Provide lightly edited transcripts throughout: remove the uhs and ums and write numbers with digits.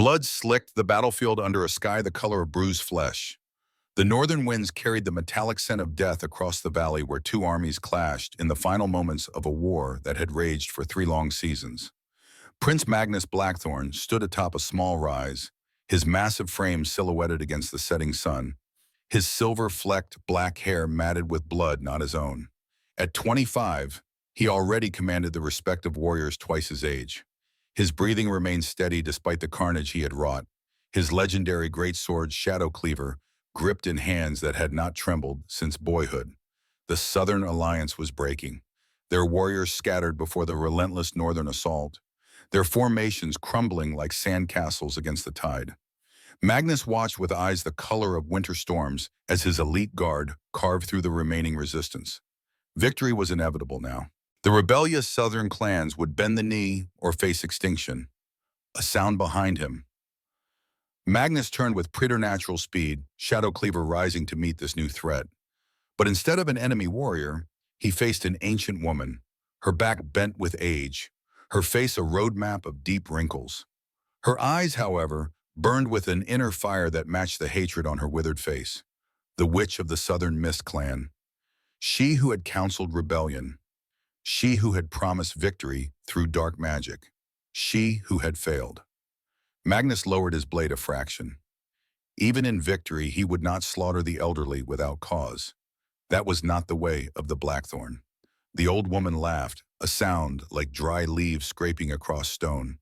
Blood slicked the battlefield under a sky the color of bruised flesh. The northern winds carried the metallic scent of death across the valley where two armies clashed in the final moments of a war that had raged for 3 long seasons. Prince Magnus Blackthorn stood atop a small rise, his massive frame silhouetted against the setting sun, his silver-flecked black hair matted with blood not his own. At 25, he already commanded the respect of warriors twice his age. His breathing remained steady despite the carnage he had wrought, his legendary greatsword Shadow Cleaver gripped in hands that had not trembled since boyhood. The Southern Alliance was breaking, their warriors scattered before the relentless northern assault, their formations crumbling like sandcastles against the tide. Magnus watched with eyes the color of winter storms as his elite guard carved through the remaining resistance. Victory was inevitable now. The rebellious southern clans would bend the knee or face extinction. A sound behind him. Magnus turned with preternatural speed, Shadow Cleaver rising to meet this new threat. But instead of an enemy warrior, he faced an ancient woman, her back bent with age, her face a roadmap of deep wrinkles. Her eyes, however, burned with an inner fire that matched the hatred on her withered face. The witch of the Southern Mist clan. She who had counseled rebellion. She who had promised victory through dark magic. She who had failed. Magnus lowered his blade a fraction. Even in victory, he would not slaughter the elderly without cause. That was not the way of the Blackthorn. The old woman laughed, a sound like dry leaves scraping across stone.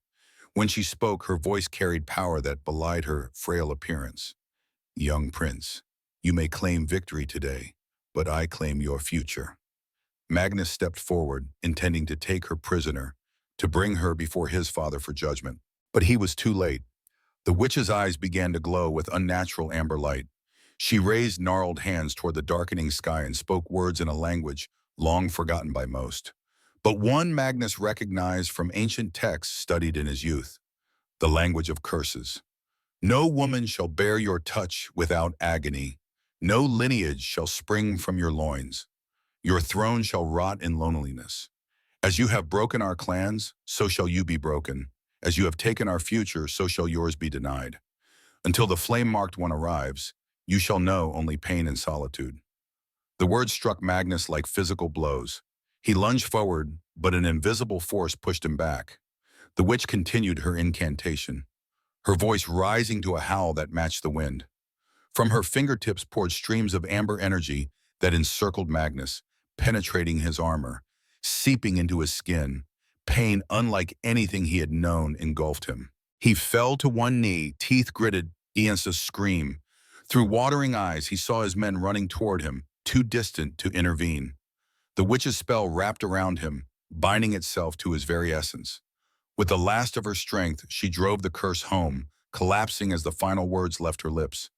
When she spoke, her voice carried power that belied her frail appearance. Young prince, you may claim victory today, but I claim your future. Magnus stepped forward, intending to take her prisoner, to bring her before his father for judgment. But he was too late. The witch's eyes began to glow with unnatural amber light. She raised gnarled hands toward the darkening sky and spoke words in a language long forgotten by most. But one Magnus recognized from ancient texts studied in his youth, the language of curses. No woman shall bear your touch without agony. No lineage shall spring from your loins. Your throne shall rot in loneliness. As you have broken our clans, so shall you be broken. As you have taken our future, so shall yours be denied. Until the flame-marked one arrives, you shall know only pain and solitude. The words struck Magnus like physical blows. He lunged forward, but an invisible force pushed him back. The witch continued her incantation, her voice rising to a howl that matched the wind. From her fingertips poured streams of amber energy that encircled Magnus, penetrating his armor, seeping into his skin. Pain unlike anything he had known engulfed him. He fell to one knee, teeth gritted against a scream. Through watering eyes, he saw his men running toward him, too distant to intervene. The witch's spell wrapped around him, binding itself to his very essence. With the last of her strength, she drove the curse home, collapsing as the final words left her lips.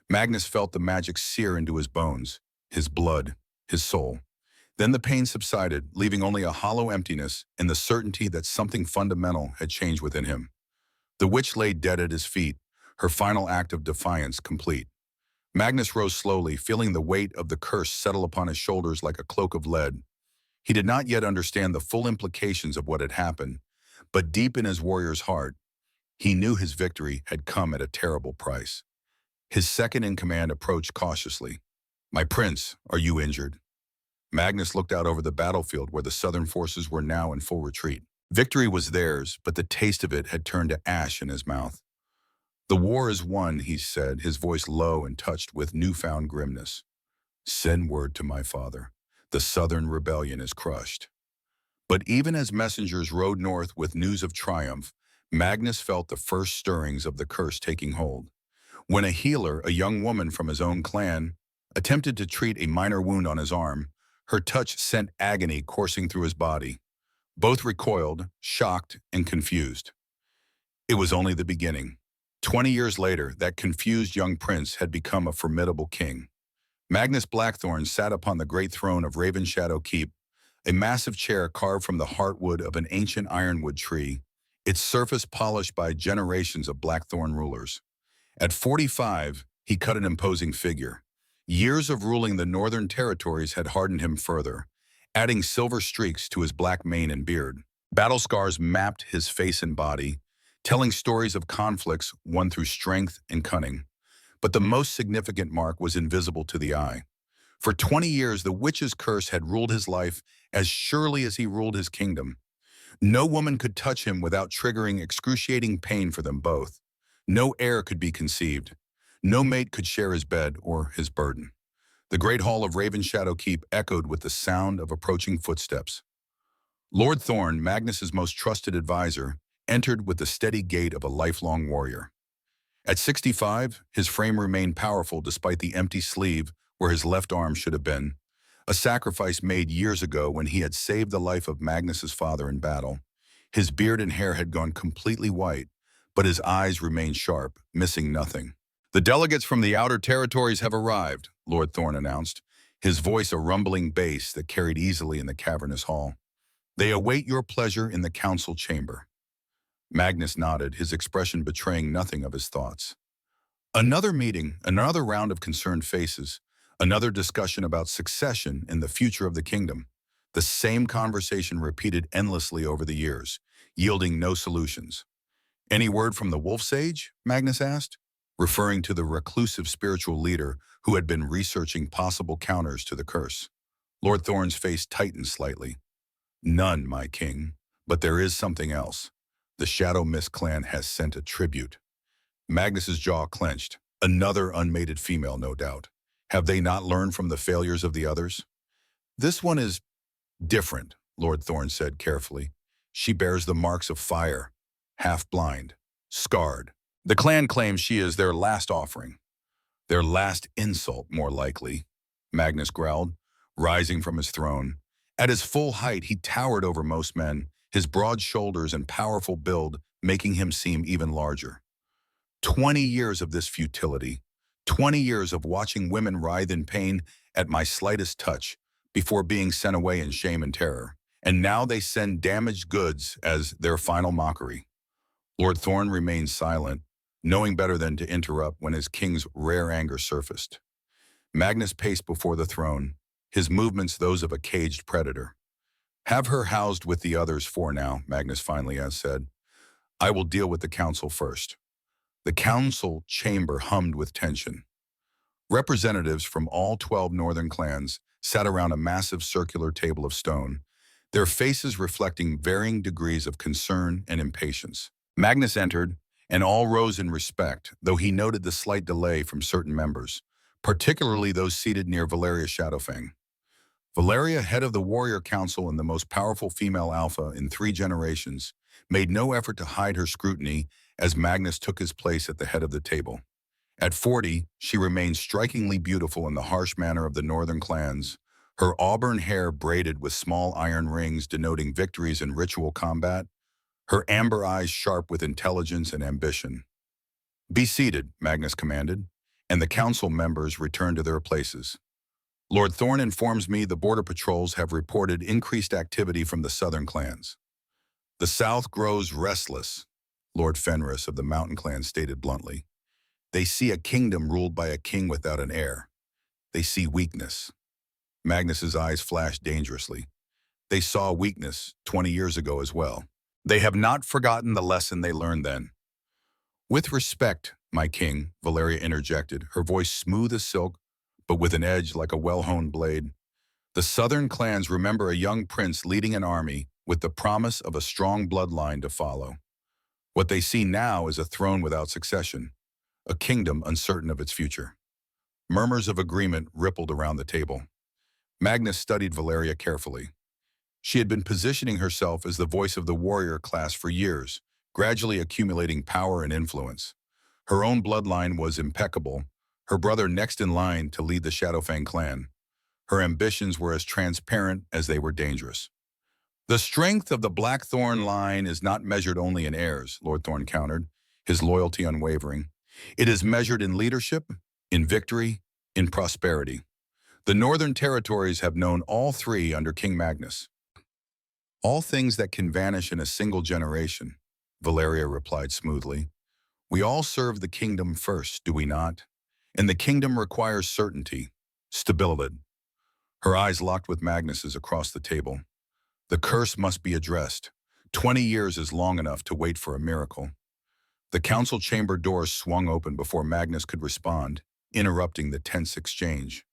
Magnus felt the magic sear into his bones, his blood, his soul. Then the pain subsided, leaving only a hollow emptiness and the certainty that something fundamental had changed within him. The witch lay dead at his feet, her final act of defiance complete. Magnus rose slowly, feeling the weight of the curse settle upon his shoulders like a cloak of lead. He did not yet understand the full implications of what had happened, but deep in his warrior's heart, he knew his victory had come at a terrible price. His second-in-command approached cautiously. "My prince, are you injured?" Magnus looked out over the battlefield where the southern forces were now in full retreat. Victory was theirs, but the taste of it had turned to ash in his mouth. "The war is won," he said, his voice low and touched with newfound grimness. "Send word to my father. The Southern rebellion is crushed." But even as messengers rode north with news of triumph, Magnus felt the first stirrings of the curse taking hold. When a healer, a young woman from his own clan, attempted to treat a minor wound on his arm, her touch sent agony coursing through his body. Both recoiled, shocked and confused. It was only the beginning. 20 years later, that confused young prince had become a formidable king. Magnus Blackthorn sat upon the great throne of Raven Shadow Keep, a massive chair carved from the heartwood of an ancient ironwood tree, its surface polished by generations of Blackthorn rulers. At 45, he cut an imposing figure. Years of ruling the northern territories had hardened him further, adding silver streaks to his black mane and beard. Battle scars mapped his face and body, telling stories of conflicts won through strength and cunning. But the most significant mark was invisible to the eye. For 20 years, the witch's curse had ruled his life as surely as he ruled his kingdom. No woman could touch him without triggering excruciating pain for them both. No heir could be conceived. No mate could share his bed or his burden. The great hall of Ravenshadow Keep echoed with the sound of approaching footsteps. Lord Thorn, Magnus's most trusted advisor, entered with the steady gait of a lifelong warrior. At 65, his frame remained powerful despite the empty sleeve where his left arm should have been, a sacrifice made years ago when he had saved the life of Magnus's father in battle. His beard and hair had gone completely white, but his eyes remained sharp, missing nothing. "The delegates from the outer territories have arrived," Lord Thorn announced, his voice a rumbling bass that carried easily in the cavernous hall. "They await your pleasure in the council chamber." Magnus nodded, his expression betraying nothing of his thoughts. Another meeting, another round of concerned faces, another discussion about succession and the future of the kingdom. The same conversation repeated endlessly over the years, yielding no solutions. "Any word from the wolf sage?" Magnus asked, referring to the reclusive spiritual leader who had been researching possible counters to the curse. Lord Thorn's face tightened slightly. "None, my king, but there is something else. The Shadow Mist clan has sent a tribute." Magnus's jaw clenched. Another unmated female, no doubt. Have they not learned from the failures of the others? "This one is different," Lord Thorn said carefully. "She bears the marks of fire, half-blind, scarred. The clan claims she is their last offering. Their last insult, more likely," Magnus growled, rising from his throne. At his full height, he towered over most men, his broad shoulders and powerful build making him seem even larger. 20 years of this futility, 20 years of watching women writhe in pain at my slightest touch before being sent away in shame and terror. And now they send damaged goods as their final mockery. Lord Thorn remained silent, knowing better than to interrupt when his king's rare anger surfaced. Magnus paced before the throne, his movements those of a caged predator. "Have her housed with the others for now," Magnus finally said. "I will deal with the council first." The council chamber hummed with tension. Representatives from all 12 northern clans sat around a massive circular table of stone, their faces reflecting varying degrees of concern and impatience. Magnus entered, and all rose in respect, though he noted the slight delay from certain members, particularly those seated near Valeria Shadowfang. Valeria, head of the Warrior Council and the most powerful female alpha in 3 generations, made no effort to hide her scrutiny as Magnus took his place at the head of the table. At 40, she remained strikingly beautiful in the harsh manner of the northern clans, her auburn hair braided with small iron rings denoting victories in ritual combat, her amber eyes sharp with intelligence and ambition. "Be seated," Magnus commanded, and the council members returned to their places. "Lord Thorn informs me the border patrols have reported increased activity from the southern clans." "The South grows restless," Lord Fenris of the Mountain Clan stated bluntly. "They see a kingdom ruled by a king without an heir. They see weakness." Magnus's eyes flashed dangerously. They saw weakness 20 years ago as well. They have not forgotten the lesson they learned then. "With respect, my king," Valeria interjected, her voice smooth as silk, but with an edge like a well-honed blade. "The southern clans remember a young prince leading an army with the promise of a strong bloodline to follow. What they see now is a throne without succession, a kingdom uncertain of its future." Murmurs of agreement rippled around the table. Magnus studied Valeria carefully. She had been positioning herself as the voice of the warrior class for years, gradually accumulating power and influence. Her own bloodline was impeccable, her brother next in line to lead the Shadowfang clan. Her ambitions were as transparent as they were dangerous. "The strength of the Blackthorn line is not measured only in heirs," Lord Thorn countered, his loyalty unwavering. "It is measured in leadership, in victory, in prosperity. The northern territories have known all 3 under King Magnus." "All things that can vanish in a single generation," Valeria replied smoothly. "We all serve the kingdom first, do we not? And the kingdom requires certainty, stability." Her eyes locked with Magnus's across the table. "The curse must be addressed. 20 years is long enough to wait for a miracle." The council chamber doors swung open before Magnus could respond, interrupting the tense exchange.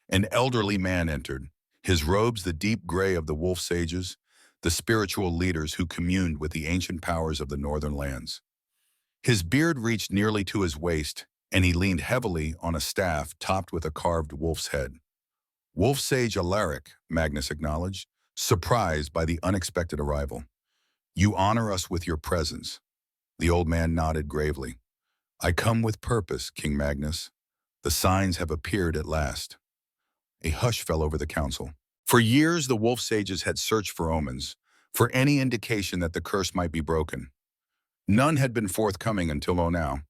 An elderly man entered, his robes the deep gray of the wolf sages, the spiritual leaders who communed with the ancient powers of the northern lands. His beard reached nearly to his waist, and he leaned heavily on a staff topped with a carved wolf's head. Wolf Sage Alaric, Magnus acknowledged, surprised by the unexpected arrival. You honor us with your presence. The old man nodded gravely. I come with purpose, King Magnus. The signs have appeared at last. A hush fell over the council. For years, the wolf sages had searched for omens, for any indication that the curse might be broken. None had been forthcoming until now.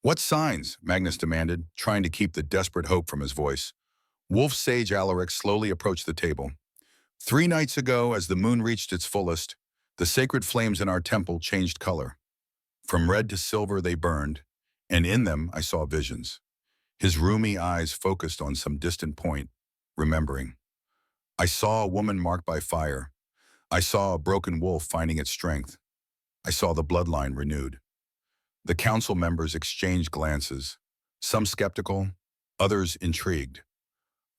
What signs? Magnus demanded, trying to keep the desperate hope from his voice. Wolf Sage Alaric slowly approached the table. 3 nights ago, as the moon reached its fullest, the sacred flames in our temple changed color. From red to silver they burned, and in them I saw visions. His rheumy eyes focused on some distant point, remembering. I saw a woman marked by fire. I saw a broken wolf finding its strength. I saw the bloodline renewed. The council members exchanged glances, some skeptical, others intrigued.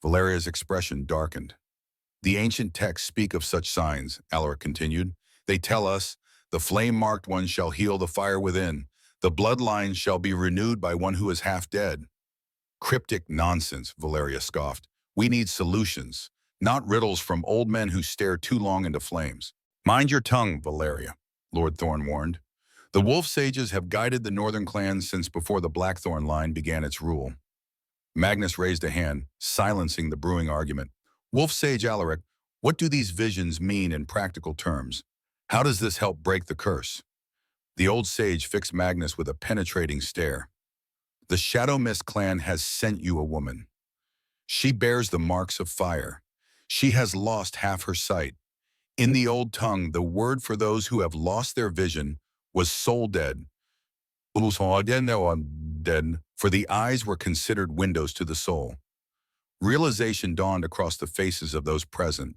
Valeria's expression darkened. The ancient texts speak of such signs, Alaric continued. They tell us, the flame-marked one shall heal the fire within. The bloodline shall be renewed by one who is half dead. Cryptic nonsense, Valeria scoffed. We need solutions, not riddles from old men who stare too long into flames. Mind your tongue, Valeria, Lord Thorn warned. The wolf sages have guided the northern clans since before the Blackthorn line began its rule. Magnus raised a hand, silencing the brewing argument. Wolf Sage Alaric, what do these visions mean in practical terms? How does this help break the curse? The old sage fixed Magnus with a penetrating stare. The Shadow Mist clan has sent you a woman. She bears the marks of fire. She has lost half her sight. In the old tongue, the word for those who have lost their vision was soul dead. For the eyes were considered windows to the soul. Realization dawned across the faces of those present.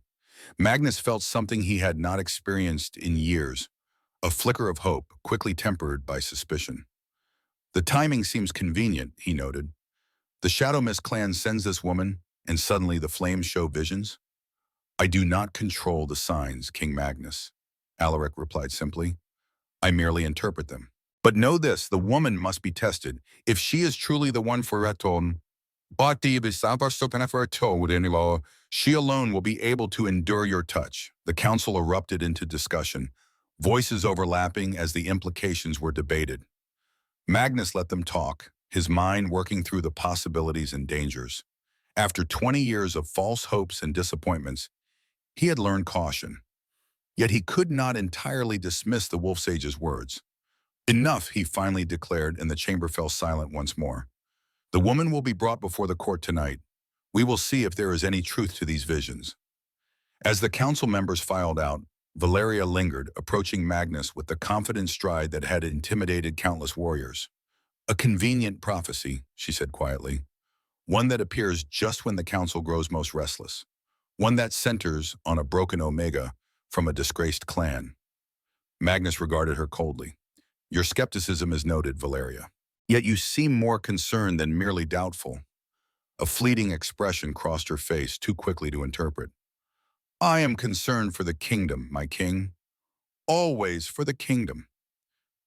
Magnus felt something he had not experienced in years, a flicker of hope, quickly tempered by suspicion. The timing seems convenient, he noted. The Shadow Mist clan sends this woman, and suddenly the flames show visions? I do not control the signs, King Magnus, Alaric replied simply. I merely interpret them. But know this, the woman must be tested. If she is truly the one for Reton, she alone will be able to endure your touch. The council erupted into discussion, voices overlapping as the implications were debated. Magnus let them talk, his mind working through the possibilities and dangers. After 20 years of false hopes and disappointments, he had learned caution. Yet he could not entirely dismiss the wolf sage's words. Enough, he finally declared, and the chamber fell silent once more. The woman will be brought before the court tonight. We will see if there is any truth to these visions. As the council members filed out, Valeria lingered, approaching Magnus with the confident stride that had intimidated countless warriors. A convenient prophecy, she said quietly. One that appears just when the council grows most restless. One that centers on a broken Omega from a disgraced clan. Magnus regarded her coldly. Your skepticism is noted, Valeria. Yet you seem more concerned than merely doubtful. A fleeting expression crossed her face, too quickly to interpret. I am concerned for the kingdom, my king. Always for the kingdom.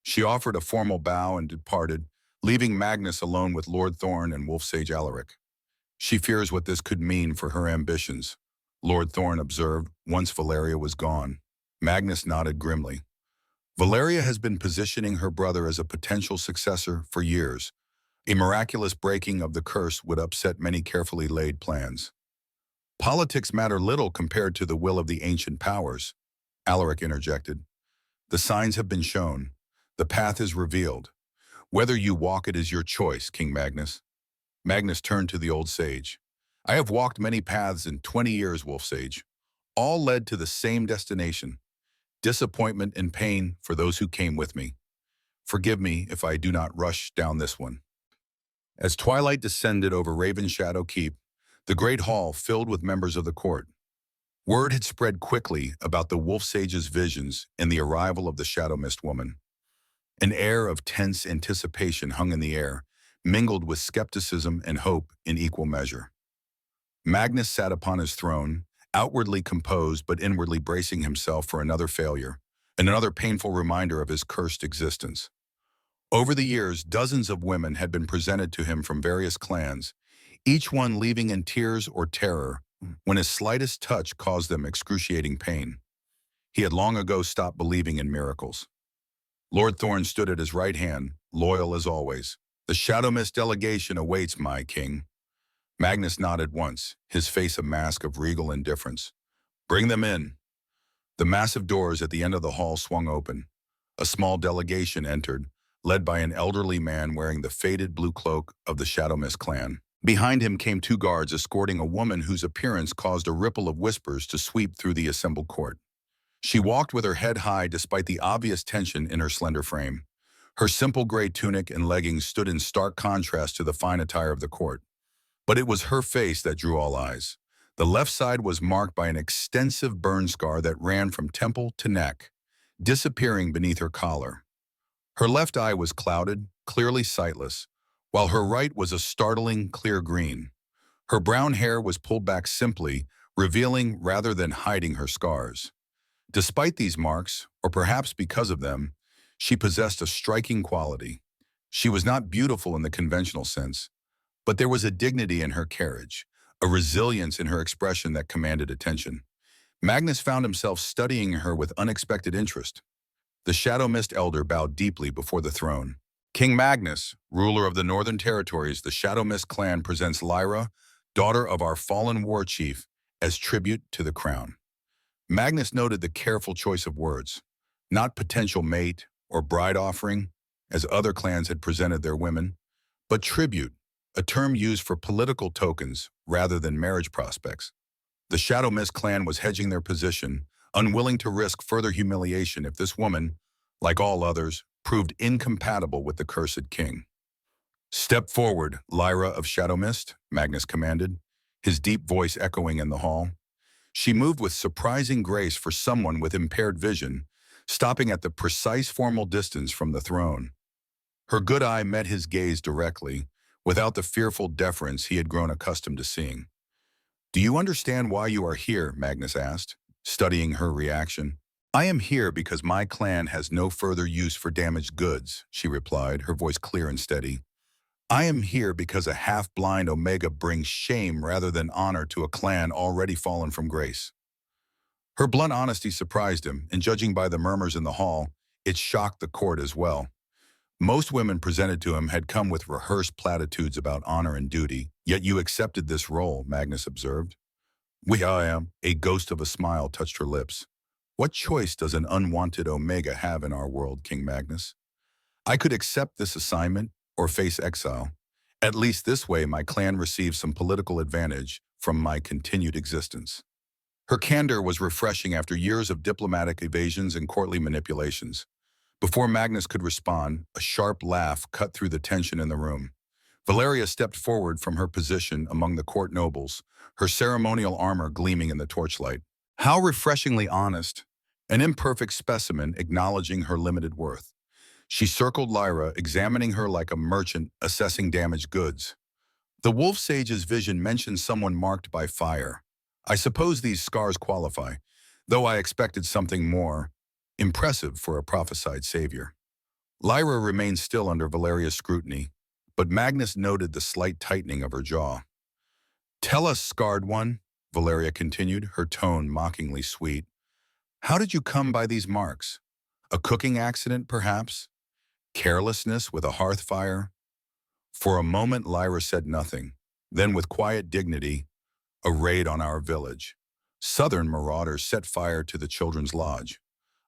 She offered a formal bow and departed, leaving Magnus alone with Lord Thorn and Wolf Sage Alaric. She fears what this could mean for her ambitions, Lord Thorn observed once Valeria was gone. Magnus nodded grimly. Valeria has been positioning her brother as a potential successor for years. A miraculous breaking of the curse would upset many carefully laid plans. Politics matter little compared to the will of the ancient powers, Alaric interjected. The signs have been shown. The path is revealed. Whether you walk it is your choice, King Magnus. Magnus turned to the old sage. I have walked many paths in 20 years, Wolf Sage. All led to the same destination. Disappointment and pain for those who came with me. Forgive me if I do not rush down this one. As twilight descended over Raven Shadow Keep, the great hall filled with members of the court. Word had spread quickly about the Wolf Sage's visions and the arrival of the Shadow Mist woman. An air of tense anticipation hung in the air, mingled with skepticism and hope in equal measure. Magnus sat upon his throne, outwardly composed but inwardly bracing himself for another failure, and another painful reminder of his cursed existence. Over the years, dozens of women had been presented to him from various clans, each one leaving in tears or terror when his slightest touch caused them excruciating pain. He had long ago stopped believing in miracles. Lord Thorn stood at his right hand, loyal as always. "The Shadow Mist delegation awaits, my king." Magnus nodded once, his face a mask of regal indifference. "Bring them in." The massive doors at the end of the hall swung open. A small delegation entered, led by an elderly man wearing the faded blue cloak of the Shadow Mist clan. Behind him came two guards escorting a woman whose appearance caused a ripple of whispers to sweep through the assembled court. She walked with her head high despite the obvious tension in her slender frame. Her simple gray tunic and leggings stood in stark contrast to the fine attire of the court. But it was her face that drew all eyes. The left side was marked by an extensive burn scar that ran from temple to neck, disappearing beneath her collar. Her left eye was clouded, clearly sightless, while her right was a startling clear green. Her brown hair was pulled back simply, revealing rather than hiding her scars. Despite these marks, or perhaps because of them, she possessed a striking quality. She was not beautiful in the conventional sense, but there was a dignity in her carriage, a resilience in her expression that commanded attention. Magnus found himself studying her with unexpected interest. The Shadow Mist Elder bowed deeply before the throne. "King Magnus, ruler of the Northern Territories, the Shadow Mist clan presents Lyra, daughter of our fallen war chief, as tribute to the crown." Magnus noted the careful choice of words, not potential mate or bride offering, as other clans had presented their women, but tribute, a term used for political tokens rather than marriage prospects. The Shadow Mist clan was hedging their position, unwilling to risk further humiliation if this woman, like all others, proved incompatible with the cursed king. "Step forward, Lyra of Shadow Mist," Magnus commanded, his deep voice echoing in the hall. She moved with surprising grace for someone with impaired vision, stopping at the precise formal distance from the throne. Her good eye met his gaze directly, without the fearful deference he had grown accustomed to seeing. "Do you understand why you are here?" Magnus asked, studying her reaction. "I am here because my clan has no further use for damaged goods," she replied, her voice clear and steady. "I am here because a half-blind Omega brings shame rather than honor to a clan already fallen from grace." Her blunt honesty surprised him, and judging by the murmurs in the hall, it shocked the court as well. Most women presented to him had come with rehearsed platitudes about honor and duty, yet you accepted this role, Magnus observed. I am." A ghost of a smile touched her lips. "What choice does an unwanted Omega have in our world, King Magnus? I could accept this assignment or face exile. At least this way my clan receives some political advantage from my continued existence." Her candor was refreshing after years of diplomatic evasions and courtly manipulations. Before Magnus could respond, a sharp laugh cut through the tension in the room. Valeria stepped forward from her position among the court nobles, her ceremonial armor gleaming in the torchlight. How refreshingly honest, an imperfect specimen acknowledging her limited worth. She circled Lyra, examining her like a merchant assessing damaged goods. "The wolf sage's vision mentioned someone marked by fire. I suppose these scars qualify, though I expected something more impressive for a prophesied savior." Lyra remained still under Valeria's scrutiny, but Magnus noted the slight tightening of her jaw. "Tell us, scarred one," Valeria continued, her tone mockingly sweet. "How did you come by these marks? A cooking accident, perhaps? Carelessness with a hearth fire?" For a moment Lyra said nothing. Then with quiet dignity, "A raid on our village. Southern marauders set fire to the children's lodge.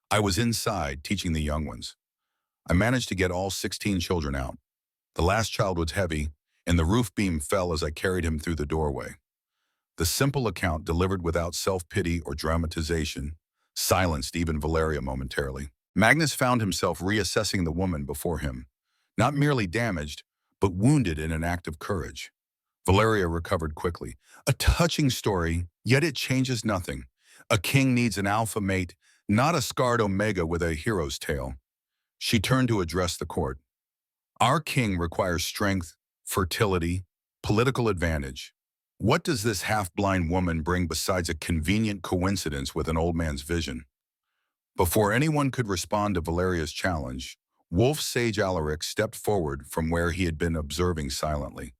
I was inside teaching the young ones. I managed to get all 16 children out. The last child was heavy, and the roof beam fell as I carried him through the doorway." The simple account, delivered without self-pity or dramatization, silenced even Valeria momentarily. Magnus found himself reassessing the woman before him, not merely damaged, but wounded in an act of courage. Valeria recovered quickly. "A touching story, yet it changes nothing. A king needs an alpha mate, not a scarred Omega with a hero's tale." She turned to address the court. Our king requires strength, fertility, political advantage. What does this half-blind woman bring besides a convenient coincidence with an old man's vision? Before anyone could respond to Valeria's challenge, Wolf Sage Alaric stepped forward from where he had been observing silently.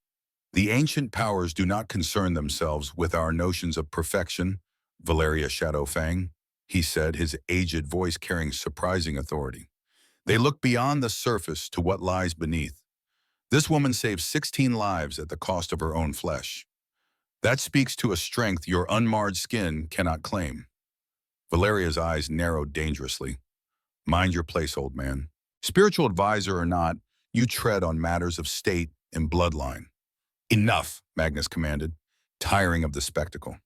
The ancient powers do not concern themselves with our notions of perfection, Valeria Shadowfang, he said, his aged voice carrying surprising authority. They look beyond the surface to what lies beneath. This woman saved 16 lives at the cost of her own flesh. That speaks to a strength your unmarred skin cannot claim. Valeria's eyes narrowed dangerously. Mind your place, old man. Spiritual advisor or not, you tread on matters of state and bloodline. Enough, Magnus commanded, tiring of the spectacle.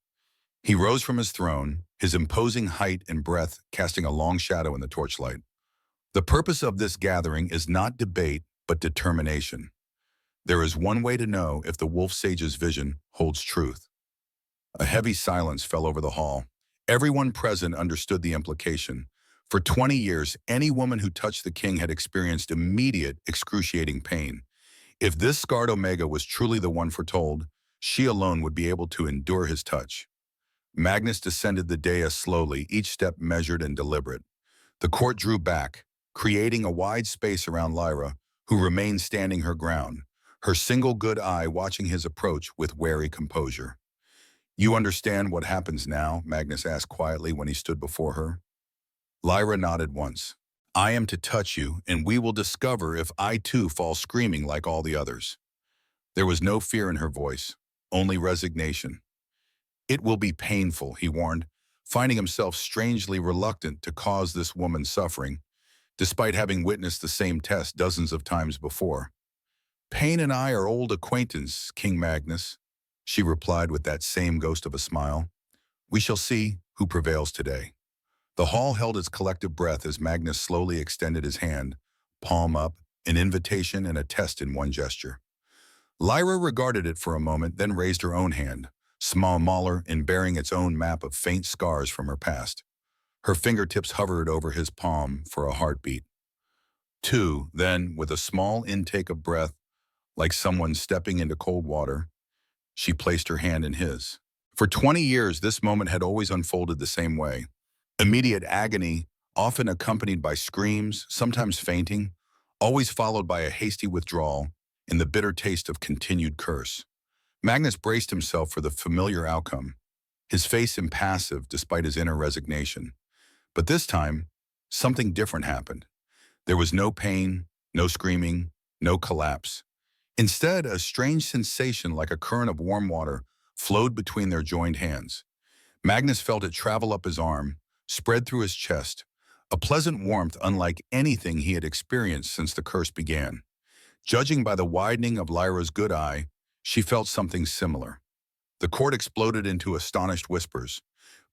He rose from his throne, his imposing height and breadth casting a long shadow in the torchlight. The purpose of this gathering is not debate, but determination. There is one way to know if the Wolf Sage's vision holds truth. A heavy silence fell over the hall. Everyone present understood the implication. For 20 years, any woman who touched the king had experienced immediate, excruciating pain. If this scarred Omega was truly the one foretold, she alone would be able to endure his touch. Magnus descended the dais slowly, each step measured and deliberate. The court drew back, creating a wide space around Lyra, who remained standing her ground, her single good eye watching his approach with wary composure. You understand what happens now? Magnus asked quietly when he stood before her. Lyra nodded once. I am to touch you, and we will discover if I too fall screaming like all the others. There was no fear in her voice, only resignation. It will be painful, he warned, finding himself strangely reluctant to cause this woman suffering, despite having witnessed the same test dozens of times before. Pain and I are old acquaintance, King Magnus, she replied with that same ghost of a smile. We shall see who prevails today. The hall held its collective breath as Magnus slowly extended his hand, palm up, an invitation and a test in one gesture. Lyra regarded it for a moment, then raised her own hand, smaller and bearing its own map of faint scars from her past. Her fingertips hovered over his palm for a heartbeat. Two, then, with a small intake of breath, like someone stepping into cold water, she placed her hand in his. For 20 years, this moment had always unfolded the same way. Immediate agony, often accompanied by screams, sometimes fainting, always followed by a hasty withdrawal and the bitter taste of continued curse. Magnus braced himself for the familiar outcome, his face impassive despite his inner resignation. But this time, something different happened. There was no pain, no screaming, no collapse. Instead, a strange sensation like a current of warm water flowed between their joined hands. Magnus felt it travel up his arm, spread through his chest, a pleasant warmth unlike anything he had experienced since the curse began. Judging by the widening of Lyra's good eye, she felt something similar. The court exploded into astonished whispers.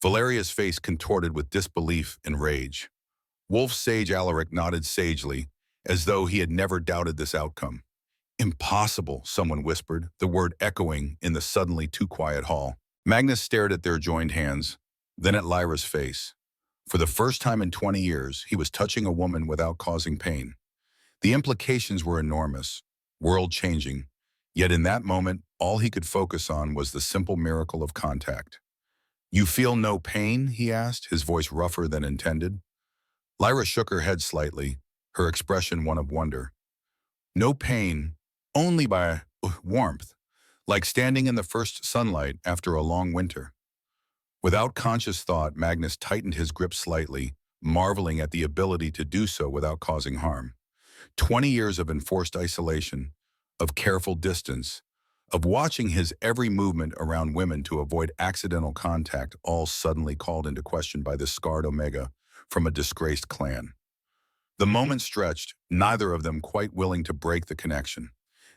Valeria's face contorted with disbelief and rage. Wolf Sage Alaric nodded sagely, as though he had never doubted this outcome. Impossible, someone whispered, the word echoing in the suddenly too quiet hall. Magnus stared at their joined hands, then at Lyra's face. For the first time in 20 years, he was touching a woman without causing pain. The implications were enormous, world-changing, yet in that moment, all he could focus on was the simple miracle of contact. You feel no pain? He asked, his voice rougher than intended. Lyra shook her head slightly, her expression one of wonder. No pain, only by warmth, like standing in the first sunlight after a long winter. Without conscious thought, Magnus tightened his grip slightly, marveling at the ability to do so without causing harm. 20 years of enforced isolation, of careful distance, of watching his every movement around women to avoid accidental contact, all suddenly called into question by this scarred Omega from a disgraced clan. The moment stretched, neither of them quite willing to break the connection.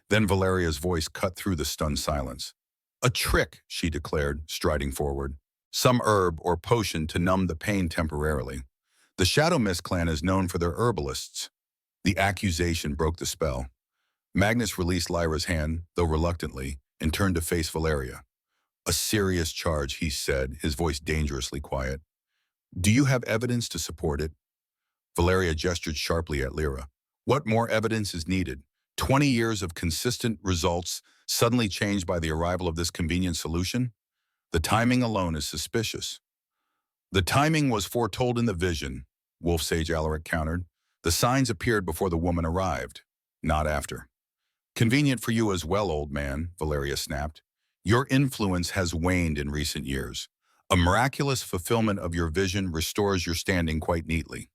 Then Valeria's voice cut through the stunned silence. A trick, she declared, striding forward. Some herb or potion to numb the pain temporarily. The Shadow Mist clan is known for their herbalists. The accusation broke the spell. Magnus released Lyra's hand, though reluctantly, and turned to face Valeria. A serious charge, he said, his voice dangerously quiet. Do you have evidence to support it? Valeria gestured sharply at Lyra. What more evidence is needed? 20 years of consistent results suddenly changed by the arrival of this convenient solution? The timing alone is suspicious. The timing was foretold in the vision, Wolf Sage Alaric countered. The signs appeared before the woman arrived, not after. Convenient for you as well, old man, Valeria snapped. Your influence has waned in recent years. A miraculous fulfillment of your vision restores your standing quite neatly.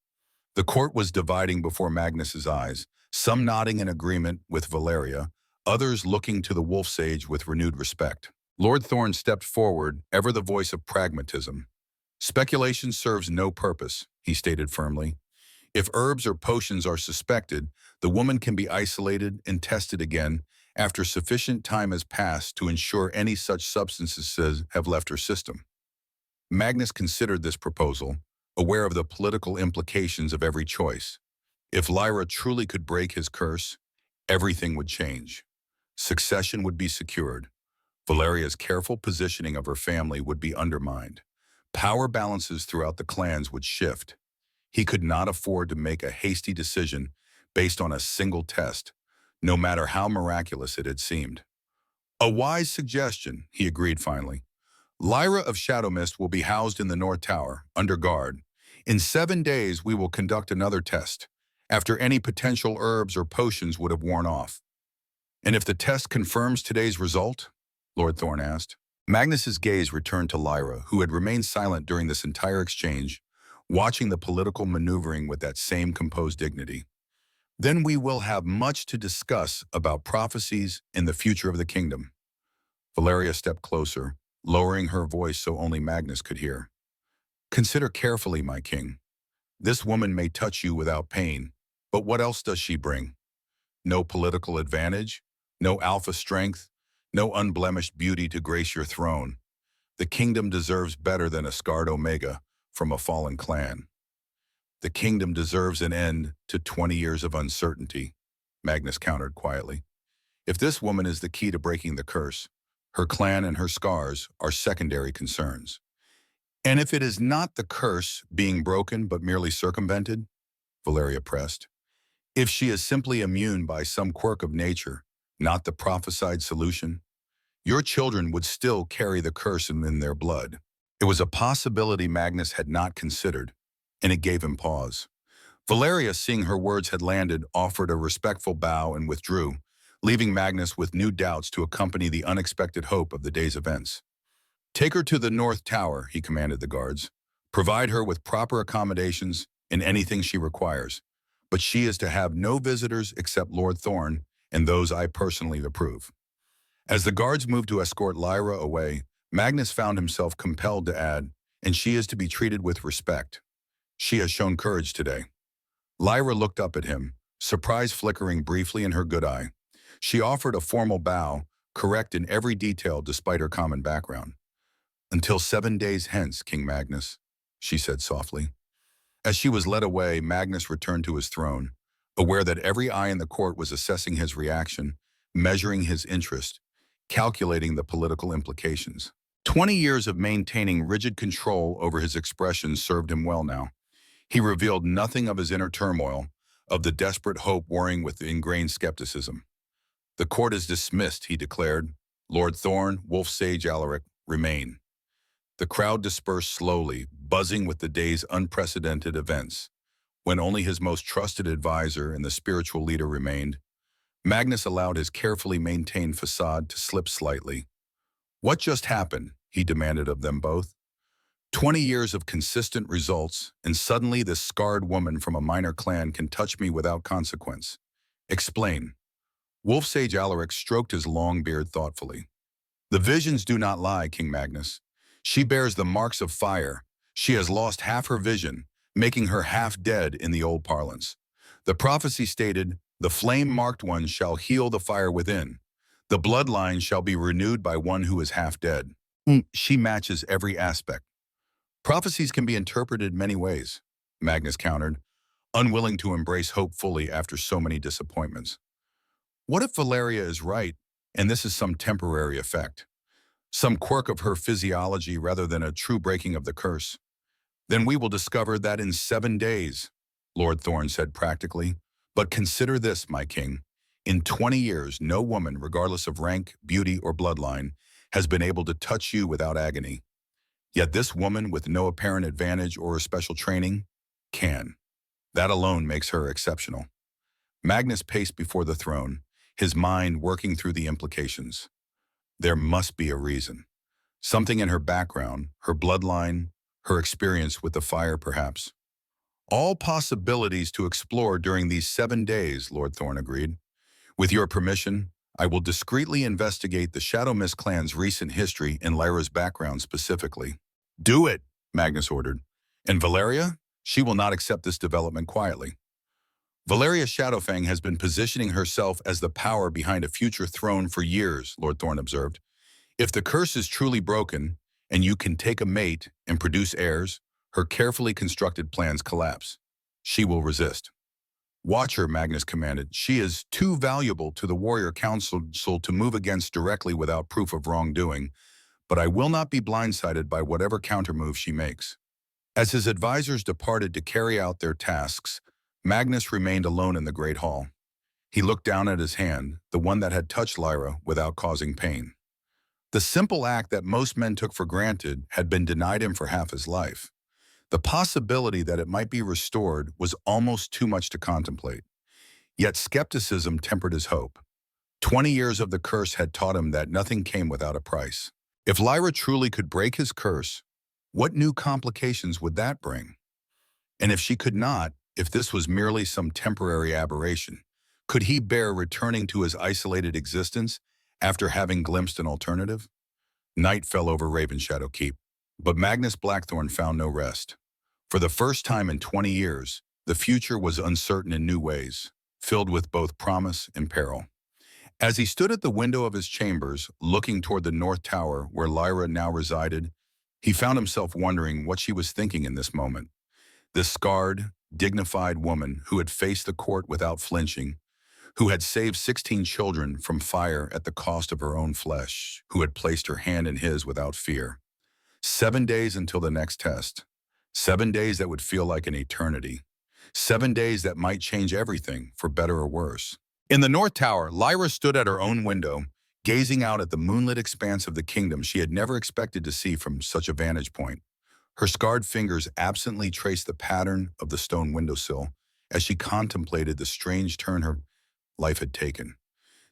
The court was dividing before Magnus's eyes, some nodding in agreement with Valeria, others looking to the wolf sage with renewed respect. Lord Thorne stepped forward, ever the voice of pragmatism. Speculation serves no purpose, he stated firmly. If herbs or potions are suspected, the woman can be isolated and tested again after sufficient time has passed to ensure any such substances have left her system. Magnus considered this proposal, aware of the political implications of every choice. If Lyra truly could break his curse, everything would change. Succession would be secured. Valeria's careful positioning of her family would be undermined. Power balances throughout the clans would shift. He could not afford to make a hasty decision based on a single test, no matter how miraculous it had seemed. A wise suggestion, he agreed finally. Lyra of Shadow Mist will be housed in the North Tower, under guard. In 7 days, we will conduct another test, after any potential herbs or potions would have worn off. And if the test confirms today's result? Lord Thorne asked. Magnus's gaze returned to Lyra, who had remained silent during this entire exchange, watching the political maneuvering with that same composed dignity. Then we will have much to discuss about prophecies and the future of the kingdom. Valeria stepped closer, lowering her voice so only Magnus could hear. Consider carefully, my king. This woman may touch you without pain, but what else does she bring? No political advantage, no alpha strength, no unblemished beauty to grace your throne. The kingdom deserves better than a scarred Omega from a fallen clan. The kingdom deserves an end to 20 years of uncertainty, Magnus countered quietly. If this woman is the key to breaking the curse, her clan and her scars are secondary concerns. And if it is not the curse being broken but merely circumvented, Valeria pressed, if she is simply immune by some quirk of nature, not the prophesied solution, your children would still carry the curse in their blood. It was a possibility Magnus had not considered, and it gave him pause. Valeria, seeing her words had landed, offered a respectful bow and withdrew, leaving Magnus with new doubts to accompany the unexpected hope of the day's events. Take her to the North Tower, he commanded the guards. Provide her with proper accommodations and anything she requires, but she is to have no visitors except Lord Thorne and those I personally approve. As the guards moved to escort Lyra away, Magnus found himself compelled to add, and she is to be treated with respect. She has shown courage today. Lyra looked up at him, surprise flickering briefly in her good eye. She offered a formal bow, correct in every detail despite her common background. Until 7 days hence, King Magnus, she said softly. As she was led away, Magnus returned to his throne, aware that every eye in the court was assessing his reaction, measuring his interest, calculating the political implications. 20 years of maintaining rigid control over his expressions served him well now. He revealed nothing of his inner turmoil, of the desperate hope warring with the ingrained skepticism. The court is dismissed, he declared. Lord Thorne, Wolf Sage Alaric, remain. The crowd dispersed slowly, buzzing with the day's unprecedented events. When only his most trusted advisor and the spiritual leader remained, Magnus allowed his carefully maintained facade to slip slightly. What just happened? He demanded of them both. 20 years of consistent results, and suddenly this scarred woman from a minor clan can touch me without consequence. Explain. Wolf Sage Alaric stroked his long beard thoughtfully. The visions do not lie, King Magnus. She bears the marks of fire. She has lost half her vision, making her half dead in the old parlance. The prophecy stated, the flame-marked one shall heal the fire within. The bloodline shall be renewed by one who is half dead. She matches every aspect. Prophecies can be interpreted many ways, Magnus countered, unwilling to embrace hope fully after so many disappointments. What if Valeria is right, and this is some temporary effect? Some quirk of her physiology rather than a true breaking of the curse? Then we will discover that in 7 days. Lord Thorne said practically. But consider this, my king. In 20 years, no woman, regardless of rank, beauty, or bloodline, has been able to touch you without agony. Yet this woman, with no apparent advantage or special training, can. That alone makes her exceptional. Magnus paced before the throne, his mind working through the implications. There must be a reason. Something in her background, her bloodline, her experience with the fire perhaps. All possibilities to explore during these 7 days, Lord Thorne agreed. With your permission, I will discreetly investigate the Shadow Mist clan's recent history and Lyra's background specifically. Do it, Magnus ordered. And Valeria? She will not accept this development quietly. Valeria Shadowfang has been positioning herself as the power behind a future throne for years, Lord Thorne observed. If the curse is truly broken, and you can take a mate and produce heirs, her carefully constructed plans collapse. She will resist. Watch her, Magnus commanded. She is too valuable to the Warrior Council to move against directly without proof of wrongdoing, but I will not be blindsided by whatever countermove she makes. As his advisors departed to carry out their tasks, Magnus remained alone in the Great Hall. He looked down at his hand, the one that had touched Lyra without causing pain. The simple act that most men took for granted had been denied him for half his life. The possibility that it might be restored was almost too much to contemplate. Yet skepticism tempered his hope. 20 years of the curse had taught him that nothing came without a price. If Lyra truly could break his curse, what new complications would that bring? And if she could not, if this was merely some temporary aberration, could he bear returning to his isolated existence after having glimpsed an alternative? Night fell over Ravenshadow Keep, but Magnus Blackthorne found no rest. For the first time in 20 years, the future was uncertain in new ways, filled with both promise and peril. As he stood at the window of his chambers, looking toward the North Tower where Lyra now resided, he found himself wondering what she was thinking in this moment. This scarred, dignified woman who had faced the court without flinching, who had saved 16 children from fire at the cost of her own flesh, who had placed her hand in his without fear. 7 days until the next test. 7 days that would feel like an eternity. 7 days that might change everything, for better or worse. In the North Tower, Lyra stood at her own window, gazing out at the moonlit expanse of the kingdom she had never expected to see from such a vantage point. Her scarred fingers absently traced the pattern of the stone windowsill as she contemplated the strange turn her life had taken.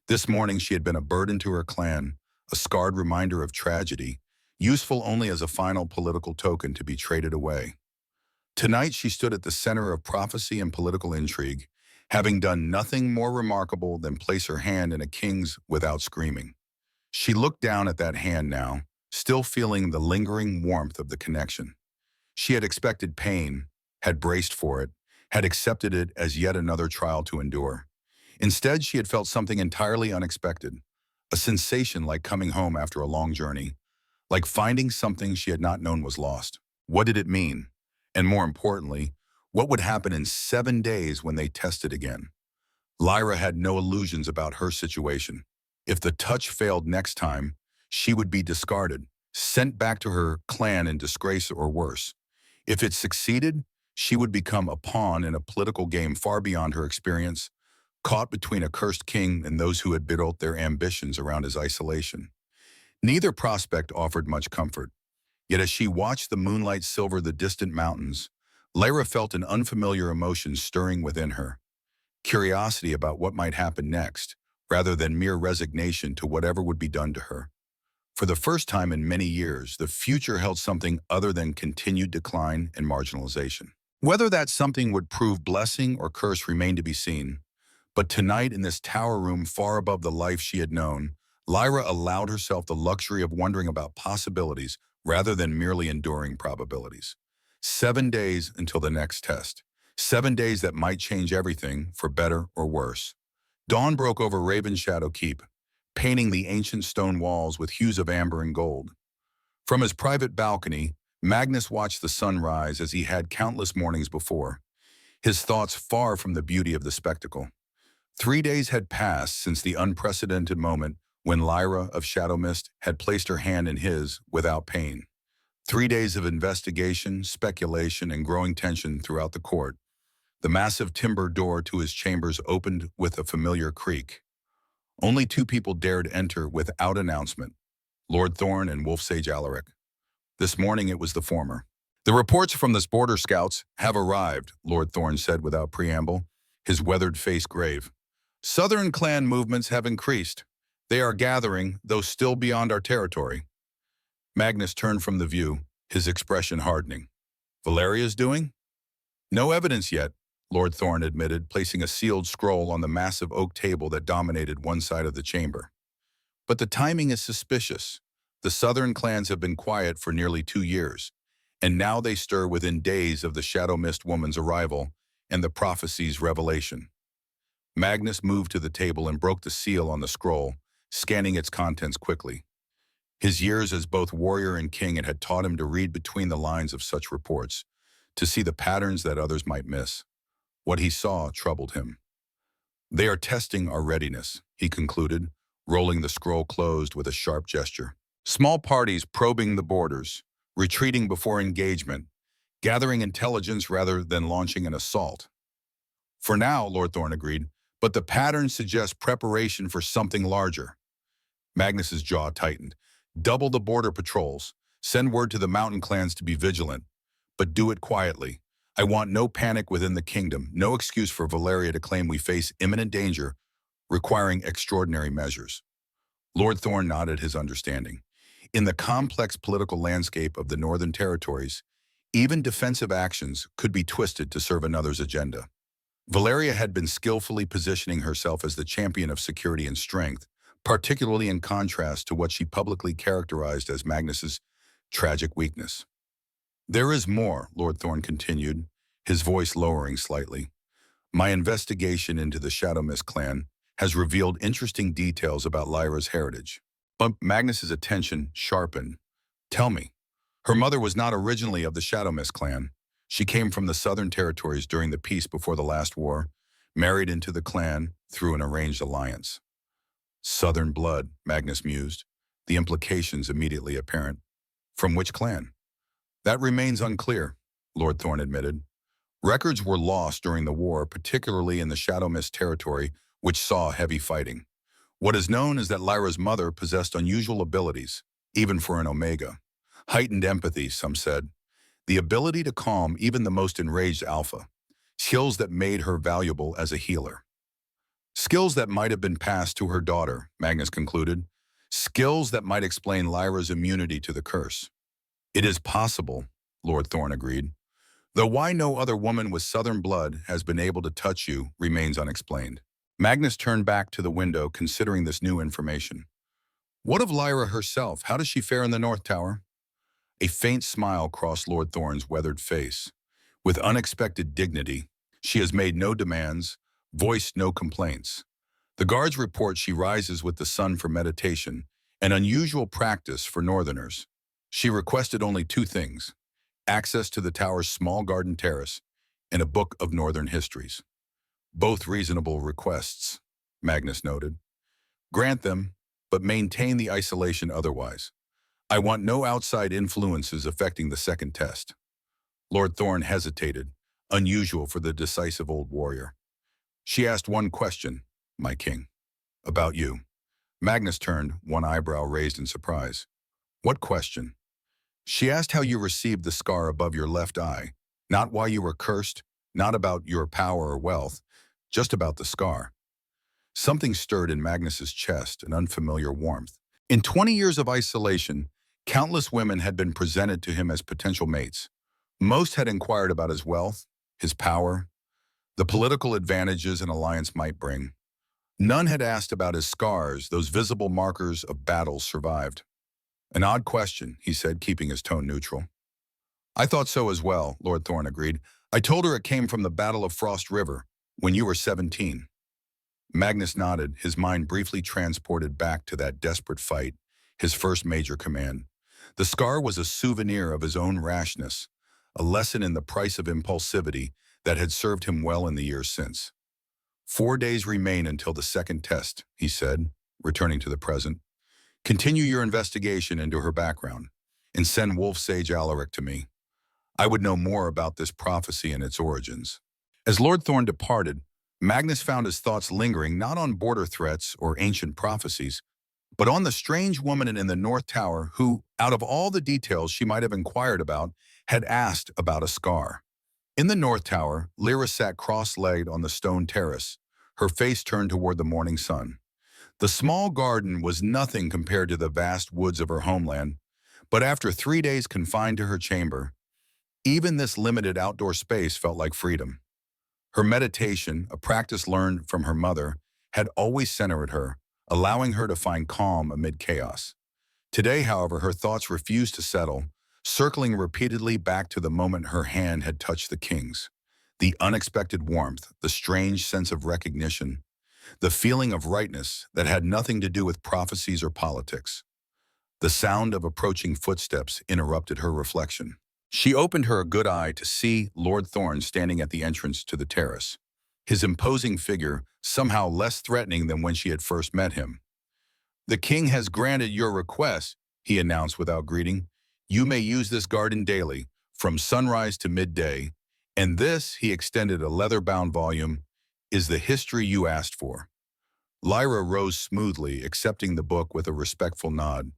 This morning she had been a burden to her clan, a scarred reminder of tragedy, useful only as a final political token to be traded away. Tonight she stood at the center of prophecy and political intrigue, having done nothing more remarkable than place her hand in a king's without screaming. She looked down at that hand now, still feeling the lingering warmth of the connection. She had expected pain, had braced for it, had accepted it as yet another trial to endure. Instead, she had felt something entirely unexpected, a sensation like coming home after a long journey, like finding something she had not known was lost. What did it mean? And more importantly, what would happen in 7 days when they tested again? Lyra had no illusions about her situation. If the touch failed next time, she would be discarded, sent back to her clan in disgrace or worse. If it succeeded, she would become a pawn in a political game far beyond her experience, caught between a cursed king and those who had built their ambitions around his isolation. Neither prospect offered much comfort. Yet as she watched the moonlight silver the distant mountains, Lyra felt an unfamiliar emotion stirring within her. Curiosity about what might happen next, rather than mere resignation to whatever would be done to her. For the first time in many years, the future held something other than continued decline and marginalization. Whether that something would prove blessing or curse remained to be seen. But tonight, in this tower room far above the life she had known, Lyra allowed herself the luxury of wondering about possibilities rather than merely enduring probabilities. 7 days until the next test. 7 days that might change everything, for better or worse. Dawn broke over Ravenshadow Keep, painting the ancient stone walls with hues of amber and gold. From his private balcony, Magnus watched the sun rise as he had countless mornings before, his thoughts far from the beauty of the spectacle. 3 days had passed since the unprecedented moment when Lyra of Shadow Mist had placed her hand in his without pain. 3 days of investigation, speculation, and growing tension throughout the court. The massive timber door to his chambers opened with a familiar creak. Only two people dared enter without announcement, Lord Thorne and Wolf Sage Alaric. This morning it was the former. The reports from the border scouts have arrived, Lord Thorne said without preamble, his weathered face grave. Southern clan movements have increased. They are gathering, though still beyond our territory. Magnus turned from the view, his expression hardening. Valeria's doing? No evidence yet, Lord Thorne admitted, placing a sealed scroll on the massive oak table that dominated one side of the chamber. But the timing is suspicious. The southern clans have been quiet for nearly 2 years, and now they stir within days of the Shadow Mist woman's arrival and the prophecy's revelation. Magnus moved to the table and broke the seal on the scroll, scanning its contents quickly. His years as both warrior and king had taught him to read between the lines of such reports, to see the patterns that others might miss. What he saw troubled him. They are testing our readiness, he concluded, rolling the scroll closed with a sharp gesture. Small parties probing the borders, retreating before engagement, gathering intelligence rather than launching an assault. For now, Lord Thorne agreed, but the pattern suggests preparation for something larger. Magnus's jaw tightened. Double the border patrols. Send word to the mountain clans to be vigilant, but do it quietly. I want no panic within the kingdom, no excuse for Valeria to claim we face imminent danger, requiring extraordinary measures. Lord Thorne nodded his understanding. In the complex political landscape of the Northern Territories, even defensive actions could be twisted to serve another's agenda. Valeria had been skillfully positioning herself as the champion of security and strength, particularly in contrast to what she publicly characterized as Magnus's tragic weakness. There is more, Lord Thorne continued, his voice lowering slightly. My investigation into the Shadow Mist clan has revealed interesting details about Lyra's heritage. But Magnus's attention sharpened. Tell me, her mother was not originally of the Shadow Mist clan. She came from the Southern Territories during the peace before the last war, married into the clan through an arranged alliance. Southern blood, Magnus mused, the implications immediately apparent. From which clan? That remains unclear, Lord Thorne admitted. Records were lost during the war, particularly in the Shadow Mist territory, which saw heavy fighting. What is known is that Lyra's mother possessed unusual abilities, even for an Omega. Heightened empathy, some said. The ability to calm even the most enraged alpha. Skills that made her valuable as a healer. Skills that might have been passed to her daughter, Magnus concluded. Skills that might explain Lyra's immunity to the curse. It is possible, Lord Thorne agreed. Though why no other woman with southern blood has been able to touch you remains unexplained. Magnus turned back to the window, considering this new information. What of Lyra herself? How does she fare in the North Tower? A faint smile crossed Lord Thorne's weathered face. With unexpected dignity, she has made no demands, voiced no complaints. The guards report she rises with the sun for meditation, an unusual practice for Northerners. She requested only 2 things: access to the tower's small garden terrace and a book of Northern histories. Both reasonable requests, Magnus noted. Grant them, but maintain the isolation otherwise. I want no outside influences affecting the second test. Lord Thorne hesitated, unusual for the decisive old warrior. She asked one question, my king. About you. Magnus turned, one eyebrow raised in surprise. What question? She asked how you received the scar above your left eye, not why you were cursed, not about your power or wealth, just about the scar. Something stirred in Magnus's chest, an unfamiliar warmth. In 20 years of isolation, countless women had been presented to him as potential mates. Most had inquired about his wealth, his power, the political advantages an alliance might bring. None had asked about his scars, those visible markers of battles survived. An odd question, he said, keeping his tone neutral. I thought so as well, Lord Thorne agreed. I told her it came from the Battle of Frost River, when you were 17. Magnus nodded, his mind briefly transported back to that desperate fight, his first major command. The scar was a souvenir of his own rashness, a lesson in the price of impulsivity that had served him well in the years since. 4 days remain until the second test, he said, returning to the present. Continue your investigation into her background, and send Wolf Sage Alaric to me. I would know more about this prophecy and its origins. As Lord Thorn departed, Magnus found his thoughts lingering not on border threats or ancient prophecies, but on the strange woman in the North Tower who, out of all the details she might have inquired about, had asked about a scar. In the North Tower, Lyra sat cross-legged on the stone terrace, her face turned toward the morning sun. The small garden was nothing compared to the vast woods of her homeland, but after 3 days confined to her chamber, even this limited outdoor space felt like freedom. Her meditation, a practice learned from her mother, had always centered her, allowing her to find calm amid chaos. Today, however, her thoughts refused to settle, circling repeatedly back to the moment her hand had touched the king's. The unexpected warmth, the strange sense of recognition, the feeling of rightness that had nothing to do with prophecies or politics. The sound of approaching footsteps interrupted her reflection. She opened her good eye to see Lord Thorn standing at the entrance to the terrace, his imposing figure somehow less threatening than when she had first met him. "The king has granted your request," he announced without greeting. "You may use this garden daily, from sunrise to midday, and this," he extended a leather-bound volume, "is the history you asked for." Lyra rose smoothly, accepting the book with a respectful nod.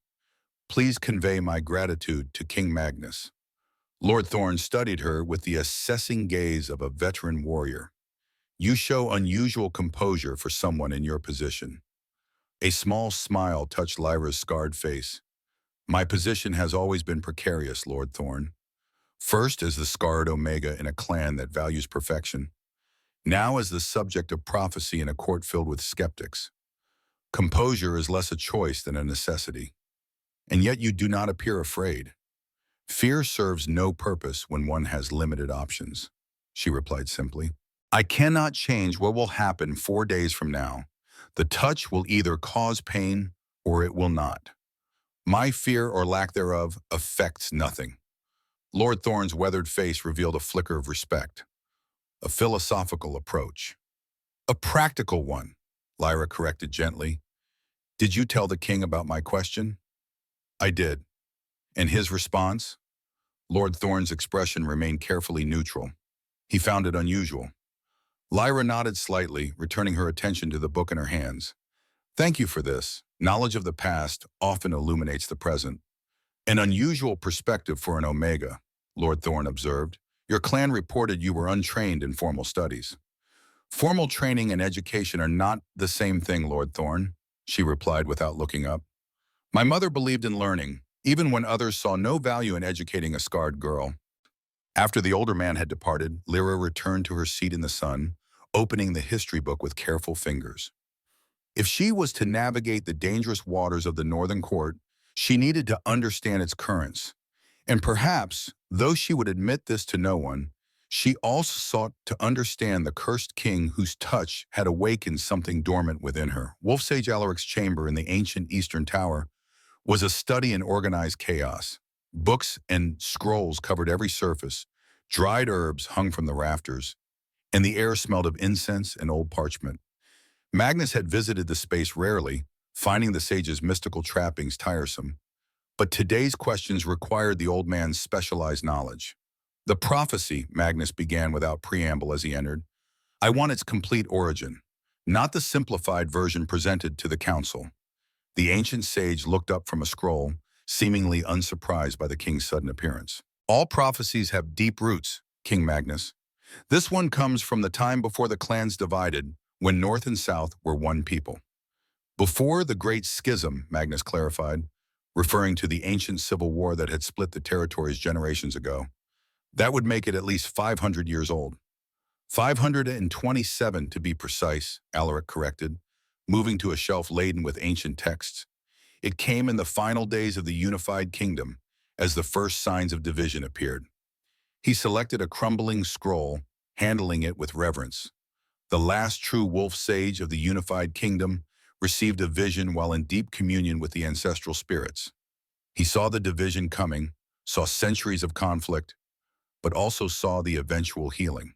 "Please convey my gratitude to King Magnus." Lord Thorn studied her with the assessing gaze of a veteran warrior. "You show unusual composure for someone in your position." A small smile touched Lyra's scarred face. "My position has always been precarious, Lord Thorn. First as the scarred Omega in a clan that values perfection. Now as the subject of prophecy in a court filled with skeptics. Composure is less a choice than a necessity. And yet you do not appear afraid." "Fear serves no purpose when one has limited options," she replied simply. "I cannot change what will happen 4 days from now. The touch will either cause pain or it will not. My fear or lack thereof affects nothing." Lord Thorn's weathered face revealed a flicker of respect. A philosophical approach. "A practical one," Lyra corrected gently. "Did you tell the king about my question?" "I did." "And his response?" Lord Thorn's expression remained carefully neutral. "He found it unusual." Lyra nodded slightly, returning her attention to the book in her hands. "Thank you for this. Knowledge of the past often illuminates the present." "An unusual perspective for an Omega," Lord Thorn observed. "Your clan reported you were untrained in formal studies." "Formal training and education are not the same thing, Lord Thorn," she replied without looking up. "My mother believed in learning, even when others saw no value in educating a scarred girl." After the older man had departed, Lyra returned to her seat in the sun, opening the history book with careful fingers. If she was to navigate the dangerous waters of the Northern Court, she needed to understand its currents. And perhaps, though she would admit this to no one, she also sought to understand the cursed king whose touch had awakened something dormant within her. Wolf Sage Alaric's chamber in the ancient Eastern Tower was a study in organized chaos. Books and scrolls covered every surface, dried herbs hung from the rafters, and the air smelled of incense and old parchment. Magnus had visited the space rarely, finding the sage's mystical trappings tiresome. But today's questions required the old man's specialized knowledge. "The prophecy," Magnus began without preamble as he entered, "I want its complete origin, not the simplified version presented to the council." The ancient sage looked up from a scroll, seemingly unsurprised by the king's sudden appearance. "All prophecies have deep roots, King Magnus. This one comes from the time before the clans divided, when North and South were one people. Before the Great Schism," Magnus clarified, referring to the ancient civil war that had split the territories generations ago. "That would make it at least 500 years old." 527 to be precise, Alaric corrected, moving to a shelf laden with ancient texts. "It came in the final days of the unified kingdom, as the first signs of division appeared." He selected a crumbling scroll, handling it with reverence. The last true wolf sage of the unified kingdom received a vision while in deep communion with the ancestral spirits. He saw the division coming, saw centuries of conflict, but also saw the eventual healing.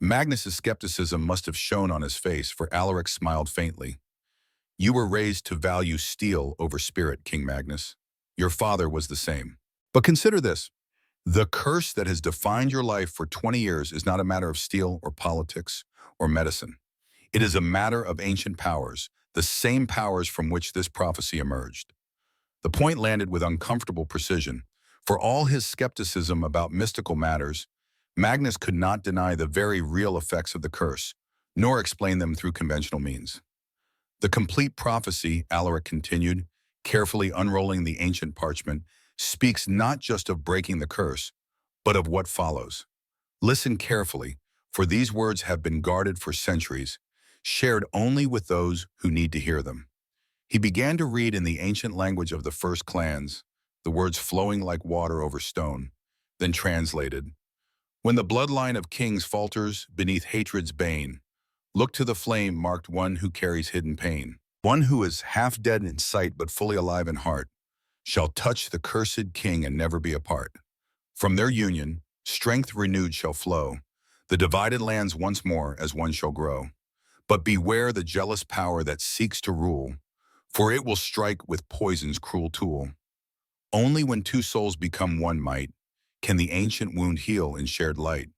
Magnus's skepticism must have shown on his face, for Alaric smiled faintly. "You were raised to value steel over spirit, King Magnus. Your father was the same. But consider this. The curse that has defined your life for 20 years is not a matter of steel or politics or medicine. It is a matter of ancient powers, the same powers from which this prophecy emerged. The point landed with uncomfortable precision. For all his skepticism about mystical matters, Magnus could not deny the very real effects of the curse, nor explain them through conventional means. The complete prophecy, Alaric continued, carefully unrolling the ancient parchment, speaks not just of breaking the curse, but of what follows. Listen carefully, for these words have been guarded for centuries, shared only with those who need to hear them. He began to read in the ancient language of the first clans, the words flowing like water over stone, then translated. When the bloodline of kings falters beneath hatred's bane, look to the flame marked one who carries hidden pain. One who is half dead in sight but fully alive in heart shall touch the cursed king and never be apart. From their union, strength renewed shall flow. The divided lands once more as one shall grow. But beware the jealous power that seeks to rule, for it will strike with poison's cruel tool. Only when two souls become one might can the ancient wound heal in shared light.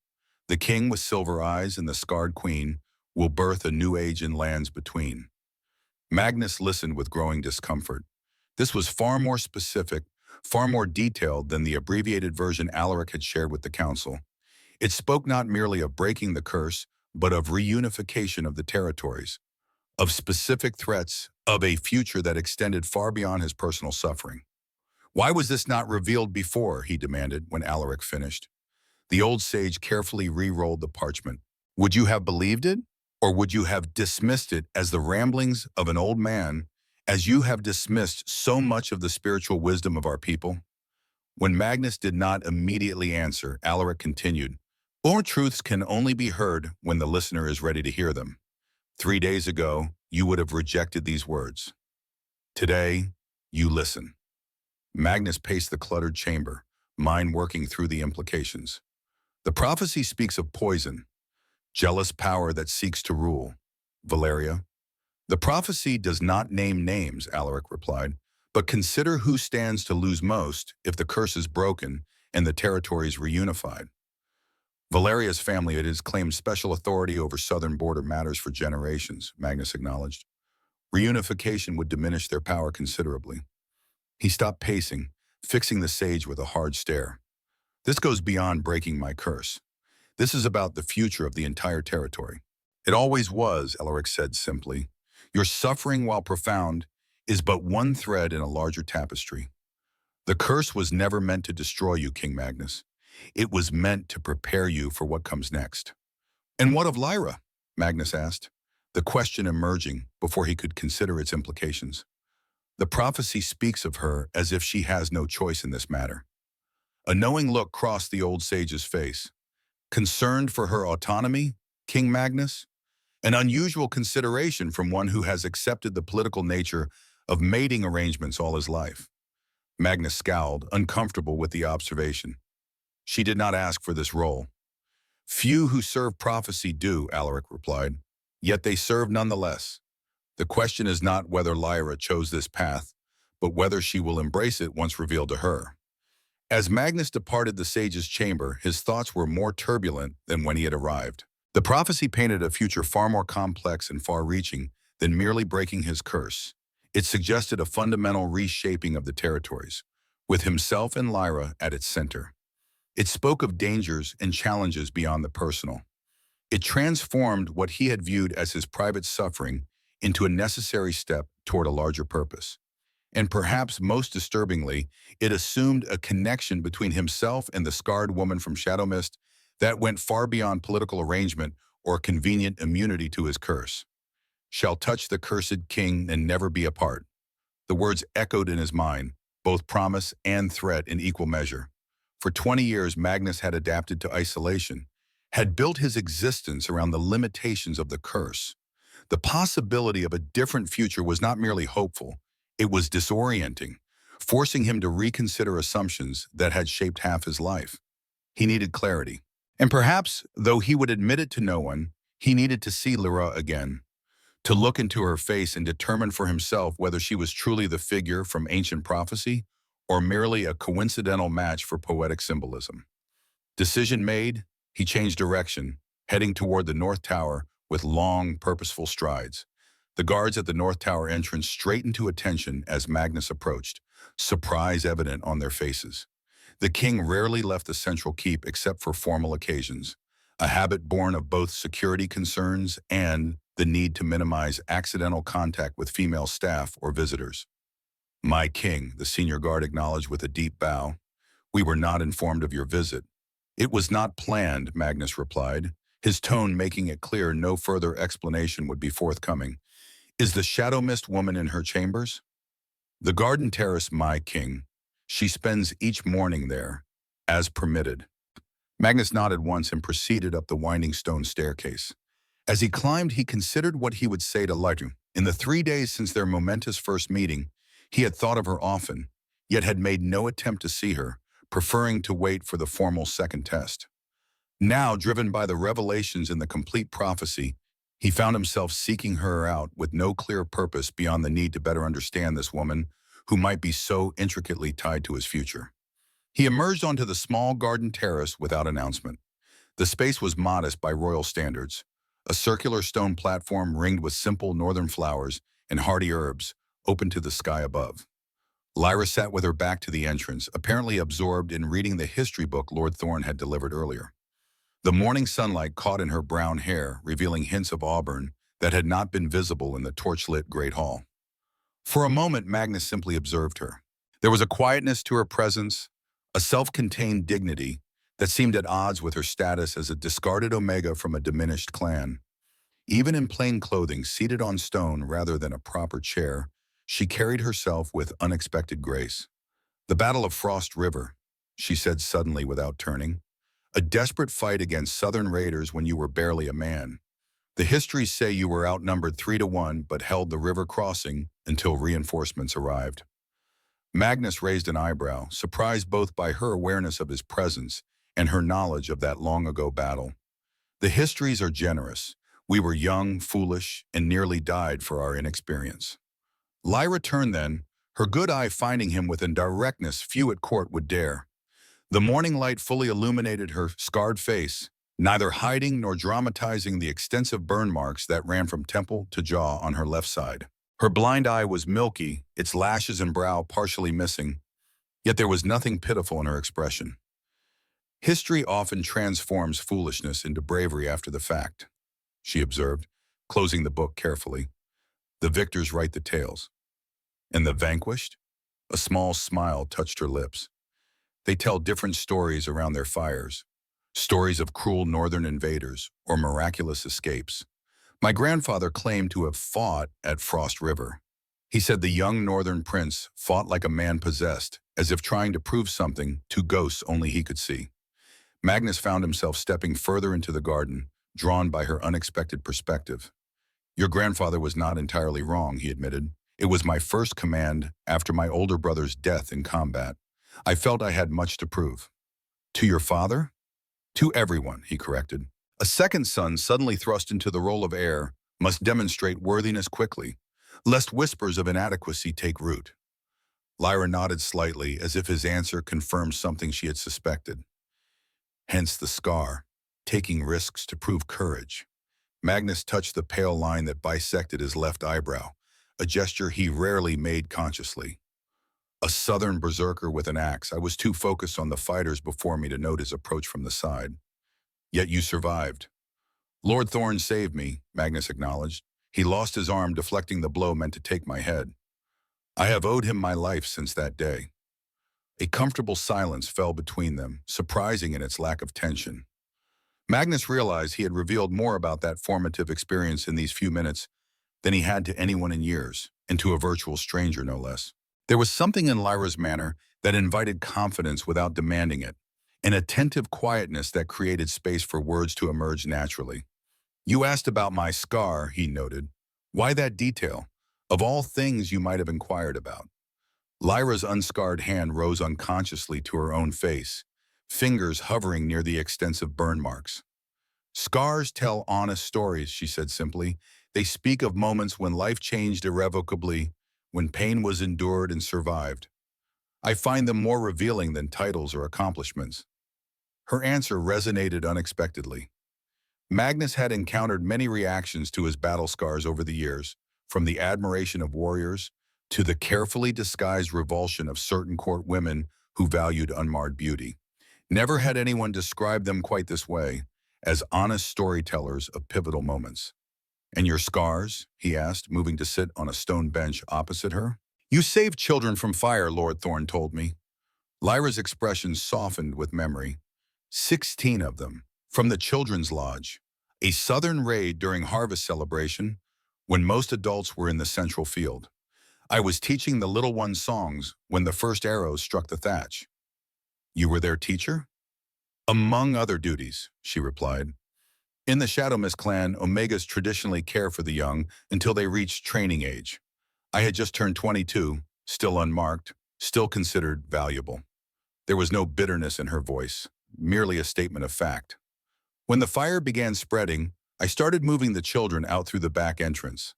The king with silver eyes and the scarred queen will birth a new age in lands between. Magnus listened with growing discomfort. This was far more specific, far more detailed than the abbreviated version Alaric had shared with the council. It spoke not merely of breaking the curse, but of reunification of the territories, of specific threats, of a future that extended far beyond his personal suffering. Why was this not revealed before, he demanded when Alaric finished. The old sage carefully re-rolled the parchment. Would you have believed it? Or would you have dismissed it as the ramblings of an old man, as you have dismissed so much of the spiritual wisdom of our people? When Magnus did not immediately answer, Alaric continued, "More truths can only be heard when the listener is ready to hear them. 3 days ago, you would have rejected these words. Today, you listen." Magnus paced the cluttered chamber, mind working through the implications. The prophecy speaks of poison, jealous power that seeks to rule. Valeria. The prophecy does not name names, Alaric replied, but consider who stands to lose most if the curse is broken and the territories reunified. Valeria's family has claimed special authority over southern border matters for generations, Magnus acknowledged. Reunification would diminish their power considerably. He stopped pacing, fixing the sage with a hard stare. This goes beyond breaking my curse. This is about the future of the entire territory. It always was, Alaric said simply. Your suffering, while profound, is but one thread in a larger tapestry. The curse was never meant to destroy you, King Magnus. It was meant to prepare you for what comes next. And what of Lyra? Magnus asked, the question emerging before he could consider its implications. The prophecy speaks of her as if she has no choice in this matter. A knowing look crossed the old sage's face. Concerned for her autonomy, King Magnus? An unusual consideration from one who has accepted the political nature of mating arrangements all his life. Magnus scowled, uncomfortable with the observation. She did not ask for this role. Few who serve prophecy do, Alaric replied, yet they serve nonetheless. The question is not whether Lyra chose this path, but whether she will embrace it once revealed to her. As Magnus departed the sage's chamber, his thoughts were more turbulent than when he had arrived. The prophecy painted a future far more complex and far-reaching than merely breaking his curse. It suggested a fundamental reshaping of the territories, with himself and Lyra at its center. It spoke of dangers and challenges beyond the personal. It transformed what he had viewed as his private suffering into a necessary step toward a larger purpose. And perhaps most disturbingly, it assumed a connection between himself and the scarred woman from Shadowmist that went far beyond political arrangement or convenient immunity to his curse. Shall touch the cursed king and never be apart. The words echoed in his mind, both promise and threat in equal measure. For 20 years, Magnus had adapted to isolation, had built his existence around the limitations of the curse. The possibility of a different future was not merely hopeful, it was disorienting, forcing him to reconsider assumptions that had shaped half his life. He needed clarity. And perhaps, though he would admit it to no one, he needed to see Lyra again, to look into her face and determine for himself whether she was truly the figure from ancient prophecy or merely a coincidental match for poetic symbolism. Decision made, he changed direction, heading toward the North Tower with long, purposeful strides. The guards at the North Tower entrance straightened to attention as Magnus approached, surprise evident on their faces. The king rarely left the central keep except for formal occasions, a habit born of both security concerns and the need to minimize accidental contact with female staff or visitors. "My king," the senior guard acknowledged with a deep bow. "We were not informed of your visit." "It was not planned," Magnus replied, his tone making it clear no further explanation would be forthcoming. "Is the Shadow Mist woman in her chambers?" "The garden terrace, my king. She spends each morning there, as permitted." Magnus nodded once and proceeded up the winding stone staircase. As he climbed, he considered what he would say to Lightu. In the 3 days since their momentous first meeting, he had thought of her often, yet had made no attempt to see her, preferring to wait for the formal second test. Now, driven by the revelations in the complete prophecy, he found himself seeking her out with no clear purpose beyond the need to better understand this woman who might be so intricately tied to his future. He emerged onto the small garden terrace without announcement. The space was modest by royal standards, a circular stone platform ringed with simple northern flowers and hardy herbs, open to the sky above. Lyra sat with her back to the entrance, apparently absorbed in reading the history book Lord Thorn had delivered earlier. The morning sunlight caught in her brown hair, revealing hints of auburn that had not been visible in the torch-lit Great Hall. For a moment, Magnus simply observed her. There was a quietness to her presence, a self-contained dignity that seemed at odds with her status as a discarded Omega from a diminished clan. Even in plain clothing, seated on stone rather than a proper chair, she carried herself with unexpected grace. "The Battle of Frost River," she said suddenly without turning. "A desperate fight against southern raiders when you were barely a man. The histories say you were outnumbered 3-1 but held the river crossing until reinforcements arrived." Magnus raised an eyebrow, surprised both by her awareness of his presence and her knowledge of that long-ago battle. "The histories are generous. We were young, foolish, and nearly died for our inexperience." Lyra turned then, her good eye finding him with a directness few at court would dare. The morning light fully illuminated her scarred face, neither hiding nor dramatizing the extensive burn marks that ran from temple to jaw on her left side. Her blind eye was milky, its lashes and brow partially missing, yet there was nothing pitiful in her expression. "History often transforms foolishness into bravery after the fact," she observed, closing the book carefully. "The victors write the tales. And the vanquished?" A small smile touched her lips. "They tell different stories around their fires. Stories of cruel northern invaders or miraculous escapes. My grandfather claimed to have fought at Frost River. He said the young northern prince fought like a man possessed, as if trying to prove something to ghosts only he could see." Magnus found himself stepping further into the garden, drawn by her unexpected perspective. "Your grandfather was not entirely wrong," he admitted. "It was my first command after my older brother's death in combat. I felt I had much to prove." "To your father?" "To everyone," he corrected. "A second son suddenly thrust into the role of heir must demonstrate worthiness quickly, lest whispers of inadequacy take root." Lyra nodded slightly, as if his answer confirmed something she had suspected. "Hence the scar, taking risks to prove courage." Magnus touched the pale line that bisected his left eyebrow, a gesture he rarely made consciously. "A southern berserker with an axe. I was too focused on the fighters before me to note his approach from the side." "Yet you survived." "Lord Thorn saved me," Magnus acknowledged. "He lost his arm deflecting the blow meant to take my head. I have owed him my life since that day." A comfortable silence fell between them, surprising in its lack of tension. Magnus realized he had revealed more about that formative experience in these few minutes than he had to anyone in years, and to a virtual stranger no less. There was something in Lyra's manner that invited confidence without demanding it, an attentive quietness that created space for words to emerge naturally. "You asked about my scar," he noted. "Why that detail? Of all things you might have inquired about." Lyra's unscarred hand rose unconsciously to her own face, fingers hovering near the extensive burn marks. "Scars tell honest stories," she said simply. "They speak of moments when life changed irrevocably, when pain was endured and survived." I find them more revealing than titles or accomplishments. Her answer resonated unexpectedly. Magnus had encountered many reactions to his battle scars over the years, from the admiration of warriors to the carefully disguised revulsion of certain court women who valued unmarred beauty. Never had anyone described them quite this way, as honest storytellers of pivotal moments. "And your scars?" he asked, moving to sit on a stone bench opposite her. "You saved children from fire," Lord Thorne told me. Lyra's expression softened with memory. 16 of them, from the Children's Lodge, a southern raid during harvest celebration, when most adults were in the central field. I was teaching the little ones songs when the first arrows struck the thatch. "You were their teacher?" "Among other duties," she replied. "In the Shadow Mist clan, Omegas traditionally care for the young until they reach training age. I had just turned 22, still unmarked, still considered valuable." There was no bitterness in her voice, merely a statement of fact. "When the fire began spreading, I started moving the children out through the back entrance.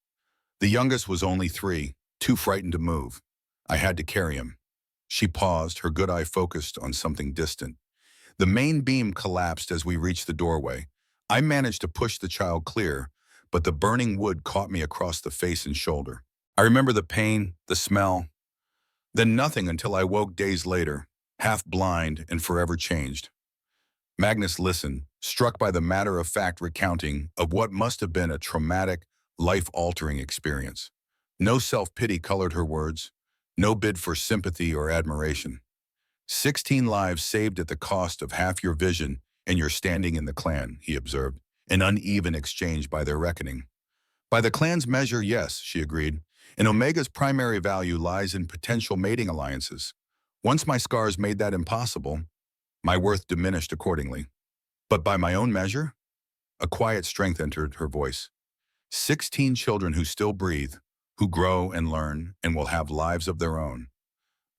The youngest was only 3, too frightened to move. I had to carry him." She paused, her good eye focused on something distant. "The main beam collapsed as we reached the doorway. I managed to push the child clear, but the burning wood caught me across the face and shoulder. I remember the pain, the smell, then nothing until I woke days later, half blind and forever changed." Magnus listened, struck by the matter-of-fact recounting of what must have been a traumatic, life-altering experience. No self-pity colored her words, no bid for sympathy or admiration. 16 lives saved at the cost of half your vision and your standing in the clan, he observed, an uneven exchange by their reckoning. "By the clan's measure, yes," she agreed, "and Omega's primary value lies in potential mating alliances. Once my scars made that impossible, my worth diminished accordingly. But by my own measure?" A quiet strength entered her voice. 16 children who still breathe, who grow and learn, and will have lives of their own.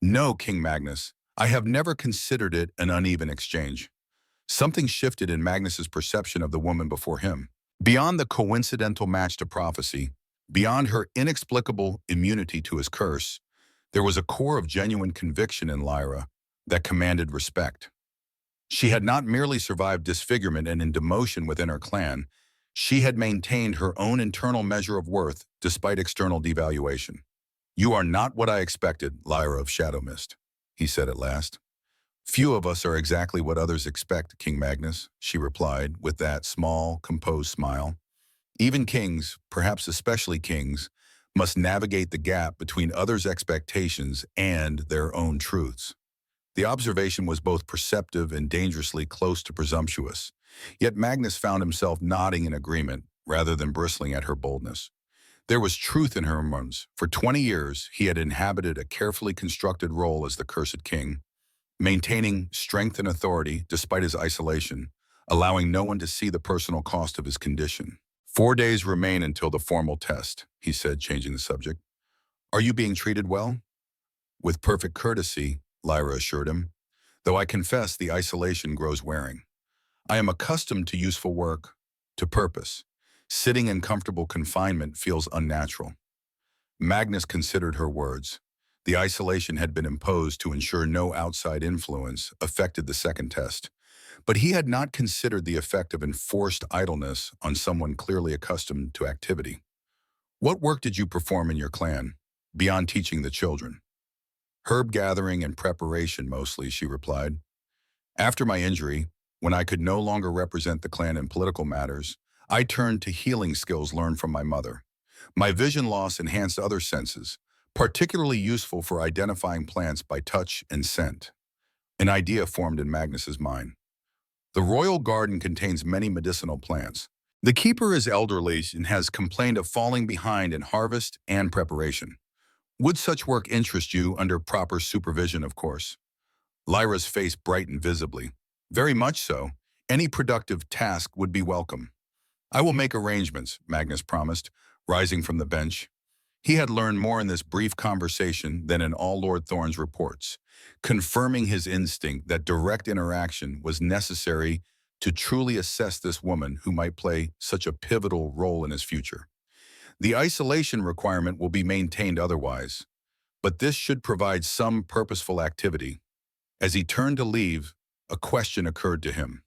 "No, King Magnus, I have never considered it an uneven exchange." Something shifted in Magnus's perception of the woman before him. Beyond the coincidental match to prophecy, beyond her inexplicable immunity to his curse, there was a core of genuine conviction in Lyra that commanded respect. She had not merely survived disfigurement and demotion within her clan, she had maintained her own internal measure of worth despite external devaluation. "You are not what I expected, Lyra of Shadow Mist," he said at last. "Few of us are exactly what others expect, King Magnus," she replied with that small, composed smile. "Even kings, perhaps especially kings, must navigate the gap between others' expectations and their own truths." The observation was both perceptive and dangerously close to presumptuous, yet Magnus found himself nodding in agreement rather than bristling at her boldness. There was truth in her words. For 20 years, he had inhabited a carefully constructed role as the Cursed King, maintaining strength and authority despite his isolation, allowing no one to see the personal cost of his condition. "4 days remain until the formal test," he said, changing the subject. "Are you being treated well?" "With perfect courtesy," Lyra assured him, "though I confess the isolation grows wearing. I am accustomed to useful work, to purpose. Sitting in comfortable confinement feels unnatural." Magnus considered her words. The isolation had been imposed to ensure no outside influence affected the second test, but he had not considered the effect of enforced idleness on someone clearly accustomed to activity. "What work did you perform in your clan, beyond teaching the children?" "Herb gathering and preparation mostly," she replied. "After my injury, when I could no longer represent the clan in political matters, I turned to healing skills learned from my mother. My vision loss enhanced other senses, particularly useful for identifying plants by touch and scent." An idea formed in Magnus's mind. "The royal garden contains many medicinal plants. The keeper is elderly and has complained of falling behind in harvest and preparation. Would such work interest you under proper supervision, of course?" Lyra's face brightened visibly. "Very much so. Any productive task would be welcome." "I will make arrangements," Magnus promised, rising from the bench. He had learned more in this brief conversation than in all Lord Thorne's reports, confirming his instinct that direct interaction was necessary to truly assess this woman who might play such a pivotal role in his future. "The isolation requirement will be maintained otherwise. But this should provide some purposeful activity. As he turned to leave, a question occurred to him.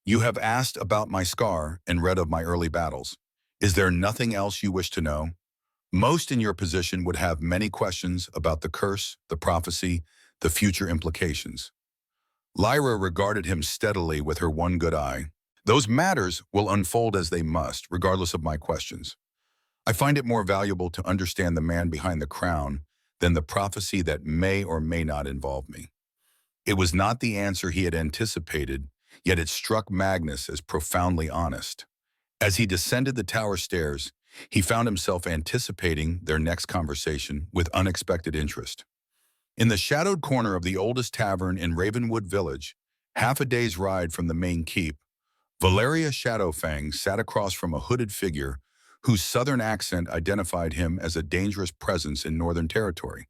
You have asked about my scar and read of my early battles. Is there nothing else you wish to know? Most in your position would have many questions about the curse, the prophecy, the future implications. Lyra regarded him steadily with her one good eye. Those matters will unfold as they must, regardless of my questions. I find it more valuable to understand the man behind the crown than the prophecy that may or may not involve me. It was not the answer he had anticipated, yet it struck Magnus as profoundly honest. As he descended the tower stairs, he found himself anticipating their next conversation with unexpected interest. In the shadowed corner of the oldest tavern in Ravenwood Village, half a day's ride from the main keep, Valeria Shadowfang sat across from a hooded figure whose southern accent identified him as a dangerous presence in Northern Territory.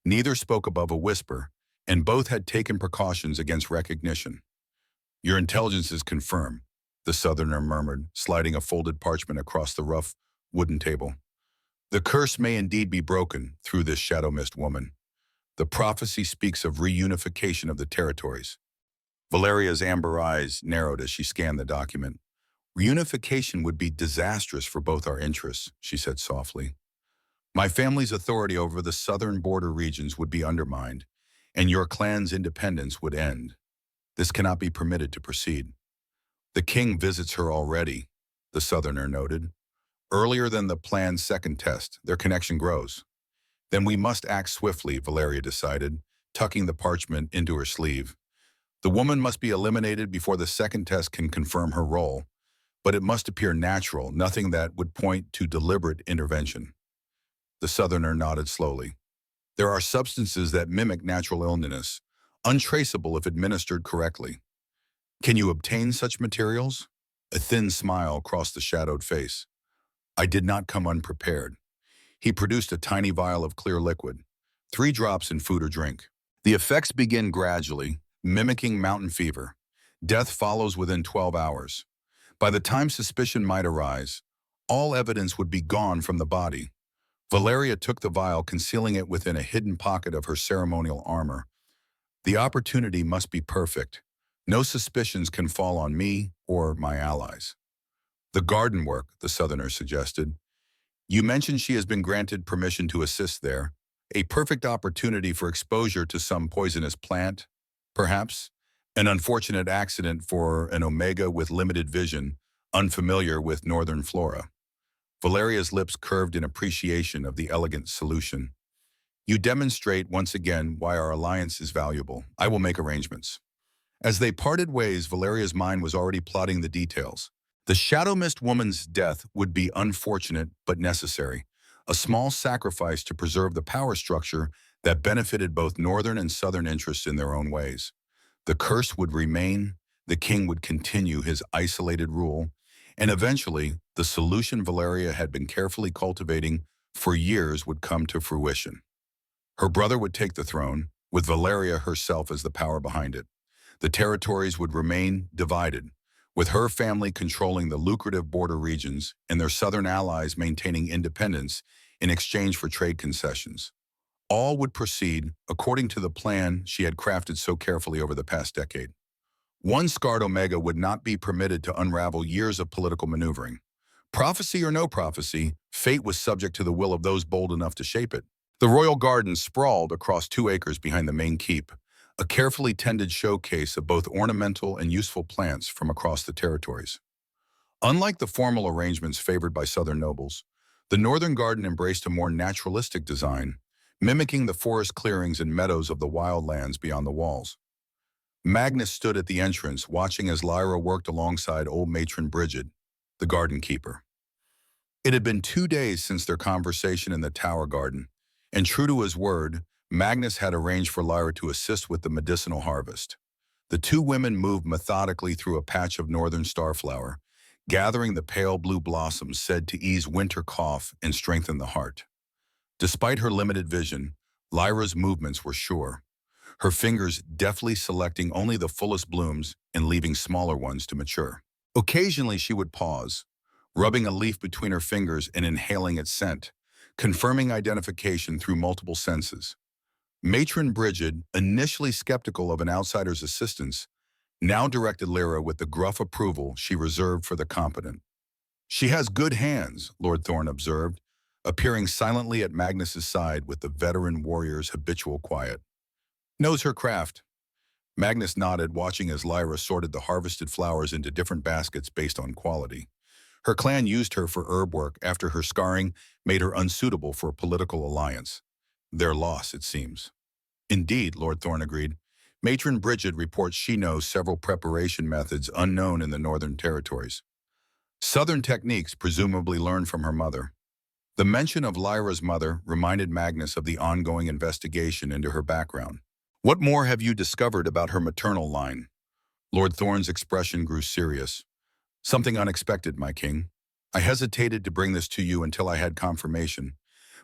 Neither spoke above a whisper, and both had taken precautions against recognition. Your intelligence is confirmed, the Southerner murmured, sliding a folded parchment across the rough wooden table. The curse may indeed be broken through this shadow mist woman. The prophecy speaks of reunification of the territories. Valeria's amber eyes narrowed as she scanned the document. Reunification would be disastrous for both our interests, she said softly. My family's authority over the southern border regions would be undermined, and your clan's independence would end. This cannot be permitted to proceed. The king visits her already, the Southerner noted. Earlier than the planned second test, their connection grows. Then we must act swiftly, Valeria decided, tucking the parchment into her sleeve. The woman must be eliminated before the second test can confirm her role, but it must appear natural, nothing that would point to deliberate intervention. The Southerner nodded slowly. There are substances that mimic natural illness, untraceable if administered correctly. Can you obtain such materials? A thin smile crossed the shadowed face. I did not come unprepared. He produced a tiny vial of clear liquid, 3 drops in food or drink. The effects begin gradually, mimicking mountain fever. Death follows within 12 hours. By the time suspicion might arise, all evidence would be gone from the body. Valeria took the vial, concealing it within a hidden pocket of her ceremonial armor. The opportunity must be perfect. No suspicions can fall on me or my allies. The garden work, the Southerner suggested. You mentioned she has been granted permission to assist there. A perfect opportunity for exposure to some poisonous plant, perhaps? An unfortunate accident for an Omega with limited vision, unfamiliar with northern flora. Valeria's lips curved in appreciation of the elegant solution. You demonstrate once again why our alliance is valuable. I will make arrangements. As they parted ways, Valeria's mind was already plotting the details. The Shadow Mist woman's death would be unfortunate but necessary, a small sacrifice to preserve the power structure that benefited both northern and southern interests in their own ways. The curse would remain, the king would continue his isolated rule, and eventually, the solution Valeria had been carefully cultivating for years would come to fruition. Her brother would take the throne, with Valeria herself as the power behind it. The territories would remain divided, with her family controlling the lucrative border regions and their southern allies maintaining independence in exchange for trade concessions. All would proceed according to the plan she had crafted so carefully over the past decade. One scarred Omega would not be permitted to unravel years of political maneuvering. Prophecy or no prophecy, fate was subject to the will of those bold enough to shape it. The royal garden sprawled across 2 acres behind the main keep, a carefully tended showcase of both ornamental and useful plants from across the territories. Unlike the formal arrangements favored by southern nobles, the northern garden embraced a more naturalistic design, mimicking the forest clearings and meadows of the wildlands beyond the walls. Magnus stood at the entrance, watching as Lyra worked alongside old matron Bridget, the garden keeper. It had been 2 days since their conversation in the tower garden, and true to his word, Magnus had arranged for Lyra to assist with the medicinal harvest. The 2 women moved methodically through a patch of northern starflower, gathering the pale blue blossoms said to ease winter cough and strengthen the heart. Despite her limited vision, Lyra's movements were sure, her fingers deftly selecting only the fullest blooms and leaving smaller ones to mature. Occasionally she would pause, rubbing a leaf between her fingers and inhaling its scent, confirming identification through multiple senses. Matron Brigid, initially skeptical of an outsider's assistance, now directed Lyra with the gruff approval she reserved for the competent. "She has good hands," Lord Thorne observed, appearing silently at Magnus's side with the veteran warrior's habitual quiet. "Knows her craft." Magnus nodded, watching as Lyra sorted the harvested flowers into different baskets based on quality. Her clan used her for herb work after her scarring made her unsuitable for a political alliance. Their loss, it seems. "Indeed," Lord Thorne agreed. "Matron Brigid reports she knows several preparation methods unknown in the Northern Territories. Southern techniques presumably learned from her mother." The mention of Lyra's mother reminded Magnus of the ongoing investigation into her background. "What more have you discovered about her maternal line?" Lord Thorne's expression grew serious. "Something unexpected, my king. I hesitated to bring this to you until I had confirmation,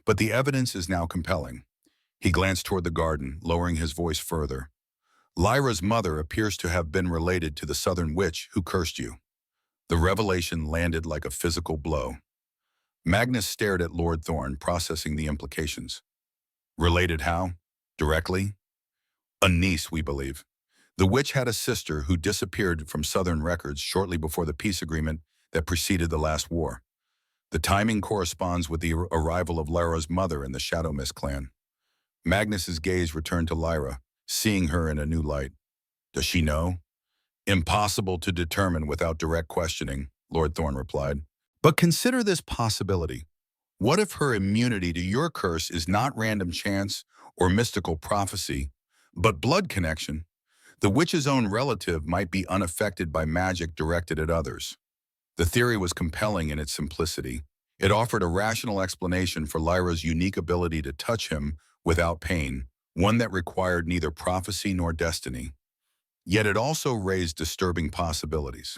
but the evidence is now compelling." He glanced toward the garden, lowering his voice further. "Lyra's mother appears to have been related to the southern witch who cursed you." The revelation landed like a physical blow. Magnus stared at Lord Thorne, processing the implications. "Related how? Directly?" "A niece, we believe. The witch had a sister who disappeared from Southern records shortly before the peace agreement that preceded the last war. The timing corresponds with the arrival of Lyra's mother in the Shadow Mist clan." Magnus's gaze returned to Lyra, seeing her in a new light. "Does she know?" "Impossible to determine without direct questioning," Lord Thorne replied. "But consider this possibility. What if her immunity to your curse is not random chance or mystical prophecy, but blood connection? The witch's own relative might be unaffected by magic directed at others." The theory was compelling in its simplicity. It offered a rational explanation for Lyra's unique ability to touch him without pain, one that required neither prophecy nor destiny. Yet it also raised disturbing possibilities.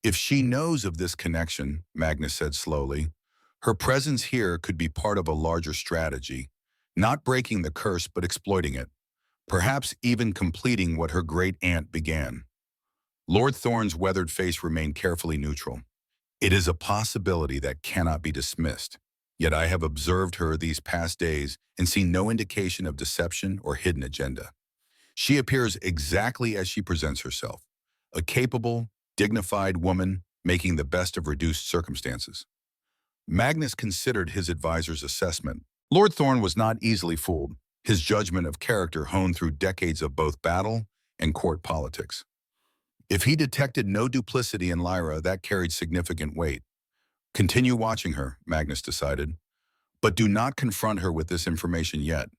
"If she knows of this connection," Magnus said slowly, "her presence here could be part of a larger strategy, not breaking the curse but exploiting it, perhaps even completing what her great-aunt began." Lord Thorne's weathered face remained carefully neutral. "It is a possibility that cannot be dismissed. Yet I have observed her these past days and seen no indication of deception or hidden agenda. She appears exactly as she presents herself, a capable, dignified woman making the best of reduced circumstances." Magnus considered his advisor's assessment. Lord Thorne was not easily fooled, his judgment of character honed through decades of both battle and court politics. If he detected no duplicity in Lyra, that carried significant weight. "Continue watching her," Magnus decided, "but do not confront her with this information yet.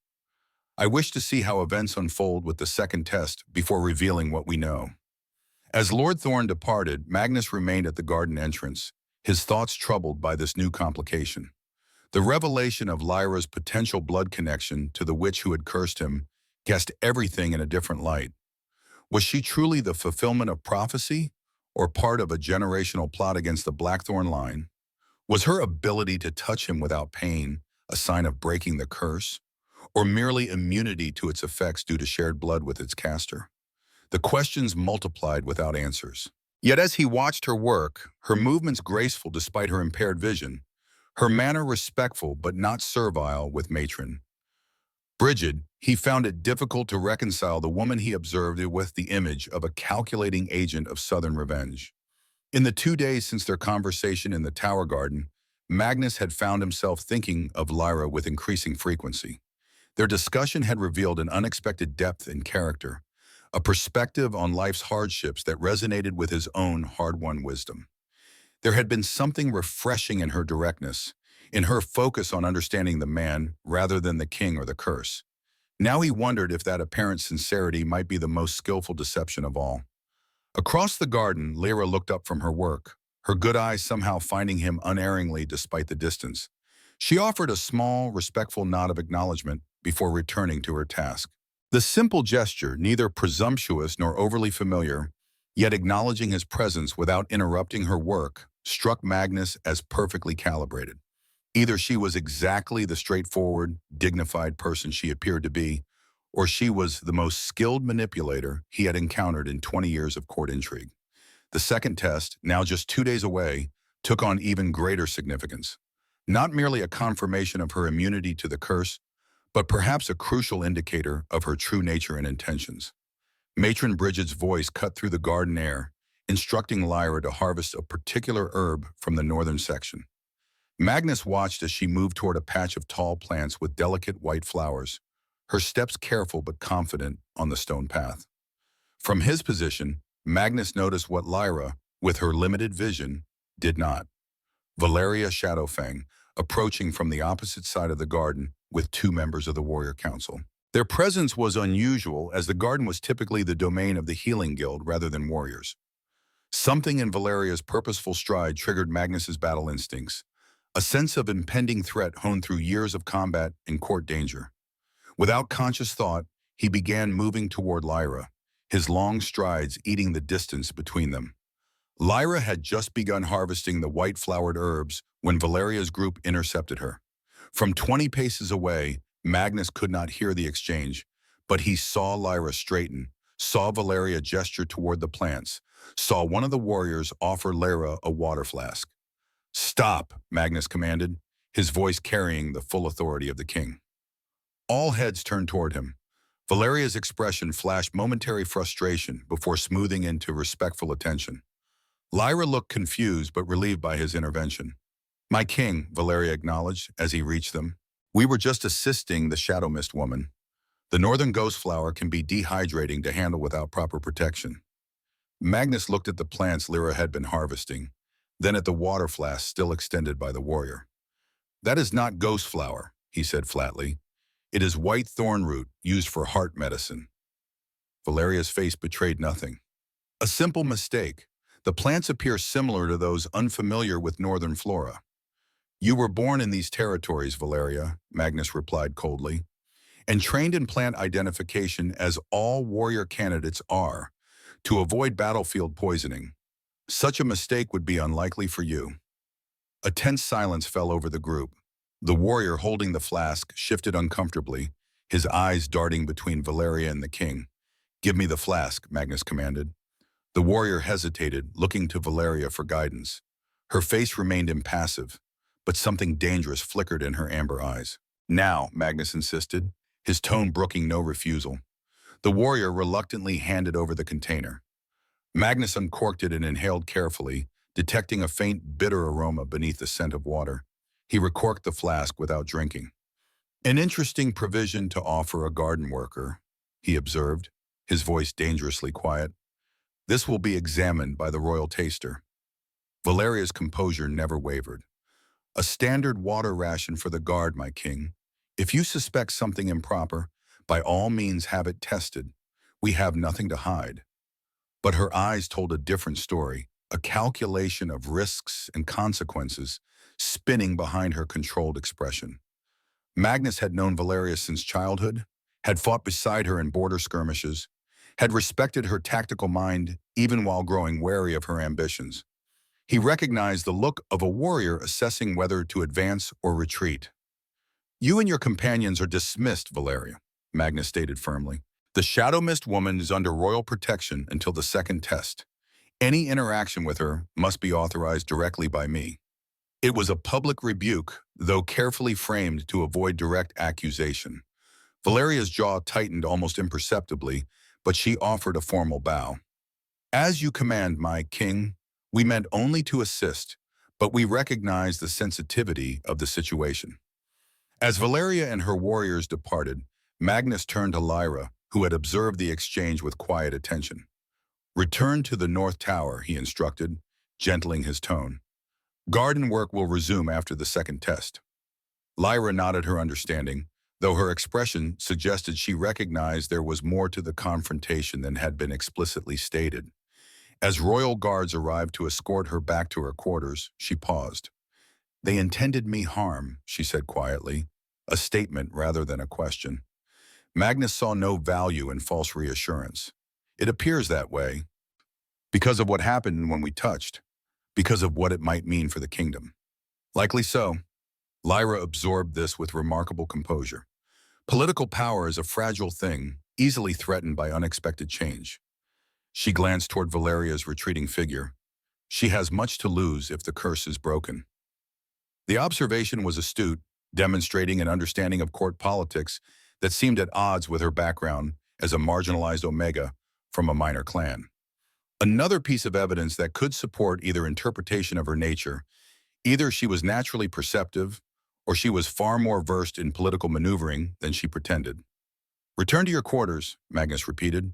I wish to see how events unfold with the second test before revealing what we know." As Lord Thorne departed, Magnus remained at the garden entrance, his thoughts troubled by this new complication. The revelation of Lyra's potential blood connection to the witch who had cursed him cast everything in a different light. Was she truly the fulfillment of prophecy, or part of a generational plot against the Blackthorn line? Was her ability to touch him without pain a sign of breaking the curse, or merely immunity to its effects due to shared blood with its caster? The questions multiplied without answers. Yet as he watched her work, her movements graceful despite her impaired vision, her manner respectful but not servile with Matron Brigid, he found it difficult to reconcile the woman he observed with the image of a calculating agent of Southern revenge. In the 2 days since their conversation in the Tower Garden, Magnus had found himself thinking of Lyra with increasing frequency. Their discussion had revealed an unexpected depth in character, a perspective on life's hardships that resonated with his own hard-won wisdom. There had been something refreshing in her directness, in her focus on understanding the man rather than the king or the curse. Now he wondered if that apparent sincerity might be the most skillful deception of all. Across the garden, Lyra looked up from her work, her good eyes somehow finding him unerringly despite the distance. She offered a small, respectful nod of acknowledgement before returning to her task. The simple gesture, neither presumptuous nor overly familiar, yet acknowledging his presence without interrupting her work, struck Magnus as perfectly calibrated. Either she was exactly the straightforward, dignified person she appeared to be, or she was the most skilled manipulator he had encountered in 20 years of court intrigue. The second test, now just 2 days away, took on even greater significance. Not merely a confirmation of her immunity to the curse, but perhaps a crucial indicator of her true nature and intentions. Matron Bridget's voice cut through the garden air, instructing Lyra to harvest a particular herb from the northern section. Magnus watched as she moved toward a patch of tall plants with delicate white flowers, her steps careful but confident on the stone path. From his position, Magnus noticed what Lyra, with her limited vision, did not. Valeria Shadowfang, approaching from the opposite side of the garden with two members of the Warrior Council. Their presence was unusual, as the garden was typically the domain of the Healing Guild rather than warriors. Something in Valeria's purposeful stride triggered Magnus's battle instincts, a sense of impending threat honed through years of combat and court danger. Without conscious thought, he began moving toward Lyra, his long strides eating the distance between them. Lyra had just begun harvesting the white-flowered herbs when Valeria's group intercepted her. From 20 paces away, Magnus could not hear the exchange, but he saw Lyra straighten, saw Valeria gesture toward the plants, saw one of the warriors offer Lyra a water flask. "Stop," Magnus commanded, his voice carrying the full authority of the king. All heads turned toward him. Valeria's expression flashed momentary frustration before smoothing into respectful attention. Lyra looked confused but relieved by his intervention. "My king," Valeria acknowledged as he reached them. "We were just assisting the Shadow Mist woman. The northern ghost flower can be dehydrating to handle without proper protection." Magnus looked at the plants Lyra had been harvesting, then at the water flask still extended by the warrior. "That is not ghost flower," he said flatly. "It is white thorn root used for heart medicine." Valeria's face betrayed nothing. "A simple mistake. The plants appear similar to those unfamiliar with northern flora." "You were born in these territories, Valeria," Magnus replied coldly, "and trained in plant identification as all warrior candidates are, to avoid battlefield poisoning. Such a mistake would be unlikely for you." A tense silence fell over the group. The warrior holding the flask shifted uncomfortably, his eyes darting between Valeria and the king. "Give me the flask," Magnus commanded. The warrior hesitated, looking to Valeria for guidance. Her face remained impassive, but something dangerous flickered in her amber eyes. "Now," Magnus insisted, his tone brooking no refusal. The warrior reluctantly handed over the container. Magnus uncorked it and inhaled carefully, detecting a faint, bitter aroma beneath the scent of water. He recorked the flask without drinking. "An interesting provision to offer a garden worker," he observed, his voice dangerously quiet. "This will be examined by the royal taster." Valeria's composure never wavered. "A standard water ration for the guard, my king. If you suspect something improper, by all means have it tested. We have nothing to hide." But her eyes told a different story, a calculation of risks and consequences spinning behind her controlled expression. Magnus had known Valeria since childhood, had fought beside her in border skirmishes, had respected her tactical mind even while growing wary of her ambitions. He recognized the look of a warrior assessing whether to advance or retreat. "You and your companions are dismissed, Valeria," Magnus stated firmly. "The Shadow Mist woman is under royal protection until the second test. Any interaction with her must be authorized directly by me." It was a public rebuke, though carefully framed to avoid direct accusation. Valeria's jaw tightened almost imperceptibly, but she offered a formal bow. "As you command, my king. We meant only to assist, but we recognize the sensitivity of the situation." As Valeria and her warriors departed, Magnus turned to Lyra, who had observed the exchange with quiet attention. "Return to the North Tower," he instructed, gentling his tone. "Garden work will resume after the second test." Lyra nodded her understanding, though her expression suggested she recognized there was more to the confrontation than had been explicitly stated. As royal guards arrived to escort her back to her quarters, she paused. "They intended me harm," she said quietly, a statement rather than a question. Magnus saw no value in false reassurance. "It appears that way, because of what happened when we touched, because of what it might mean for the kingdom." "Likely so." Lyra absorbed this with remarkable composure. Political power is a fragile thing, easily threatened by unexpected change. She glanced toward Valeria's retreating figure. "She has much to lose if the curse is broken." The observation was astute, demonstrating an understanding of court politics that seemed at odds with her background as a marginalized Omega from a minor clan. Another piece of evidence that could support either interpretation of her nature: either she was naturally perceptive, or she was far more versed in political maneuvering than she pretended. "Return to your quarters," Magnus repeated.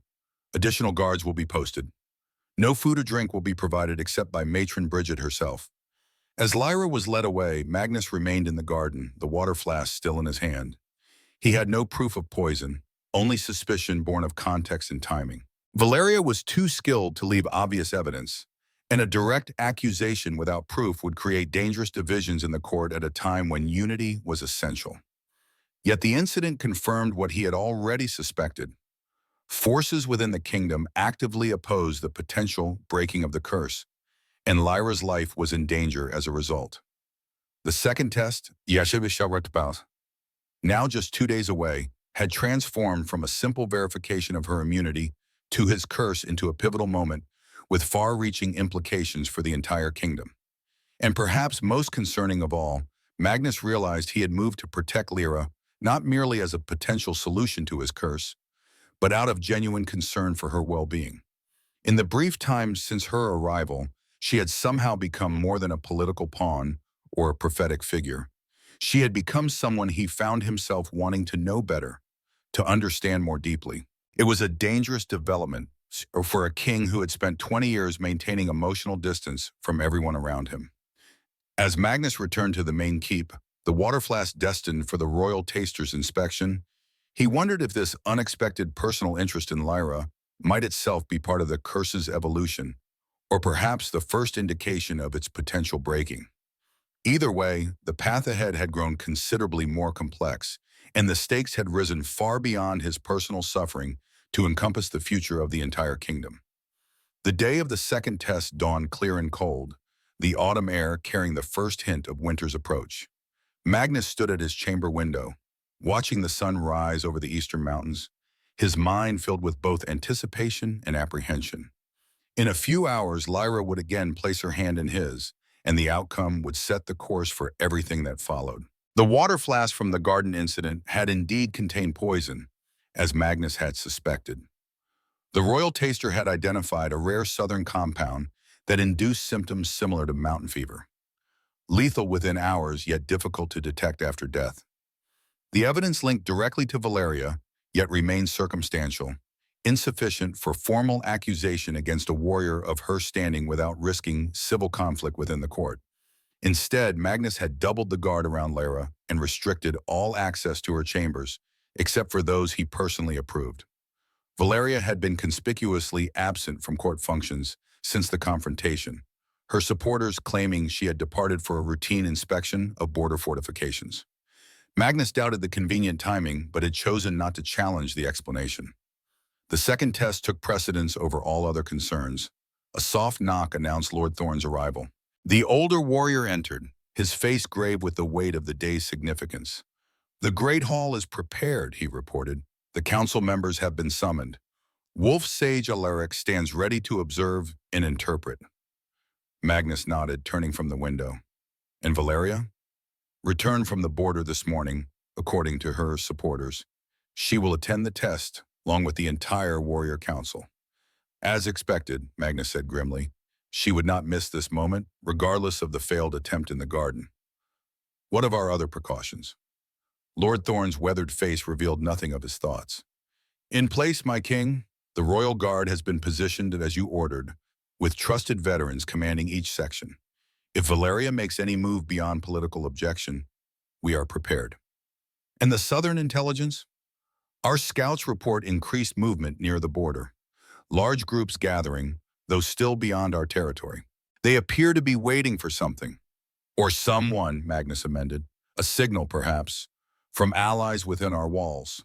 "Additional guards will be posted. No food or drink will be provided except by Matron Bridget herself." As Lyra was led away, Magnus remained in the garden, the water flask still in his hand. He had no proof of poison, only suspicion born of context and timing. Valeria was too skilled to leave obvious evidence, and a direct accusation without proof would create dangerous divisions in the court at a time when unity was essential. Yet the incident confirmed what he had already suspected. Forces within the kingdom actively opposed the potential breaking of the curse, and Lyra's life was in danger as a result. The second test, now just 2 days away, had transformed from a simple verification of her immunity to his curse into a pivotal moment with far-reaching implications for the entire kingdom. And perhaps most concerning of all, Magnus realized he had moved to protect Lyra not merely as a potential solution to his curse, but out of genuine concern for her well-being. In the brief time since her arrival, she had somehow become more than a political pawn or a prophetic figure. She had become someone he found himself wanting to know better, to understand more deeply. It was a dangerous development for a king who had spent 20 years maintaining emotional distance from everyone around him. As Magnus returned to the main keep, the water flask destined for the royal taster's inspection, he wondered if this unexpected personal interest in Lyra might itself be part of the curse's evolution, or perhaps the first indication of its potential breaking. Either way, the path ahead had grown considerably more complex, and the stakes had risen far beyond his personal suffering to encompass the future of the entire kingdom. The day of the second test dawned clear and cold, the autumn air carrying the first hint of winter's approach. Magnus stood at his chamber window, watching the sun rise over the eastern mountains, his mind filled with both anticipation and apprehension. In a few hours, Lyra would again place her hand in his, and the outcome would set the course for everything that followed. The water flask from the garden incident had indeed contained poison, as Magnus had suspected. The royal taster had identified a rare southern compound that induced symptoms similar to mountain fever. Lethal within hours, yet difficult to detect after death. The evidence linked directly to Valeria, yet remained circumstantial, insufficient for formal accusation against a warrior of her standing without risking civil conflict within the court. Instead, Magnus had doubled the guard around Lyra and restricted all access to her chambers, except for those he personally approved. Valeria had been conspicuously absent from court functions since the confrontation, her supporters claiming she had departed for a routine inspection of border fortifications. Magnus doubted the convenient timing, but had chosen not to challenge the explanation. The second test took precedence over all other concerns. A soft knock announced Lord Thorne's arrival. The older warrior entered, his face grave with the weight of the day's significance. "The Great Hall is prepared," he reported. "The council members have been summoned. Wolf Sage Alaric stands ready to observe and interpret." Magnus nodded, turning from the window. "And Valeria?" "Returned from the border this morning, according to her supporters. She will attend the test, along with the entire warrior council." "As expected," Magnus said grimly. "She would not miss this moment, regardless of the failed attempt in the garden." "What of our other precautions?" Lord Thorne's weathered face revealed nothing of his thoughts. "In place, my king. The royal guard has been positioned as you ordered, with trusted veterans commanding each section. If Valeria makes any move beyond political objection, we are prepared." "And the southern intelligence?" "Our scouts report increased movement near the border. Large groups gathering, though still beyond our territory. They appear to be waiting for something." "Or someone," Magnus amended. "A signal, perhaps, from allies within our walls."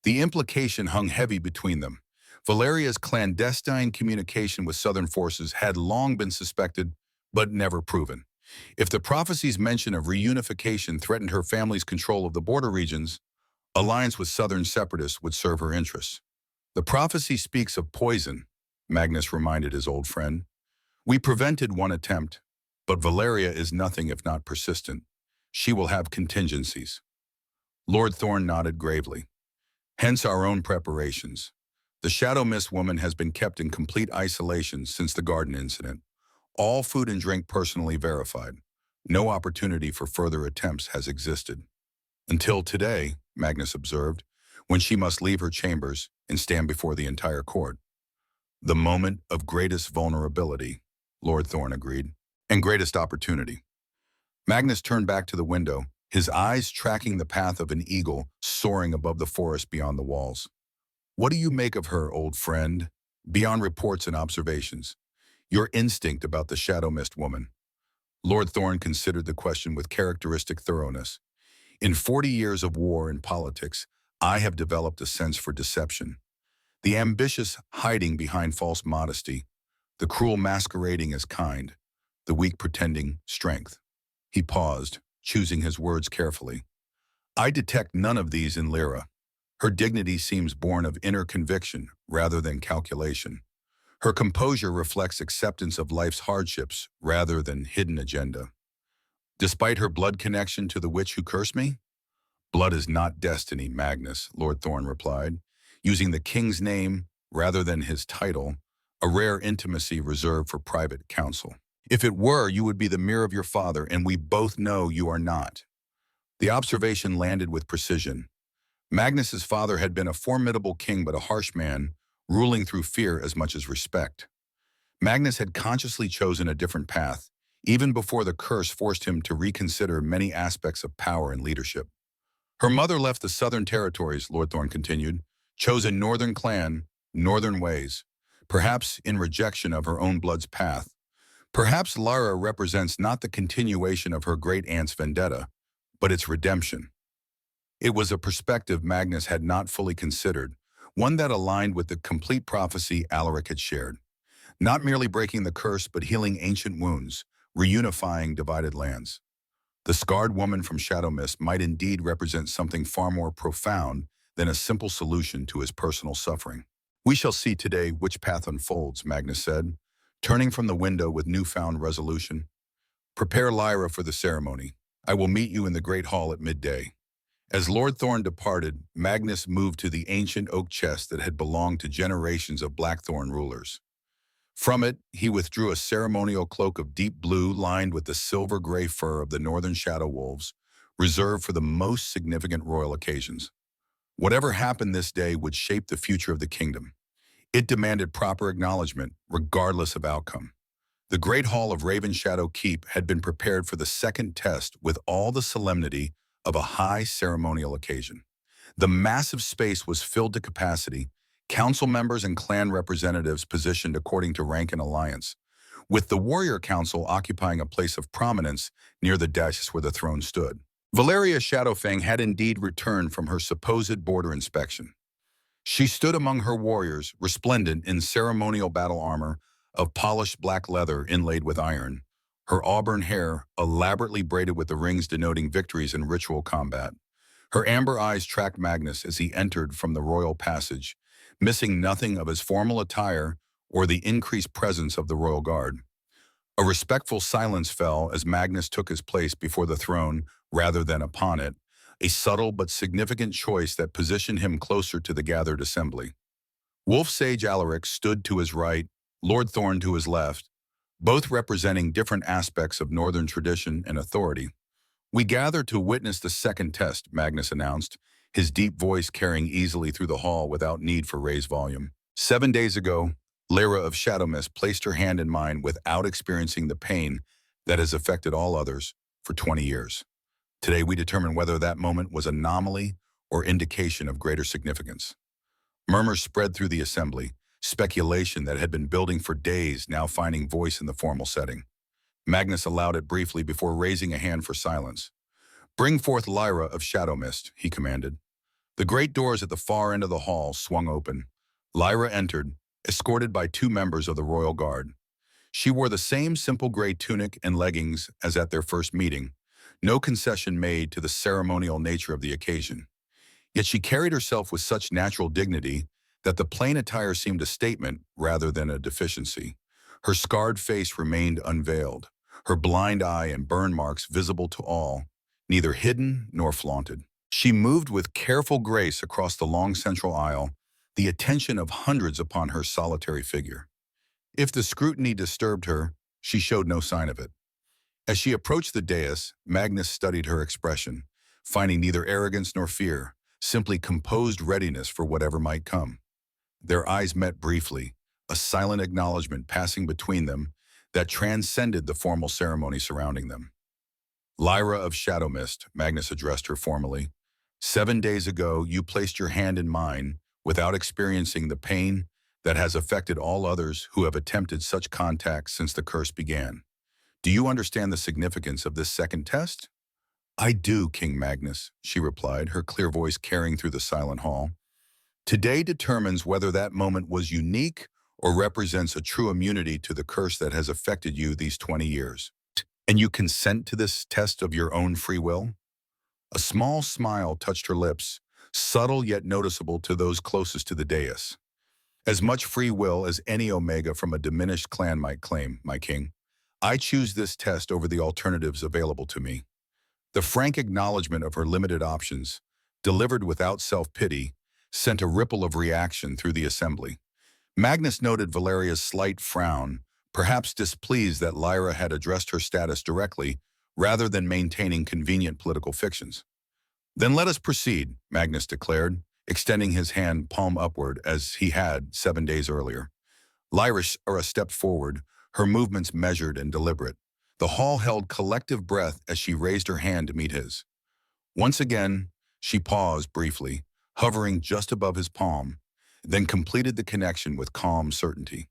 The implication hung heavy between them. Valeria's clandestine communication with Southern forces had long been suspected, but never proven. If the prophecy's mention of reunification threatened her family's control of the border regions, alliance with Southern separatists would serve her interests. "The prophecy speaks of poison," Magnus reminded his old friend. "We prevented one attempt, but Valeria is nothing if not persistent. She will have contingencies. Lord Thorne nodded gravely. Hence our own preparations. The Shadow Mist woman has been kept in complete isolation since the garden incident. All food and drink personally verified. No opportunity for further attempts has existed. Until today, Magnus observed, when she must leave her chambers and stand before the entire court. The moment of greatest vulnerability, Lord Thorne agreed, and greatest opportunity. Magnus turned back to the window, his eyes tracking the path of an eagle soaring above the forest beyond the walls. What do you make of her, old friend? Beyond reports and observations, your instinct about the Shadow Mist woman. Lord Thorne considered the question with characteristic thoroughness. In 40 years of war and politics, I have developed a sense for deception. The ambitious hiding behind false modesty, the cruel masquerading as kind, the weak pretending strength. He paused, choosing his words carefully. I detect none of these in Lyra. Her dignity seems born of inner conviction rather than calculation. Her composure reflects acceptance of life's hardships rather than hidden agenda. Despite her blood connection to the witch who cursed me? Blood is not destiny, Magnus, Lord Thorne replied, using the king's name rather than his title, a rare intimacy reserved for private counsel. If it were, you would be the mirror of your father, and we both know you are not. The observation landed with precision. Magnus's father had been a formidable king but a harsh man, ruling through fear as much as respect. Magnus had consciously chosen a different path, even before the curse forced him to reconsider many aspects of power and leadership. Her mother left the southern territories, Lord Thorne continued, chose a northern clan, northern ways, perhaps in rejection of her own blood's path. Perhaps Lyra represents not the continuation of her great-aunt's vendetta, but its redemption. It was a perspective Magnus had not fully considered, one that aligned with the complete prophecy Alaric had shared. Not merely breaking the curse, but healing ancient wounds, reunifying divided lands. The scarred woman from Shadow Mist might indeed represent something far more profound than a simple solution to his personal suffering. We shall see today which path unfolds, Magnus said, turning from the window with newfound resolution. Prepare Lyra for the ceremony. I will meet you in the great hall at midday. As Lord Thorne departed, Magnus moved to the ancient oak chest that had belonged to generations of Blackthorn rulers. From it, he withdrew a ceremonial cloak of deep blue lined with the silver-gray fur of the northern shadow wolves, reserved for the most significant royal occasions. Whatever happened this day would shape the future of the kingdom. It demanded proper acknowledgement, regardless of outcome. The Great Hall of Raven Shadow Keep had been prepared for the second test with all the solemnity of a high ceremonial occasion. The massive space was filled to capacity, council members and clan representatives positioned according to rank and alliance, with the warrior council occupying a place of prominence near the dais where the throne stood. Valeria Shadowfang had indeed returned from her supposed border inspection. She stood among her warriors, resplendent in ceremonial battle armor of polished black leather inlaid with iron, her auburn hair elaborately braided with the rings denoting victories in ritual combat. Her amber eyes tracked Magnus as he entered from the royal passage, missing nothing of his formal attire or the increased presence of the royal guard. A respectful silence fell as Magnus took his place before the throne rather than upon it, a subtle but significant choice that positioned him closer to the gathered assembly. Wolf Sage Alaric stood to his right, Lord Thorne to his left, both representing different aspects of northern tradition and authority. We gather to witness the second test, Magnus announced, his deep voice carrying easily through the hall without need for raised volume. 7 days ago, Lyra of Shadow Mist placed her hand in mine without experiencing the pain that has affected all others for 20 years. Today we determine whether that moment was anomaly or indication of greater significance. Murmurs spread through the assembly, speculation that had been building for days now finding voice in the formal setting. Magnus allowed it briefly before raising a hand for silence. Bring forth Lyra of Shadow Mist, he commanded. The great doors at the far end of the hall swung open. Lyra entered, escorted by 2 members of the royal guard. She wore the same simple gray tunic and leggings as at their first meeting, no concession made to the ceremonial nature of the occasion. Yet she carried herself with such natural dignity that the plain attire seemed a statement rather than a deficiency. Her scarred face remained unveiled, her blind eye and burn marks visible to all, neither hidden nor flaunted. She moved with careful grace across the long central aisle, the attention of hundreds upon her solitary figure. If the scrutiny disturbed her, she showed no sign of it. As she approached the dais, Magnus studied her expression, finding neither arrogance nor fear, simply composed readiness for whatever might come. Their eyes met briefly, a silent acknowledgement passing between them that transcended the formal ceremony surrounding them. Lyra of Shadow Mist, Magnus addressed her formally. 7 days ago, you placed your hand in mine without experiencing the pain that has affected all others who have attempted such contact since the curse began. Do you understand the significance of this second test? I do, King Magnus, she replied, her clear voice carrying through the silent hall. Today determines whether that moment was unique or represents a true immunity to the curse that has affected you these 20 years. And you consent to this test of your own free will? A small smile touched her lips, subtle yet noticeable to those closest to the dais. As much free will as any Omega from a diminished clan might claim, my king. I choose this test over the alternatives available to me. The frank acknowledgement of her limited options, delivered without self-pity, sent a ripple of reaction through the assembly. Magnus noted Valeria's slight frown, perhaps displeased that Lyra had addressed her status directly rather than maintaining convenient political fictions. Then let us proceed, Magnus declared, extending his hand palm upward as he had 7 days earlier. Lyra stepped forward, her movements measured and deliberate. The hall held collective breath as she raised her hand to meet his. Once again, she paused briefly, hovering just above his palm, then completed the connection with calm certainty.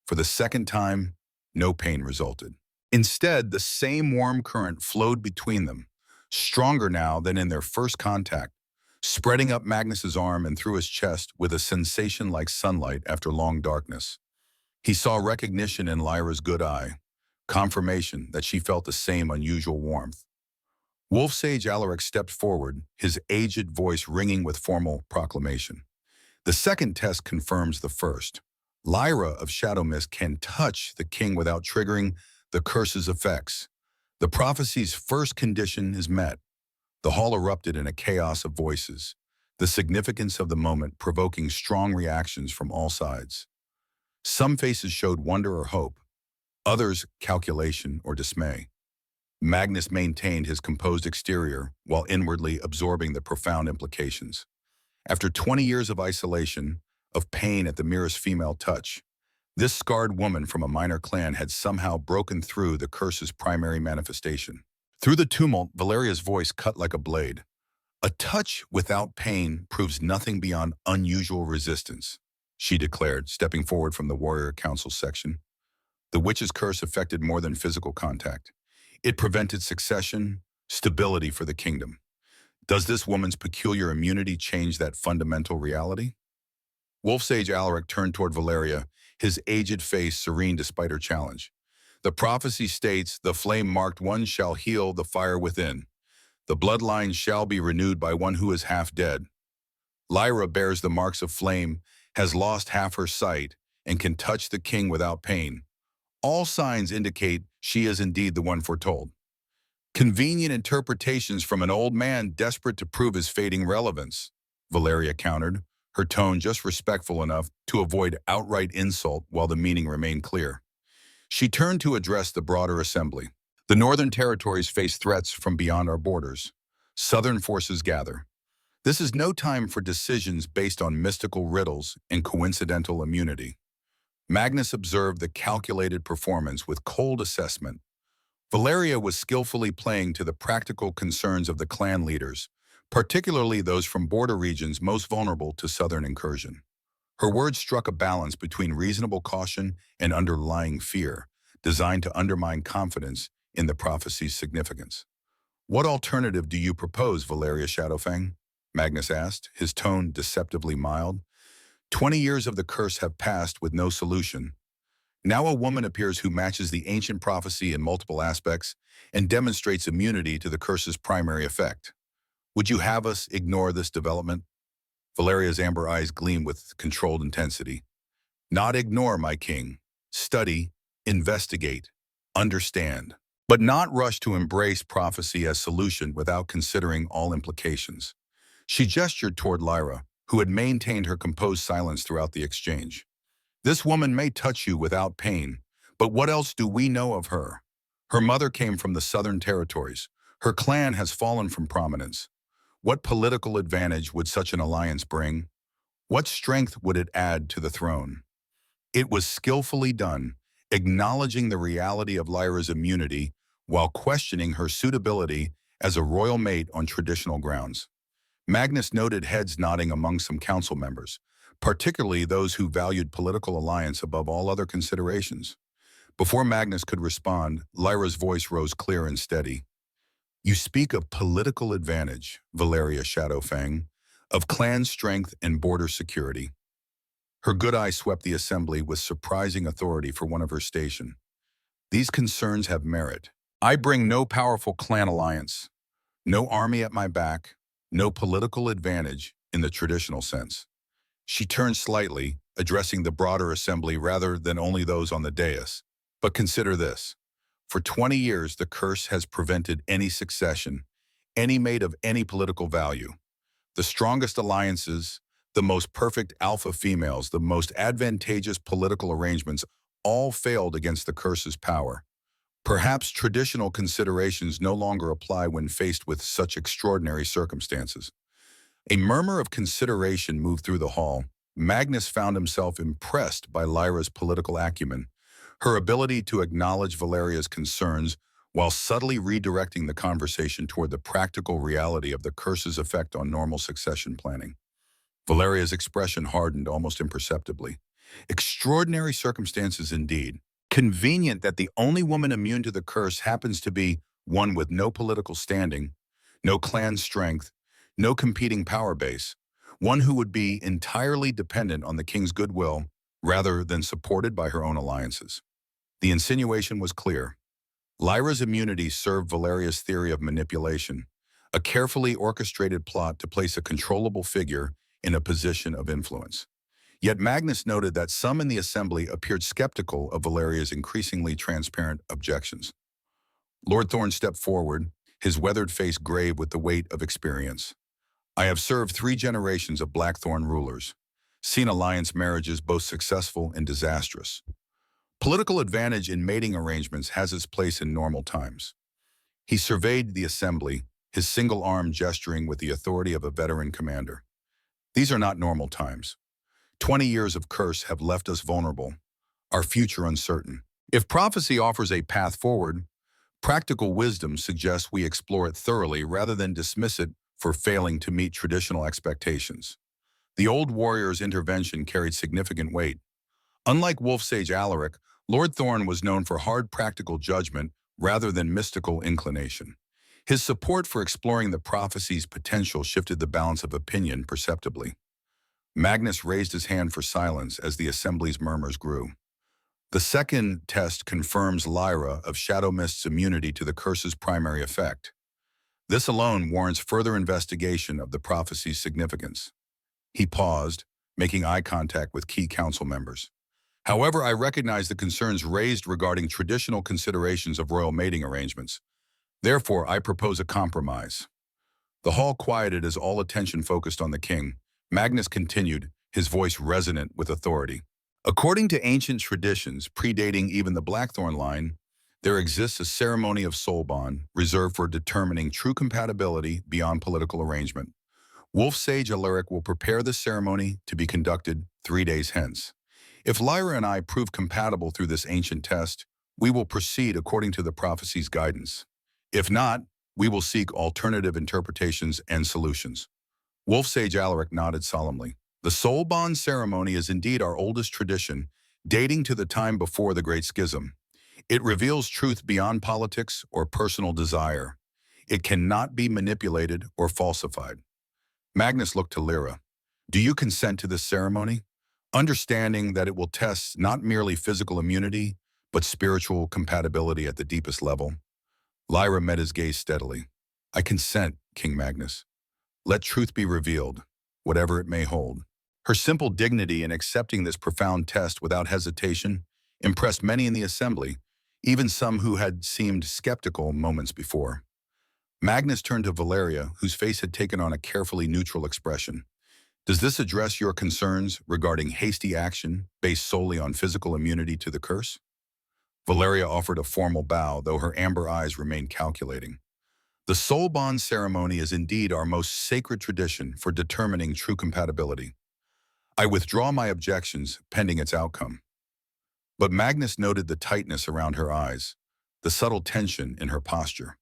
For the second time, no pain resulted. Instead, the same warm current flowed between them, stronger now than in their first contact, spreading up Magnus's arm and through his chest with a sensation like sunlight after long darkness. He saw recognition in Lyra's good eye, confirmation that she felt the same unusual warmth. Wolf Sage Alaric stepped forward, his aged voice ringing with formal proclamation. The second test confirms the first. Lyra of Shadow Mist can touch the king without triggering the curse's effects. The prophecy's first condition is met. The hall erupted in a chaos of voices, the significance of the moment provoking strong reactions from all sides. Some faces showed wonder or hope, others calculation or dismay. Magnus maintained his composed exterior while inwardly absorbing the profound implications. After 20 years of isolation, of pain at the merest female touch, this scarred woman from a minor clan had somehow broken through the curse's primary manifestation. Through the tumult, Valeria's voice cut like a blade. A touch without pain proves nothing beyond unusual resistance, she declared, stepping forward from the Warrior Council section. The witch's curse affected more than physical contact. It prevented succession, stability for the kingdom. Does this woman's peculiar immunity change that fundamental reality? Wolf Sage Alaric turned toward Valeria, his aged face serene despite her challenge. The prophecy states, the flame-marked one shall heal the fire within. The bloodline shall be renewed by one who is half dead. Lyra bears the marks of flame, has lost half her sight, and can touch the king without pain. All signs indicate she is indeed the one foretold. Convenient interpretations from an old man desperate to prove his fading relevance, Valeria countered, her tone just respectful enough to avoid outright insult while the meaning remained clear. She turned to address the broader assembly. The northern territories face threats from beyond our borders. Southern forces gather. This is no time for decisions based on mystical riddles and coincidental immunity. Magnus observed the calculated performance with cold assessment. Valeria was skillfully playing to the practical concerns of the clan leaders, particularly those from border regions most vulnerable to southern incursion. Her words struck a balance between reasonable caution and underlying fear, designed to undermine confidence in the prophecy's significance. What alternative do you propose, Valeria Shadowfang? Magnus asked, his tone deceptively mild. 20 years of the curse have passed with no solution. Now a woman appears who matches the ancient prophecy in multiple aspects and demonstrates immunity to the curse's primary effect. Would you have us ignore this development? Valeria's amber eyes gleamed with controlled intensity. Not ignore, my king. Study, investigate, understand. but not rush to embrace prophecy as solution without considering all implications. She gestured toward Lyra, who had maintained her composed silence throughout the exchange. This woman may touch you without pain, but what else do we know of her? Her mother came from the Southern Territories. Her clan has fallen from prominence. What political advantage would such an alliance bring? What strength would it add to the throne? It was skillfully done, acknowledging the reality of Lyra's immunity while questioning her suitability as a royal mate on traditional grounds. Magnus noted heads nodding among some council members, particularly those who valued political alliance above all other considerations. Before Magnus could respond, Lyra's voice rose clear and steady. You speak of political advantage, Valeria Shadowfang, of clan strength and border security. Her good eye swept the assembly with surprising authority for one of her station. These concerns have merit. I bring no powerful clan alliance, no army at my back, no political advantage in the traditional sense. She turned slightly, addressing the broader assembly rather than only those on the dais. But consider this. For 20 years, the curse has prevented any succession, any mate of any political value. The strongest alliances, the most perfect alpha females, the most advantageous political arrangements all failed against the curse's power. Perhaps traditional considerations no longer apply when faced with such extraordinary circumstances. A murmur of consideration moved through the hall. Magnus found himself impressed by Lyra's political acumen, her ability to acknowledge Valeria's concerns while subtly redirecting the conversation toward the practical reality of the curse's effect on normal succession planning. Valeria's expression hardened almost imperceptibly. Extraordinary circumstances indeed. Convenient that the only woman immune to the curse happens to be one with no political standing, no clan strength, no competing power base, one who would be entirely dependent on the king's goodwill rather than supported by her own alliances. The insinuation was clear. Lyra's immunity served Valeria's theory of manipulation, a carefully orchestrated plot to place a controllable figure in a position of influence. Yet Magnus noted that some in the assembly appeared skeptical of Valeria's increasingly transparent objections. Lord Thorne stepped forward, his weathered face grave with the weight of experience. I have served 3 generations of Blackthorn rulers, seen alliance marriages both successful and disastrous. Political advantage in mating arrangements has its place in normal times. He surveyed the assembly, his single arm gesturing with the authority of a veteran commander. These are not normal times. 20 years of curse have left us vulnerable, our future uncertain. If prophecy offers a path forward, practical wisdom suggests we explore it thoroughly rather than dismiss it for failing to meet traditional expectations. The old warrior's intervention carried significant weight. Unlike Wolf Sage Alaric, Lord Thorne was known for hard practical judgment rather than mystical inclination. His support for exploring the prophecy's potential shifted the balance of opinion perceptibly. Magnus raised his hand for silence as the assembly's murmurs grew. The second test confirms Lyra of Shadow Mist's immunity to the curse's primary effect. This alone warrants further investigation of the prophecy's significance. He paused, making eye contact with key council members. However, I recognize the concerns raised regarding traditional considerations of royal mating arrangements. Therefore, I propose a compromise. The hall quieted as all attention focused on the king. Magnus continued, his voice resonant with authority. According to ancient traditions predating even the Blackthorn line, there exists a ceremony of soul bond reserved for determining true compatibility beyond political arrangement. Wolf Sage Alaric will prepare the ceremony to be conducted 3 days hence. If Lyra and I prove compatible through this ancient test, we will proceed according to the prophecy's guidance. If not, we will seek alternative interpretations and solutions. Wolf Sage Alaric nodded solemnly. The soul bond ceremony is indeed our oldest tradition, dating to the time before the Great Schism. It reveals truth beyond politics or personal desire. It cannot be manipulated or falsified. Magnus looked to Lyra. Do you consent to this ceremony? Understanding that it will test not merely physical immunity, but spiritual compatibility at the deepest level. Lyra met his gaze steadily. I consent, King Magnus. Let truth be revealed, whatever it may hold. Her simple dignity in accepting this profound test without hesitation impressed many in the assembly, even some who had seemed skeptical moments before. Magnus turned to Valeria, whose face had taken on a carefully neutral expression. Does this address your concerns regarding hasty action based solely on physical immunity to the curse? Valeria offered a formal bow, though her amber eyes remained calculating. The soul bond ceremony is indeed our most sacred tradition for determining true compatibility. I withdraw my objections pending its outcome. But Magnus noted the tightness around her eyes, the subtle tension in her posture.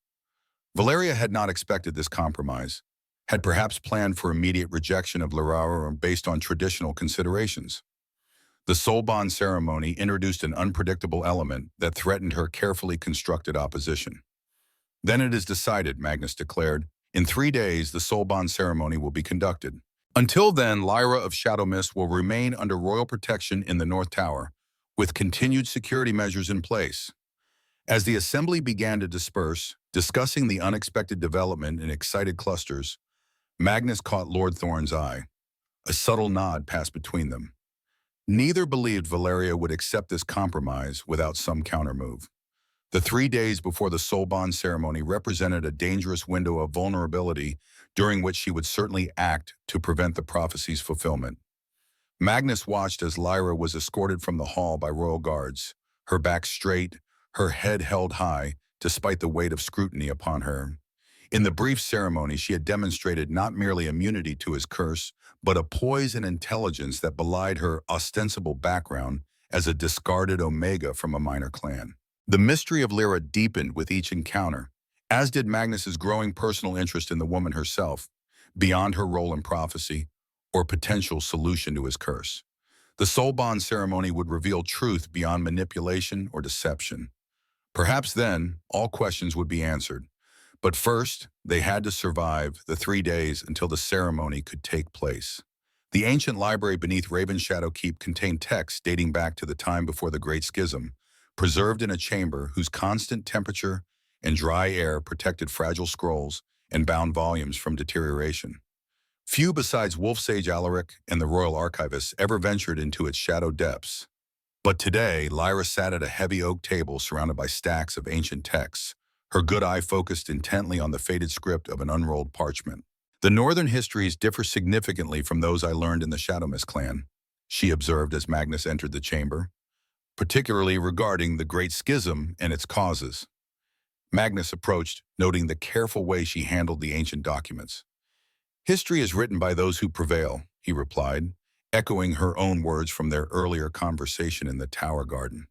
Valeria had not expected this compromise, had perhaps planned for immediate rejection of Lara based on traditional considerations. The soul bond ceremony introduced an unpredictable element that threatened her carefully constructed opposition. Then it is decided, Magnus declared. In 3 days, the soul bond ceremony will be conducted. Until then, Lyra of Shadow Mist will remain under royal protection in the North Tower, with continued security measures in place. As the assembly began to disperse, discussing the unexpected development in excited clusters, Magnus caught Lord Thorn's eye. A subtle nod passed between them. Neither believed Valeria would accept this compromise without some countermove. The 3 days before the soul bond ceremony represented a dangerous window of vulnerability during which she would certainly act to prevent the prophecy's fulfillment. Magnus watched as Lyra was escorted from the hall by royal guards, her back straight, her head held high, despite the weight of scrutiny upon her. In the brief ceremony, she had demonstrated not merely immunity to his curse, but a poise and intelligence that belied her ostensible background as a discarded Omega from a minor clan. The mystery of Lyra deepened with each encounter, as did Magnus's growing personal interest in the woman herself, beyond her role in prophecy or potential solution to his curse. The soul bond ceremony would reveal truth beyond manipulation or deception. Perhaps then, all questions would be answered. But first, they had to survive the 3 days until the ceremony could take place. The ancient library beneath Raven Shadow Keep contained texts dating back to the time before the Great Schism, preserved in a chamber whose constant temperature and dry air protected fragile scrolls and bound volumes from deterioration. Few besides Wolf Sage Alaric and the royal archivists ever ventured into its shadow depths. But today, Lyra sat at a heavy oak table surrounded by stacks of ancient texts, her good eye focused intently on the faded script of an unrolled parchment. The northern histories differ significantly from those I learned in the Shadowmist clan, she observed as Magnus entered the chamber, particularly regarding the Great Schism and its causes. Magnus approached, noting the careful way she handled the ancient documents. History is written by those who prevail, he replied, echoing her own words from their earlier conversation in the Tower Garden.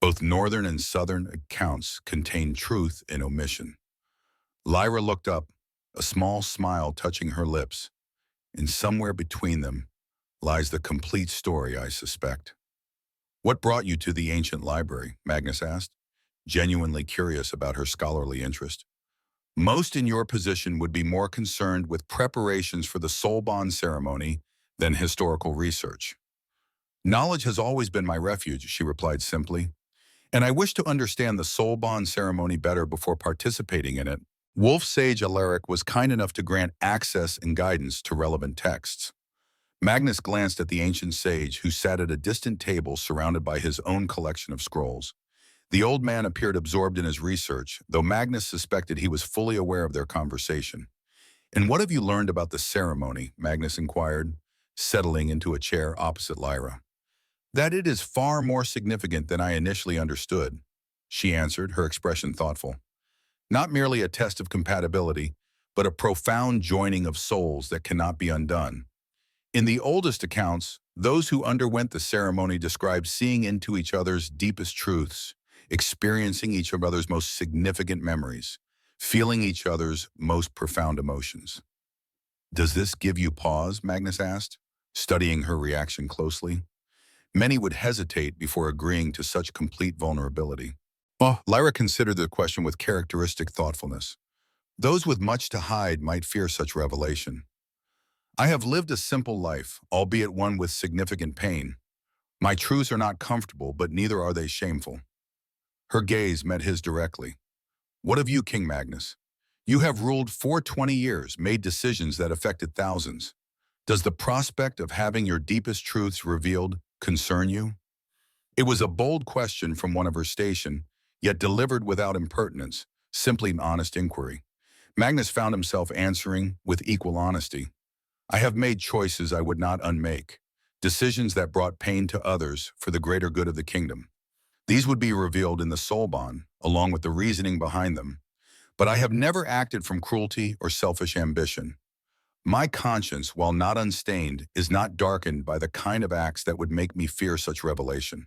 Both northern and southern accounts contain truth and omission. Lyra looked up, a small smile touching her lips. And somewhere between them lies the complete story, I suspect. What brought you to the ancient library? Magnus asked, genuinely curious about her scholarly interest. Most in your position would be more concerned with preparations for the soul bond ceremony than historical research. Knowledge has always been my refuge, she replied simply, and I wish to understand the soul bond ceremony better before participating in it. Wolf Sage Alaric was kind enough to grant access and guidance to relevant texts. Magnus glanced at the ancient sage who sat at a distant table surrounded by his own collection of scrolls. The old man appeared absorbed in his research, though Magnus suspected he was fully aware of their conversation. And what have you learned about the ceremony? Magnus inquired, settling into a chair opposite Lyra. That it is far more significant than I initially understood, she answered, her expression thoughtful. Not merely a test of compatibility, but a profound joining of souls that cannot be undone. In the oldest accounts, those who underwent the ceremony described seeing into each other's deepest truths, experiencing each other's most significant memories, feeling each other's most profound emotions. Does this give you pause? Magnus asked, studying her reaction closely. Many would hesitate before agreeing to such complete vulnerability. Lyra considered the question with characteristic thoughtfulness. Those with much to hide might fear such revelation. I have lived a simple life, albeit one with significant pain. My truths are not comfortable, but neither are they shameful. Her gaze met his directly. What of you, King Magnus? You have ruled for 20 years, made decisions that affected thousands. Does the prospect of having your deepest truths revealed concern you? It was a bold question from one of her station, yet delivered without impertinence, simply an honest inquiry. Magnus found himself answering with equal honesty. I have made choices I would not unmake, decisions that brought pain to others for the greater good of the kingdom. These would be revealed in the soul bond, along with the reasoning behind them. But I have never acted from cruelty or selfish ambition. My conscience, while not unstained, is not darkened by the kind of acts that would make me fear such revelation.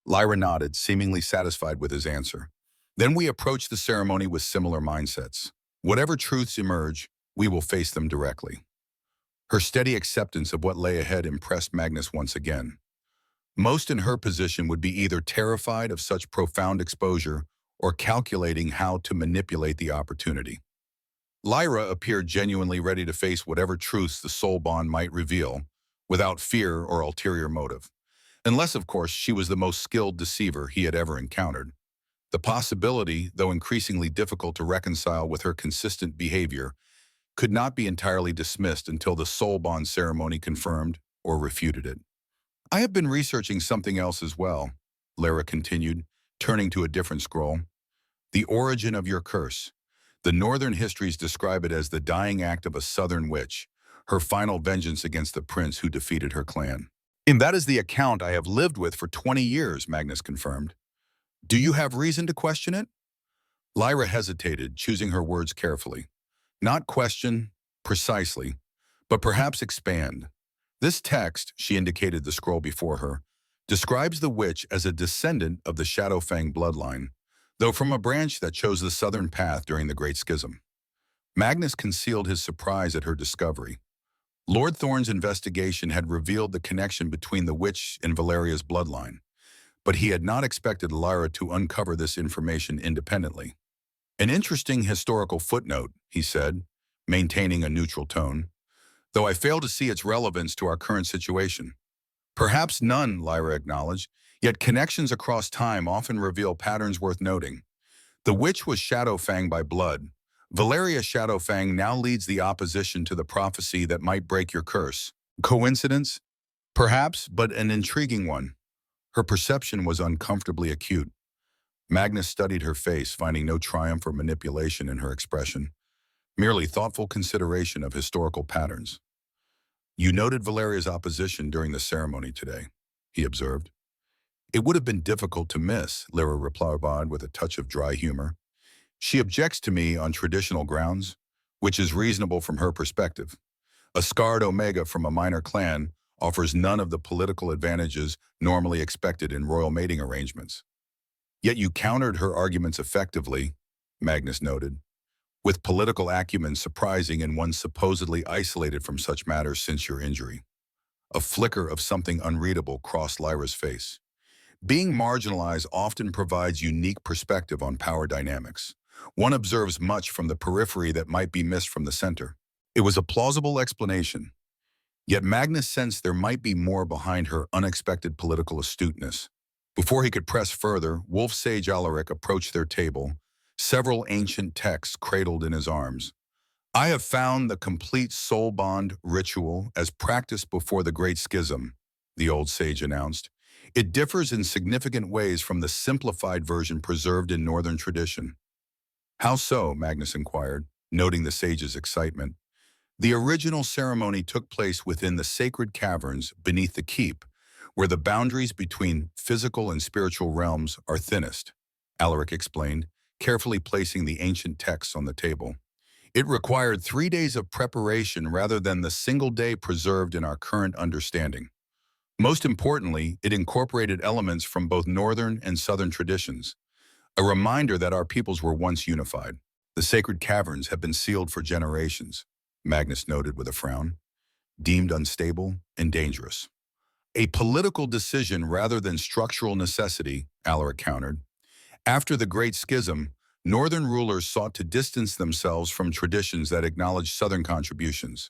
Lyra nodded, seemingly satisfied with his answer. Then we approach the ceremony with similar mindsets. Whatever truths emerge, we will face them directly. Her steady acceptance of what lay ahead impressed Magnus once again. Most in her position would be either terrified of such profound exposure or calculating how to manipulate the opportunity. Lyra appeared genuinely ready to face whatever truths the soul bond might reveal, without fear or ulterior motive. Unless, of course, she was the most skilled deceiver he had ever encountered. The possibility, though increasingly difficult to reconcile with her consistent behavior, could not be entirely dismissed until the soul bond ceremony confirmed or refuted it. I have been researching something else as well, Lyra continued, turning to a different scroll. The origin of your curse. The northern histories describe it as the dying act of a southern witch, her final vengeance against the prince who defeated her clan. And that is the account I have lived with for 20 years, Magnus confirmed. Do you have reason to question it? Lyra hesitated, choosing her words carefully. Not question, precisely, but perhaps expand. This text, she indicated the scroll before her, describes the witch as a descendant of the Shadowfang bloodline, though from a branch that chose the southern path during the Great Schism. Magnus concealed his surprise at her discovery. Lord Thorne's investigation had revealed the connection between the witch and Valeria's bloodline, but he had not expected Lyra to uncover this information independently. An interesting historical footnote, he said, maintaining a neutral tone, though I fail to see its relevance to our current situation. Perhaps none, Lyra acknowledged, yet connections across time often reveal patterns worth noting. The witch was Shadowfang by blood. Valeria Shadowfang now leads the opposition to the prophecy that might break your curse. Coincidence? Perhaps, but an intriguing one. Her perception was uncomfortably acute. Magnus studied her face, finding no triumph or manipulation in her expression, merely thoughtful consideration of historical patterns. You noted Valeria's opposition during the ceremony today, he observed. It would have been difficult to miss, Lyra replied with a touch of dry humor. She objects to me on traditional grounds, which is reasonable from her perspective. A scarred Omega from a minor clan offers none of the political advantages normally expected in royal mating arrangements. Yet you countered her arguments effectively, Magnus noted, with political acumen surprising in one supposedly isolated from such matters since your injury. A flicker of something unreadable crossed Lyra's face. Being marginalized often provides unique perspective on power dynamics. One observes much from the periphery that might be missed from the center. It was a plausible explanation. Yet Magnus sensed there might be more behind her unexpected political astuteness. Before he could press further, Wolf Sage Alaric approached their table, several ancient texts cradled in his arms. I have found the complete soul bond ritual as practiced before the Great Schism, the old sage announced. It differs in significant ways from the simplified version preserved in Northern tradition. How so? Magnus inquired, noting the sage's excitement. The original ceremony took place within the sacred caverns beneath the keep, where the boundaries between physical and spiritual realms are thinnest, Alaric explained, carefully placing the ancient texts on the table. It required 3 days of preparation rather than the single day preserved in our current understanding. Most importantly, it incorporated elements from both Northern and Southern traditions, a reminder that our peoples were once unified. The sacred caverns have been sealed for generations, Magnus noted with a frown, deemed unstable and dangerous. A political decision rather than structural necessity, Alaric countered. After the Great Schism, Northern rulers sought to distance themselves from traditions that acknowledged Southern contributions.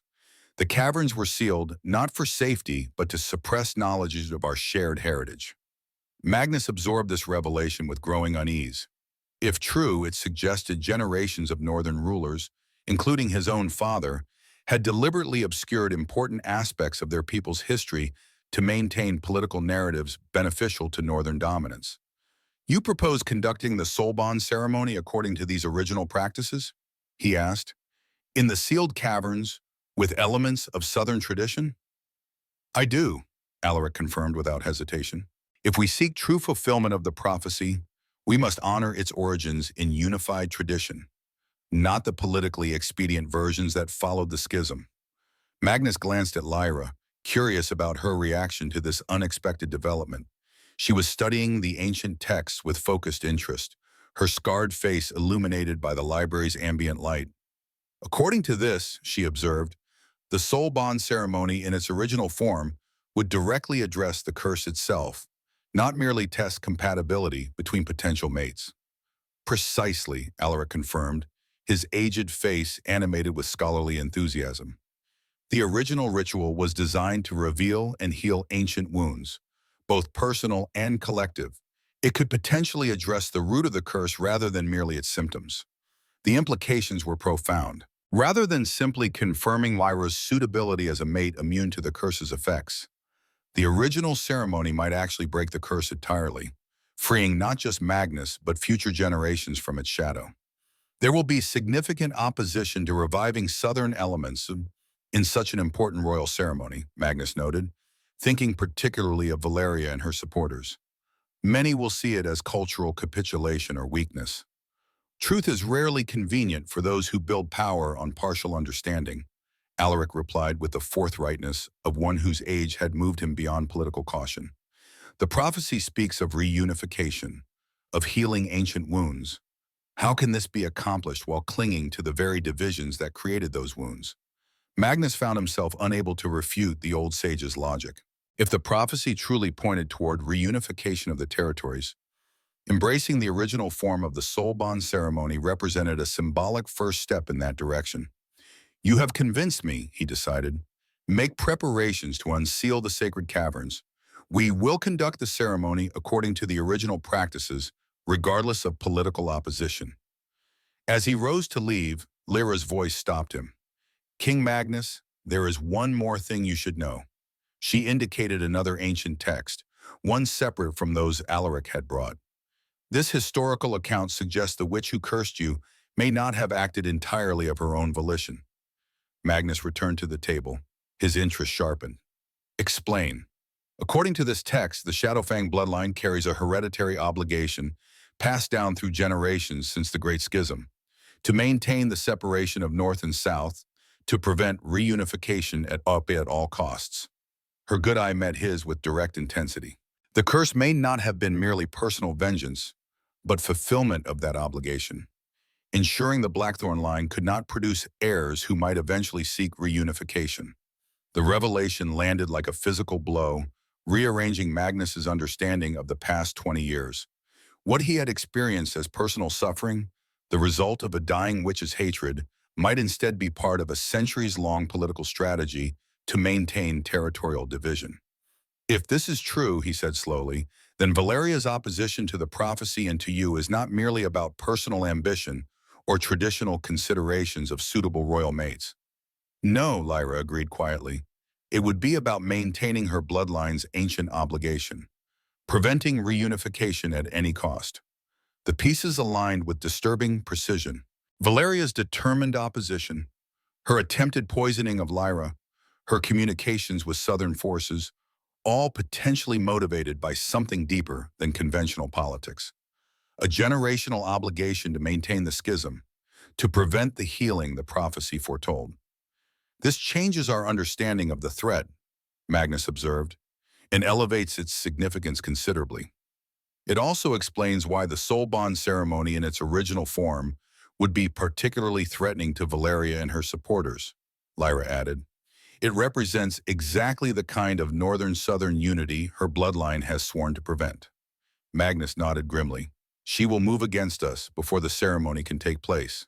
The caverns were sealed not for safety, but to suppress knowledge of our shared heritage. Magnus absorbed this revelation with growing unease. If true, it suggested generations of Northern rulers, including his own father, had deliberately obscured important aspects of their people's history to maintain political narratives beneficial to Northern dominance. You propose conducting the soul bond ceremony according to these original practices? He asked. In the sealed caverns, with elements of Southern tradition? I do, Alaric confirmed without hesitation. If we seek true fulfillment of the prophecy, we must honor its origins in unified tradition, not the politically expedient versions that followed the schism. Magnus glanced at Lyra, curious about her reaction to this unexpected development. She was studying the ancient texts with focused interest, her scarred face illuminated by the library's ambient light. According to this, she observed, the soul bond ceremony in its original form would directly address the curse itself, not merely test compatibility between potential mates. Precisely, Alaric confirmed, his aged face animated with scholarly enthusiasm. The original ritual was designed to reveal and heal ancient wounds, both personal and collective. It could potentially address the root of the curse rather than merely its symptoms. The implications were profound. Rather than simply confirming Lyra's suitability as a mate immune to the curse's effects, the original ceremony might actually break the curse entirely, freeing not just Magnus but future generations from its shadow. There will be significant opposition to reviving Southern elements in such an important royal ceremony, Magnus noted, thinking particularly of Valeria and her supporters. Many will see it as cultural capitulation or weakness. Truth is rarely convenient for those who build power on partial understanding, Alaric replied with the forthrightness of one whose age had moved him beyond political caution. The prophecy speaks of reunification, of healing ancient wounds. How can this be accomplished while clinging to the very divisions that created those wounds? Magnus found himself unable to refute the old sage's logic. If the prophecy truly pointed toward reunification of the territories, embracing the original form of the soul bond ceremony represented a symbolic first step in that direction. You have convinced me, he decided. Make preparations to unseal the sacred caverns. We will conduct the ceremony according to the original practices, regardless of political opposition. As he rose to leave, Lyra's voice stopped him. King Magnus, there is one more thing you should know. She indicated another ancient text, one separate from those Alaric had brought. This historical account suggests the witch who cursed you may not have acted entirely of her own volition. Magnus returned to the table, his interest sharpened. Explain. According to this text, the Shadowfang bloodline carries a hereditary obligation passed down through generations since the Great Schism, to maintain the separation of North and South, to prevent reunification at all costs. Her good eye met his with direct intensity. The curse may not have been merely personal vengeance, but fulfillment of that obligation, ensuring the Blackthorn line could not produce heirs who might eventually seek reunification. The revelation landed like a physical blow, rearranging Magnus's understanding of the past 20 years. What he had experienced as personal suffering, the result of a dying witch's hatred, might instead be part of a centuries-long political strategy to maintain territorial division. If this is true, he said slowly, then Valeria's opposition to the prophecy and to you is not merely about personal ambition or traditional considerations of suitable royal mates. No, Lyra agreed quietly. It would be about maintaining her bloodline's ancient obligation, preventing reunification at any cost. The pieces aligned with disturbing precision. Valeria's determined opposition, her attempted poisoning of Lyra, her communications with Southern forces, all potentially motivated by something deeper than conventional politics. A generational obligation to maintain the schism, to prevent the healing the prophecy foretold. This changes our understanding of the threat, Magnus observed, and elevates its significance considerably. It also explains why the soul bond ceremony in its original form would be particularly threatening to Valeria and her supporters, Lyra added. It represents exactly the kind of northern-southern unity her bloodline has sworn to prevent. Magnus nodded grimly. She will move against us before the ceremony can take place.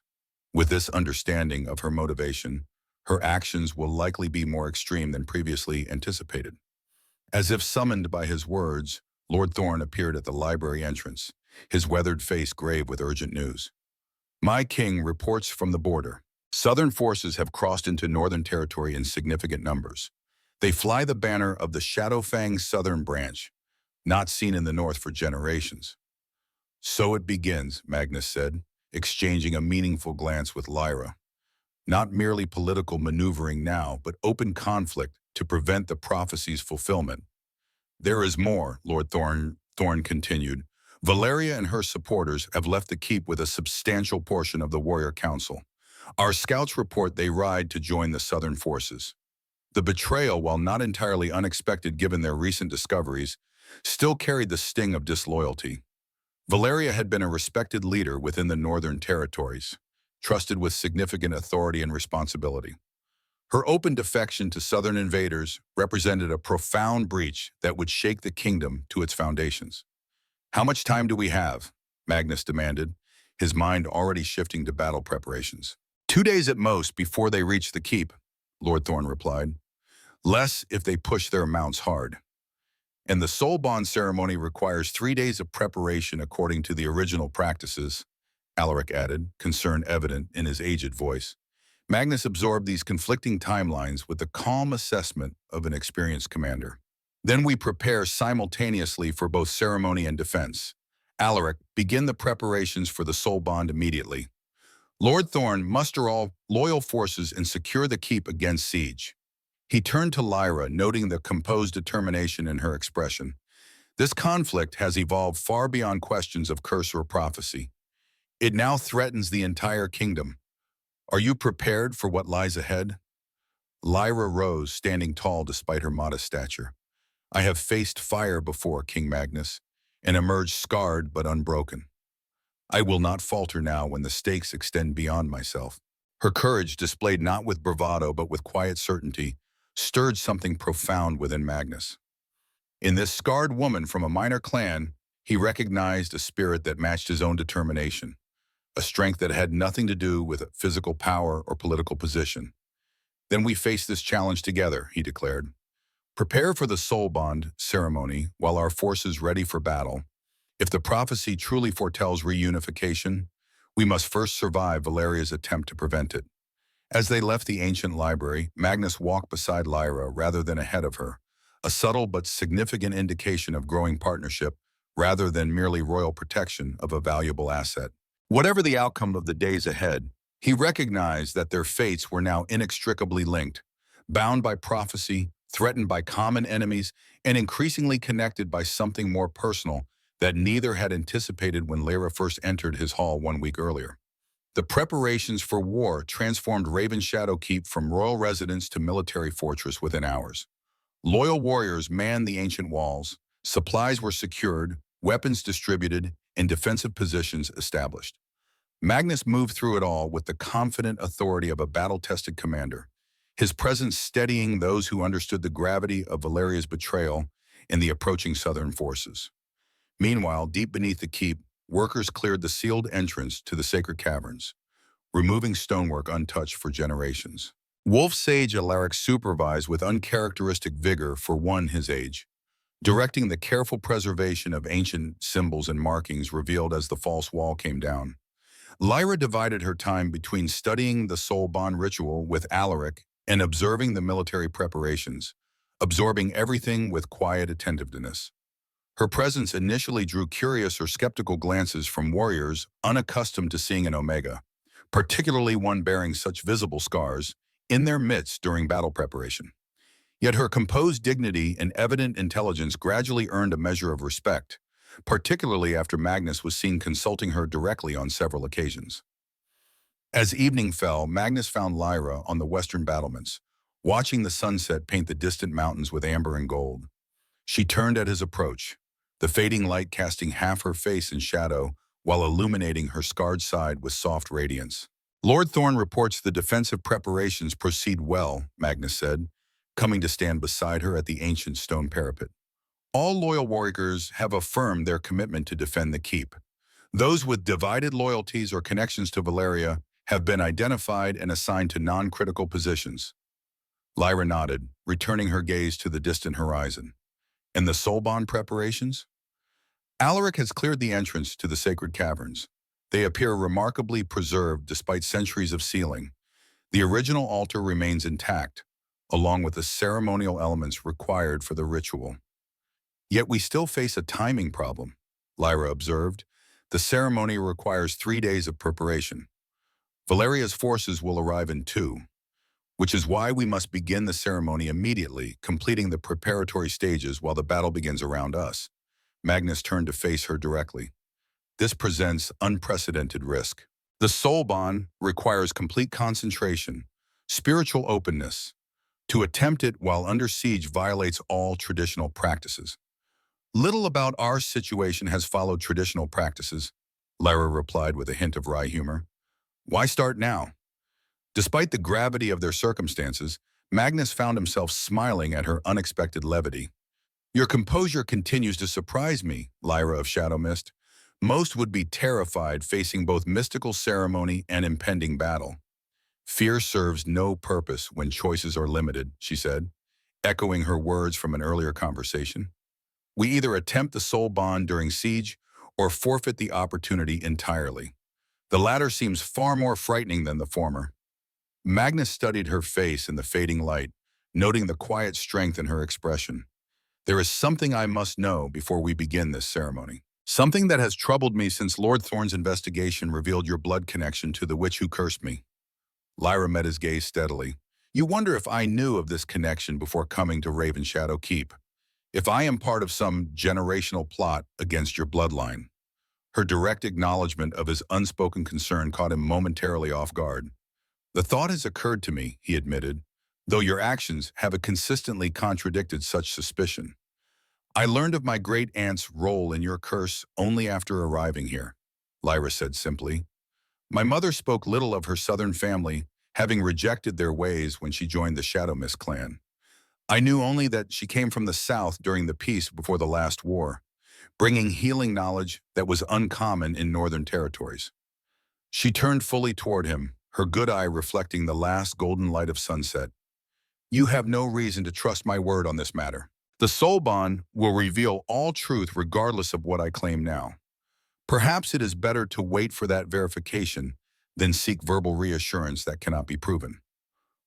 With this understanding of her motivation, her actions will likely be more extreme than previously anticipated. As if summoned by his words, Lord Thorne appeared at the library entrance, his weathered face grave with urgent news. My king reports from the border. Southern forces have crossed into Northern territory in significant numbers. They fly the banner of the Shadowfang Southern branch, not seen in the North for generations. So it begins, Magnus said, exchanging a meaningful glance with Lyra. Not merely political maneuvering now, but open conflict to prevent the prophecy's fulfillment. There is more, Thorn continued. Valeria and her supporters have left the keep with a substantial portion of the warrior council. Our scouts report they ride to join the southern forces. The betrayal, while not entirely unexpected given their recent discoveries, still carried the sting of disloyalty. Valeria had been a respected leader within the northern territories, trusted with significant authority and responsibility. Her open defection to southern invaders represented a profound breach that would shake the kingdom to its foundations. How much time do we have? Magnus demanded, his mind already shifting to battle preparations. 2 days at most before they reach the keep, Lord Thorn replied. Less if they push their mounts hard. And the soul bond ceremony requires 3 days of preparation according to the original practices, Alaric added, concern evident in his aged voice. Magnus absorbed these conflicting timelines with the calm assessment of an experienced commander. Then we prepare simultaneously for both ceremony and defense. Alaric, begin the preparations for the soul bond immediately. Lord Thorn, muster all loyal forces and secure the keep against siege. He turned to Lyra, noting the composed determination in her expression. This conflict has evolved far beyond questions of curse or prophecy. It now threatens the entire kingdom. Are you prepared for what lies ahead? Lyra rose, standing tall despite her modest stature. I have faced fire before, King Magnus, and emerged scarred but unbroken. I will not falter now when the stakes extend beyond myself. Her courage, displayed not with bravado but with quiet certainty, stirred something profound within Magnus. In this scarred woman from a minor clan, he recognized a spirit that matched his own determination, a strength that had nothing to do with physical power or political position. Then we face this challenge together, he declared. Prepare for the soul bond ceremony while our forces ready for battle. If the prophecy truly foretells reunification, we must first survive Valeria's attempt to prevent it. As they left the ancient library, Magnus walked beside Lyra rather than ahead of her, a subtle but significant indication of growing partnership rather than merely royal protection of a valuable asset. Whatever the outcome of the days ahead, he recognized that their fates were now inextricably linked, bound by prophecy, threatened by common enemies, and increasingly connected by something more personal that neither had anticipated when Lyra first entered his hall 1 week earlier. The preparations for war transformed Raven Shadow Keep from royal residence to military fortress within hours. Loyal warriors manned the ancient walls, supplies were secured, weapons distributed, and defensive positions established. Magnus moved through it all with the confident authority of a battle-tested commander, his presence steadying those who understood the gravity of Valeria's betrayal and the approaching southern forces. Meanwhile, deep beneath the keep, workers cleared the sealed entrance to the sacred caverns, removing stonework untouched for generations. Wolf Sage Alaric supervised with uncharacteristic vigor for one his age, directing the careful preservation of ancient symbols and markings revealed as the false wall came down. Lyra divided her time between studying the soul bond ritual with Alaric and observing the military preparations, absorbing everything with quiet attentiveness. Her presence initially drew curious or skeptical glances from warriors unaccustomed to seeing an Omega, particularly one bearing such visible scars, in their midst during battle preparation. Yet her composed dignity and evident intelligence gradually earned a measure of respect, particularly after Magnus was seen consulting her directly on several occasions. As evening fell, Magnus found Lyra on the western battlements, watching the sunset paint the distant mountains with amber and gold. She turned at his approach, the fading light casting half her face in shadow while illuminating her scarred side with soft radiance. Lord Thorn reports the defensive preparations proceed well, Magnus said, coming to stand beside her at the ancient stone parapet. All loyal warriors have affirmed their commitment to defend the keep. Those with divided loyalties or connections to Valeria have been identified and assigned to non-critical positions. Lyra nodded, returning her gaze to the distant horizon. And the soul bond preparations? Alaric has cleared the entrance to the sacred caverns. They appear remarkably preserved despite centuries of sealing. The original altar remains intact, along with the ceremonial elements required for the ritual. Yet we still face a timing problem, Lyra observed. The ceremony requires 3 days of preparation. Valeria's forces will arrive in 2, which is why we must begin the ceremony immediately, completing the preparatory stages while the battle begins around us. Magnus turned to face her directly. This presents unprecedented risk. The soul bond requires complete concentration, spiritual openness. To attempt it while under siege violates all traditional practices. Little about our situation has followed traditional practices, Lyra replied with a hint of wry humor. Why start now? Despite the gravity of their circumstances, Magnus found himself smiling at her unexpected levity. Your composure continues to surprise me, Lyra of Shadow Mist. Most would be terrified facing both mystical ceremony and impending battle. Fear serves no purpose when choices are limited, she said, echoing her words from an earlier conversation. We either attempt the soul bond during siege or forfeit the opportunity entirely. The latter seems far more frightening than the former. Magnus studied her face in the fading light, noting the quiet strength in her expression. There is something I must know before we begin this ceremony. Something that has troubled me since Lord Thorn's investigation revealed your blood connection to the witch who cursed me. Lyra met his gaze steadily. You wonder if I knew of this connection before coming to Raven Shadow Keep. If I am part of some generational plot against your bloodline. Her direct acknowledgement of his unspoken concern caught him momentarily off guard. The thought has occurred to me, he admitted, though your actions have consistently contradicted such suspicion. I learned of my great-aunt's role in your curse only after arriving here, Lyra said simply. My mother spoke little of her southern family, having rejected their ways when she joined the Shadow Mist clan. I knew only that she came from the south during the peace before the last war, bringing healing knowledge that was uncommon in northern territories. She turned fully toward him, her good eye reflecting the last golden light of sunset. You have no reason to trust my word on this matter. The soul bond will reveal all truth regardless of what I claim now. Perhaps it is better to wait for that verification than seek verbal reassurance that cannot be proven.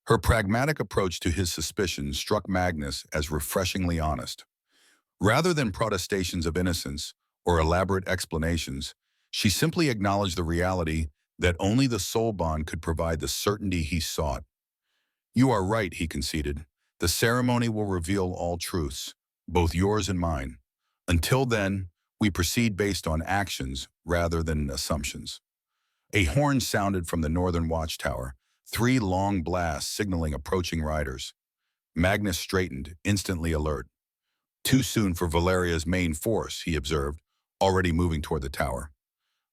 Her pragmatic approach to his suspicions struck Magnus as refreshingly honest. Rather than protestations of innocence or elaborate explanations, she simply acknowledged the reality that only the soul bond could provide the certainty he sought. You are right, he conceded. The ceremony will reveal all truths, both yours and mine. Until then, we proceed based on actions rather than assumptions. A horn sounded from the northern watchtower, 3 long blasts signaling approaching riders. Magnus straightened, instantly alert. Too soon for Valeria's main force, he observed, already moving toward the tower.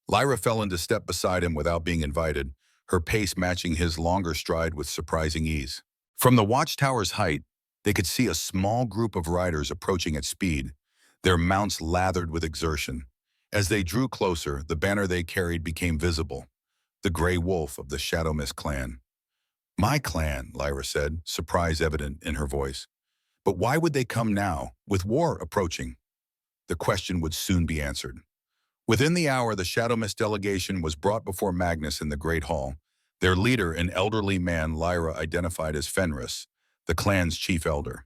Lyra fell into step beside him without being invited, her pace matching his longer stride with surprising ease. From the watchtower's height, they could see a small group of riders approaching at speed, their mounts lathered with exertion. As they drew closer, the banner they carried became visible, the gray wolf of the Shadow Mist clan. My clan, Lyra said, surprise evident in her voice. But why would they come now, with war approaching? The question would soon be answered. Within the hour, the Shadow Mist delegation was brought before Magnus in the Great Hall. Their leader, an elderly man Lyra identified as Fenris, the clan's chief elder.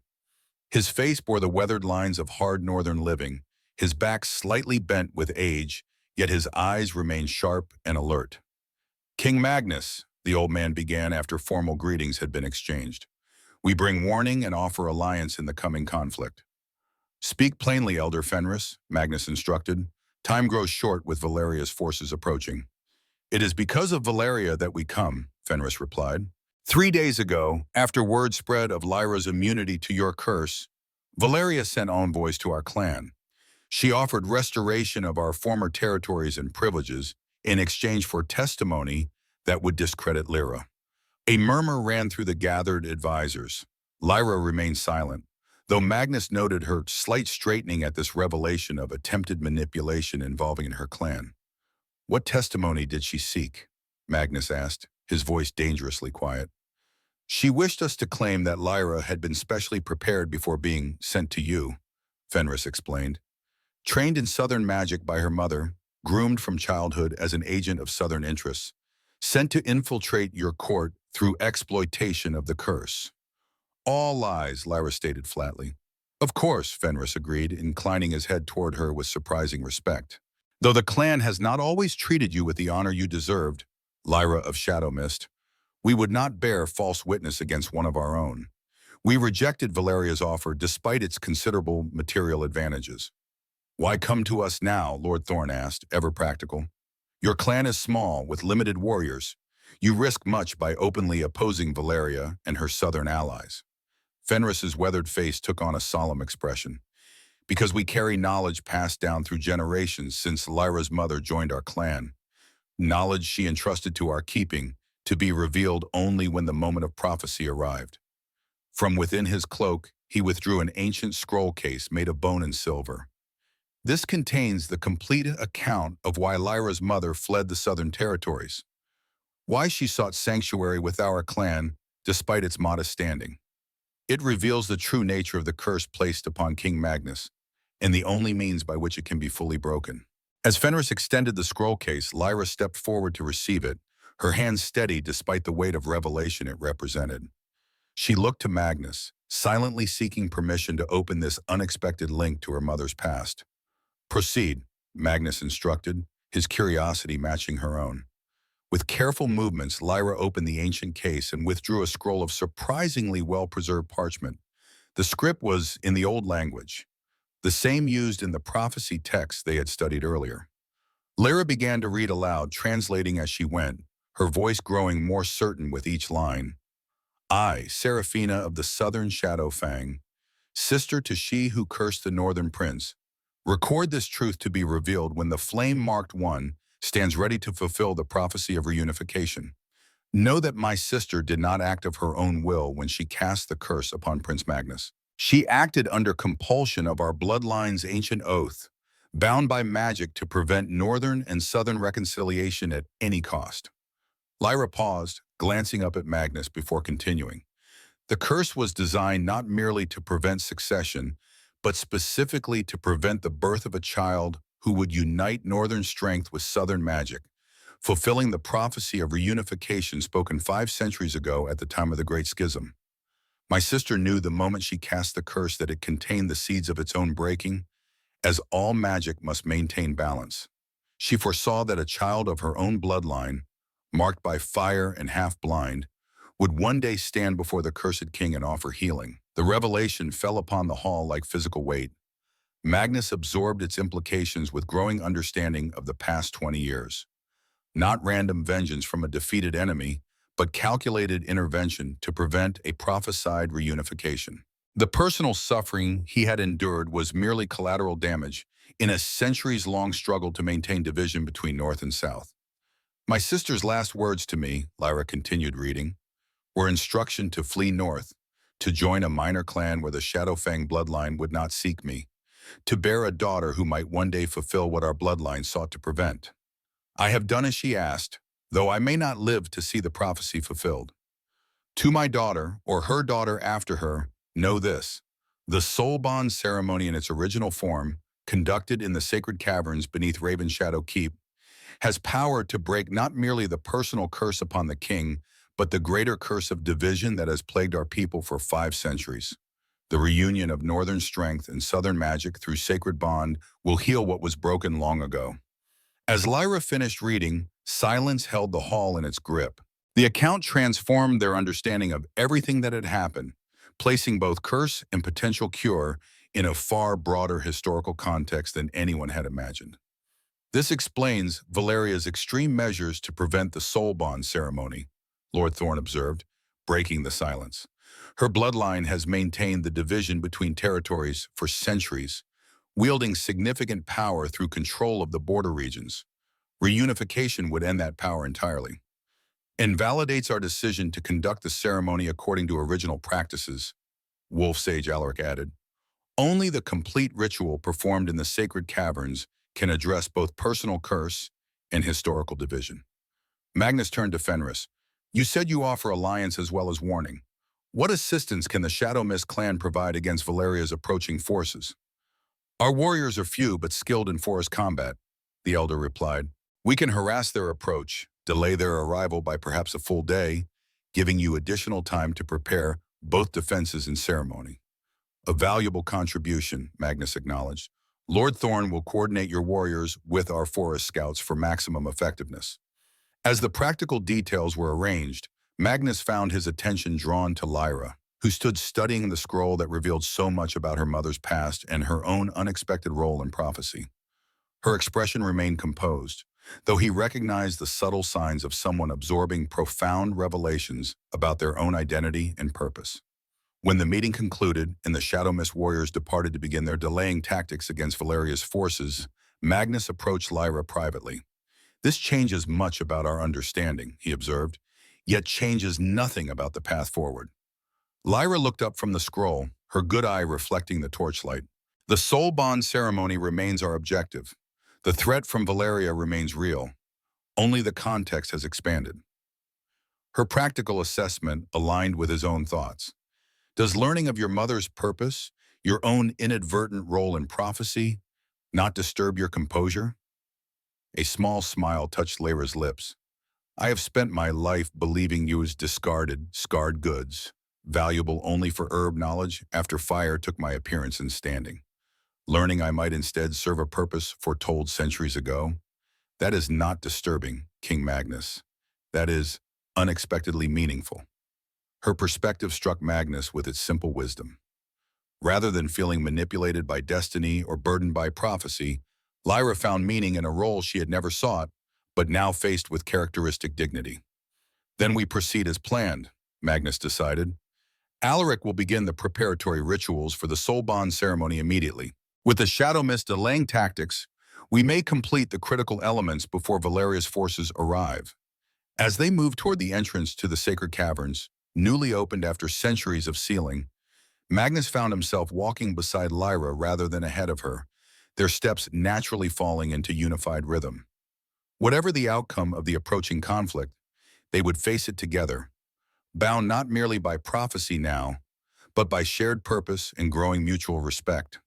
His face bore the weathered lines of hard northern living, his back slightly bent with age, yet his eyes remained sharp and alert. King Magnus, the old man began after formal greetings had been exchanged. We bring warning and offer alliance in the coming conflict. Speak plainly, Elder Fenris, Magnus instructed. Time grows short with Valeria's forces approaching. It is because of Valeria that we come, Fenris replied. 3 days ago, after word spread of Lyra's immunity to your curse, Valeria sent envoys to our clan. She offered restoration of our former territories and privileges in exchange for testimony that would discredit Lyra. A murmur ran through the gathered advisors. Lyra remained silent, though Magnus noted her slight straightening at this revelation of attempted manipulation involving her clan. What testimony did she seek? Magnus asked, his voice dangerously quiet. She wished us to claim that Lyra had been specially prepared before being sent to you, Fenris explained. Trained in Southern magic by her mother, groomed from childhood as an agent of Southern interests, sent to infiltrate your court through exploitation of the curse. All lies, Lyra stated flatly. Of course, Fenris agreed, inclining his head toward her with surprising respect. Though the clan has not always treated you with the honor you deserved, Lyra of Shadow Mist, we would not bear false witness against one of our own. We rejected Valeria's offer despite its considerable material advantages. Why come to us now? Lord Thorn asked, ever practical. Your clan is small, with limited warriors. You risk much by openly opposing Valeria and her southern allies. Fenris's weathered face took on a solemn expression. Because we carry knowledge passed down through generations since Lyra's mother joined our clan. Knowledge she entrusted to our keeping, to be revealed only when the moment of prophecy arrived. From within his cloak, he withdrew an ancient scroll case made of bone and silver. This contains the complete account of why Lyra's mother fled the southern territories, why she sought sanctuary with our clan despite its modest standing. It reveals the true nature of the curse placed upon King Magnus, and the only means by which it can be fully broken. As Fenris extended the scroll case, Lyra stepped forward to receive it, her hand steady despite the weight of revelation it represented. She looked to Magnus, silently seeking permission to open this unexpected link to her mother's past. Proceed, Magnus instructed, his curiosity matching her own. With careful movements, Lyra opened the ancient case and withdrew a scroll of surprisingly well-preserved parchment. The script was in the old language, the same used in the prophecy text they had studied earlier. Lyra began to read aloud, translating as she went, her voice growing more certain with each line. I, Seraphina of the southern Shadow Fang, sister to she who cursed the northern prince, record this truth to be revealed when the flame-marked one stands ready to fulfill the prophecy of reunification. Know that my sister did not act of her own will when she cast the curse upon Prince Magnus. She acted under compulsion of our bloodline's ancient oath, bound by magic to prevent northern and southern reconciliation at any cost. Lyra paused, glancing up at Magnus before continuing. The curse was designed not merely to prevent succession, but specifically to prevent the birth of a child who would unite northern strength with southern magic, fulfilling the prophecy of reunification spoken 5 centuries ago at the time of the Great Schism. My sister knew the moment she cast the curse that it contained the seeds of its own breaking, as all magic must maintain balance. She foresaw that a child of her own bloodline, marked by fire and half-blind, would one day stand before the cursed king and offer healing. The revelation fell upon the hall like physical weight. Magnus absorbed its implications with growing understanding of the past 20 years. Not random vengeance from a defeated enemy, but calculated intervention to prevent a prophesied reunification. The personal suffering he had endured was merely collateral damage in a centuries-long struggle to maintain division between North and South. My sister's last words to me, Lyra continued reading, were instruction to flee north, to join a minor clan where the Shadowfang bloodline would not seek me, to bear a daughter who might one day fulfill what our bloodline sought to prevent. I have done as she asked, though I may not live to see the prophecy fulfilled. To my daughter, or her daughter after her, know this: the soul bond ceremony in its original form, conducted in the sacred caverns beneath Raven Shadow Keep, has power to break not merely the personal curse upon the king, but the greater curse of division that has plagued our people for 5 centuries. The reunion of northern strength and southern magic through sacred bond will heal what was broken long ago. As Lyra finished reading, silence held the hall in its grip. The account transformed their understanding of everything that had happened, placing both curse and potential cure in a far broader historical context than anyone had imagined. This explains Valeria's extreme measures to prevent the soul bond ceremony, Lord Thorn observed, breaking the silence. Her bloodline has maintained the division between territories for centuries, wielding significant power through control of the border regions. Reunification would end that power entirely. Invalidates our decision to conduct the ceremony according to original practices, Wolf Sage Alaric added. Only the complete ritual performed in the sacred caverns can address both personal curse and historical division. Magnus turned to Fenris. You said you offer alliance as well as warning. What assistance can the Shadow Mist clan provide against Valeria's approaching forces? Our warriors are few but skilled in forest combat, the elder replied. We can harass their approach, delay their arrival by perhaps a full day, giving you additional time to prepare both defenses and ceremony. A valuable contribution, Magnus acknowledged. Lord Thorn will coordinate your warriors with our forest scouts for maximum effectiveness. As the practical details were arranged, Magnus found his attention drawn to Lyra, who stood studying the scroll that revealed so much about her mother's past and her own unexpected role in prophecy. Her expression remained composed, though he recognized the subtle signs of someone absorbing profound revelations about their own identity and purpose. When the meeting concluded and the Shadow Mist warriors departed to begin their delaying tactics against Valeria's forces, Magnus approached Lyra privately. "This changes much about our understanding," he observed, "yet changes nothing about the path forward." Lyra looked up from the scroll, her good eye reflecting the torchlight. "The soul bond ceremony remains our objective. The threat from Valeria remains real. Only the context has expanded." Her practical assessment aligned with his own thoughts. Does learning of your mother's purpose, your own inadvertent role in prophecy, not disturb your composure? A small smile touched Lyra's lips. "I have spent my life believing you as discarded, scarred goods, valuable only for herb knowledge after fire took my appearance and standing. Learning I might instead serve a purpose foretold centuries ago, that is not disturbing, King Magnus. That is unexpectedly meaningful." Her perspective struck Magnus with its simple wisdom. Rather than feeling manipulated by destiny or burdened by prophecy, Lyra found meaning in a role she had never sought, but now faced with characteristic dignity. "Then we proceed as planned," Magnus decided. "Alaric will begin the preparatory rituals for the soul bond ceremony immediately. With the Shadow Mist delaying tactics, we may complete the critical elements before Valeria's forces arrive." As they moved toward the entrance to the sacred caverns, newly opened after centuries of sealing, Magnus found himself walking beside Lyra rather than ahead of her, their steps naturally falling into unified rhythm. Whatever the outcome of the approaching conflict, they would face it together, bound not merely by prophecy now, but by shared purpose and growing mutual respect.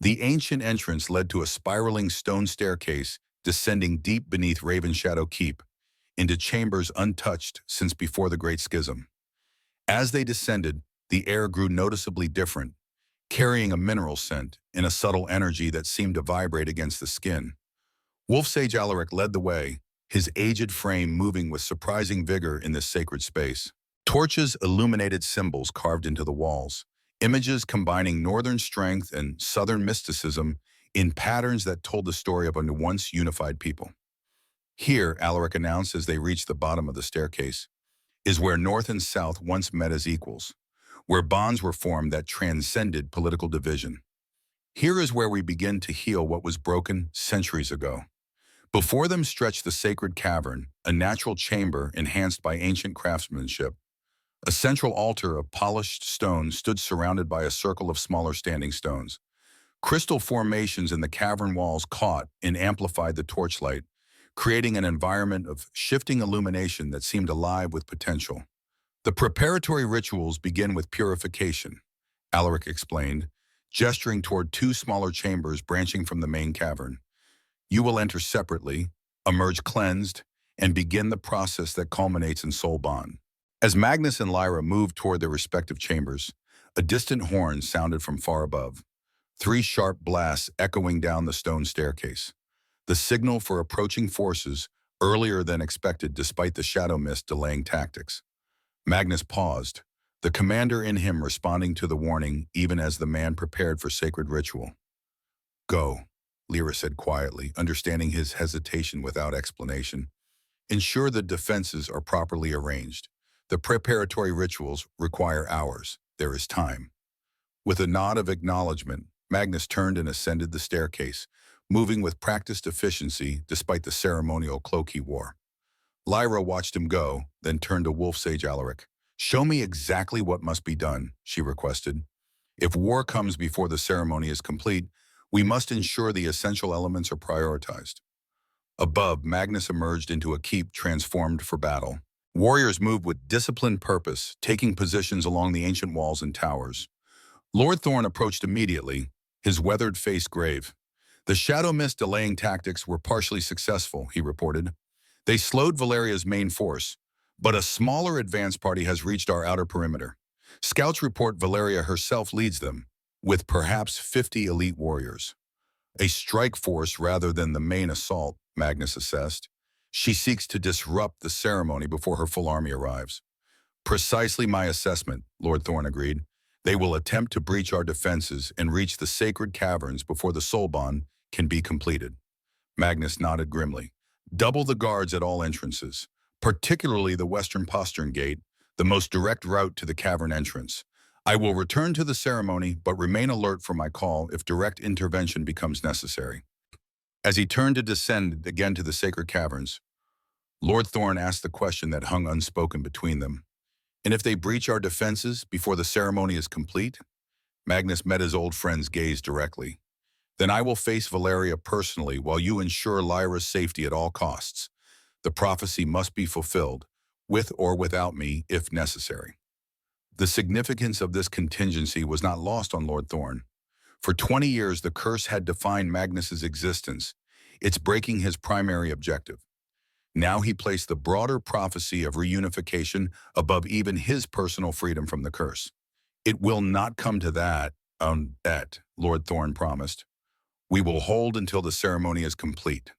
The ancient entrance led to a spiraling stone staircase descending deep beneath Ravenshadow Keep, into chambers untouched since before the Great Schism. As they descended, the air grew noticeably different, carrying a mineral scent and a subtle energy that seemed to vibrate against the skin. Wolf Sage Alaric led the way, his aged frame moving with surprising vigor in this sacred space. Torches illuminated symbols carved into the walls, images combining northern strength and southern mysticism in patterns that told the story of a once unified people. "Here," Alaric announced as they reached the bottom of the staircase, "is where North and South once met as equals, where bonds were formed that transcended political division. Here is where we begin to heal what was broken centuries ago." Before them stretched the sacred cavern, a natural chamber enhanced by ancient craftsmanship. A central altar of polished stone stood surrounded by a circle of smaller standing stones. Crystal formations in the cavern walls caught and amplified the torchlight, creating an environment of shifting illumination that seemed alive with potential. "The preparatory rituals begin with purification," Alaric explained, gesturing toward two smaller chambers branching from the main cavern. "You will enter separately, emerge cleansed, and begin the process that culminates in soul bond." As Magnus and Lyra moved toward their respective chambers, a distant horn sounded from far above, three sharp blasts echoing down the stone staircase, the signal for approaching forces earlier than expected despite the Shadow Mist delaying tactics. Magnus paused, the commander in him responding to the warning even as the man prepared for sacred ritual. "Go," Lyra said quietly, understanding his hesitation without explanation. "Ensure the defenses are properly arranged. The preparatory rituals require hours. There is time." With a nod of acknowledgement, Magnus turned and ascended the staircase, moving with practiced efficiency despite the ceremonial cloak he wore. Lyra watched him go, then turned to Wolf Sage Alaric. "Show me exactly what must be done," she requested. "If war comes before the ceremony is complete, we must ensure the essential elements are prioritized." Above, Magnus emerged into a keep transformed for battle. Warriors moved with disciplined purpose, taking positions along the ancient walls and towers. Lord Thorn approached immediately, his weathered face grave. "The Shadow Mist delaying tactics were partially successful," he reported. "They slowed Valeria's main force, but a smaller advance party has reached our outer perimeter. Scouts report Valeria herself leads them, with perhaps 50 elite warriors." A strike force rather than the main assault, Magnus assessed. She seeks to disrupt the ceremony before her full army arrives. Precisely my assessment, Lord Thorn agreed. They will attempt to breach our defenses and reach the sacred caverns before the soul bond can be completed. Magnus nodded grimly. Double the guards at all entrances, particularly the western postern gate, the most direct route to the cavern entrance. I will return to the ceremony, but remain alert for my call if direct intervention becomes necessary. As he turned to descend again to the sacred caverns, Lord Thorn asked the question that hung unspoken between them. And if they breach our defenses before the ceremony is complete? Magnus met his old friend's gaze directly. Then I will face Valeria personally while you ensure Lyra's safety at all costs. The prophecy must be fulfilled, with or without me, if necessary. The significance of this contingency was not lost on Lord Thorn. For 20 years, the curse had defined Magnus's existence, its breaking his primary objective. Now he placed the broader prophecy of reunification above even his personal freedom from the curse. It will not come to that, Lord Thorn promised. We will hold until the ceremony is complete.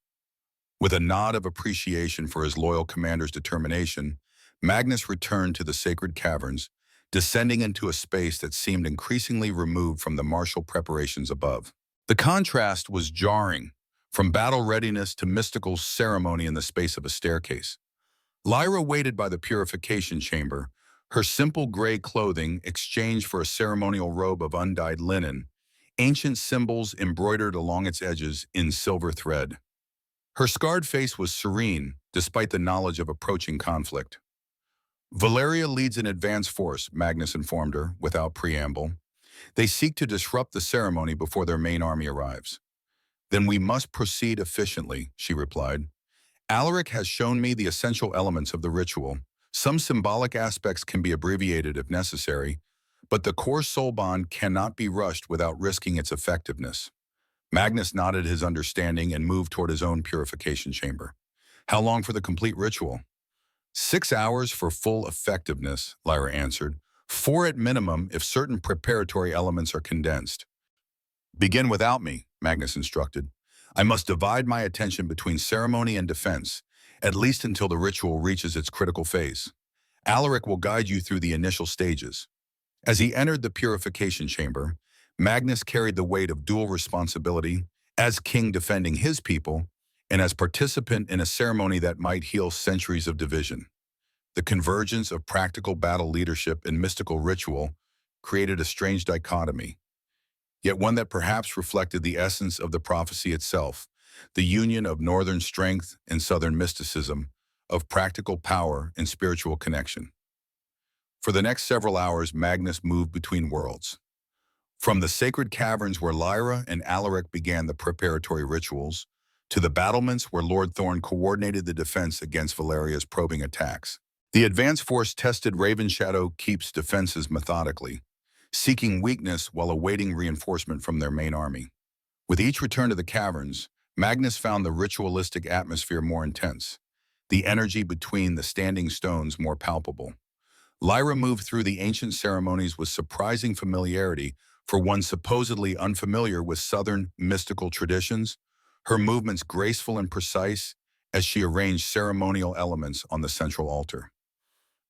With a nod of appreciation for his loyal commander's determination, Magnus returned to the sacred caverns, descending into a space that seemed increasingly removed from the martial preparations above. The contrast was jarring, from battle readiness to mystical ceremony in the space of a staircase. Lyra waited by the purification chamber, her simple gray clothing exchanged for a ceremonial robe of undyed linen, ancient symbols embroidered along its edges in silver thread. Her scarred face was serene, despite the knowledge of approaching conflict. Valeria leads an advance force, Magnus informed her, without preamble. They seek to disrupt the ceremony before their main army arrives. Then we must proceed efficiently, she replied. Alaric has shown me the essential elements of the ritual. Some symbolic aspects can be abbreviated if necessary, but the core soul bond cannot be rushed without risking its effectiveness. Magnus nodded his understanding and moved toward his own purification chamber. How long for the complete ritual? 6 hours for full effectiveness, Lyra answered. 4 at minimum if certain preparatory elements are condensed. Begin without me, Magnus instructed. I must divide my attention between ceremony and defense, at least until the ritual reaches its critical phase. Alaric will guide you through the initial stages. As he entered the purification chamber, Magnus carried the weight of dual responsibility, as king defending his people, and as participant in a ceremony that might heal centuries of division. The convergence of practical battle leadership and mystical ritual created a strange dichotomy, yet one that perhaps reflected the essence of the prophecy itself, the union of northern strength and southern mysticism, of practical power and spiritual connection. For the next several hours, Magnus moved between worlds. From the sacred caverns where Lyra and Alaric began the preparatory rituals, to the battlements where Lord Thorn coordinated the defense against Valeria's probing attacks. The advance force tested Raven Shadow Keep's defenses methodically, seeking weakness while awaiting reinforcement from their main army. With each return to the caverns, Magnus found the ritualistic atmosphere more intense, the energy between the standing stones more palpable. Lyra moved through the ancient ceremonies with surprising familiarity for one supposedly unfamiliar with Southern mystical traditions, her movements graceful and precise as she arranged ceremonial elements on the central altar.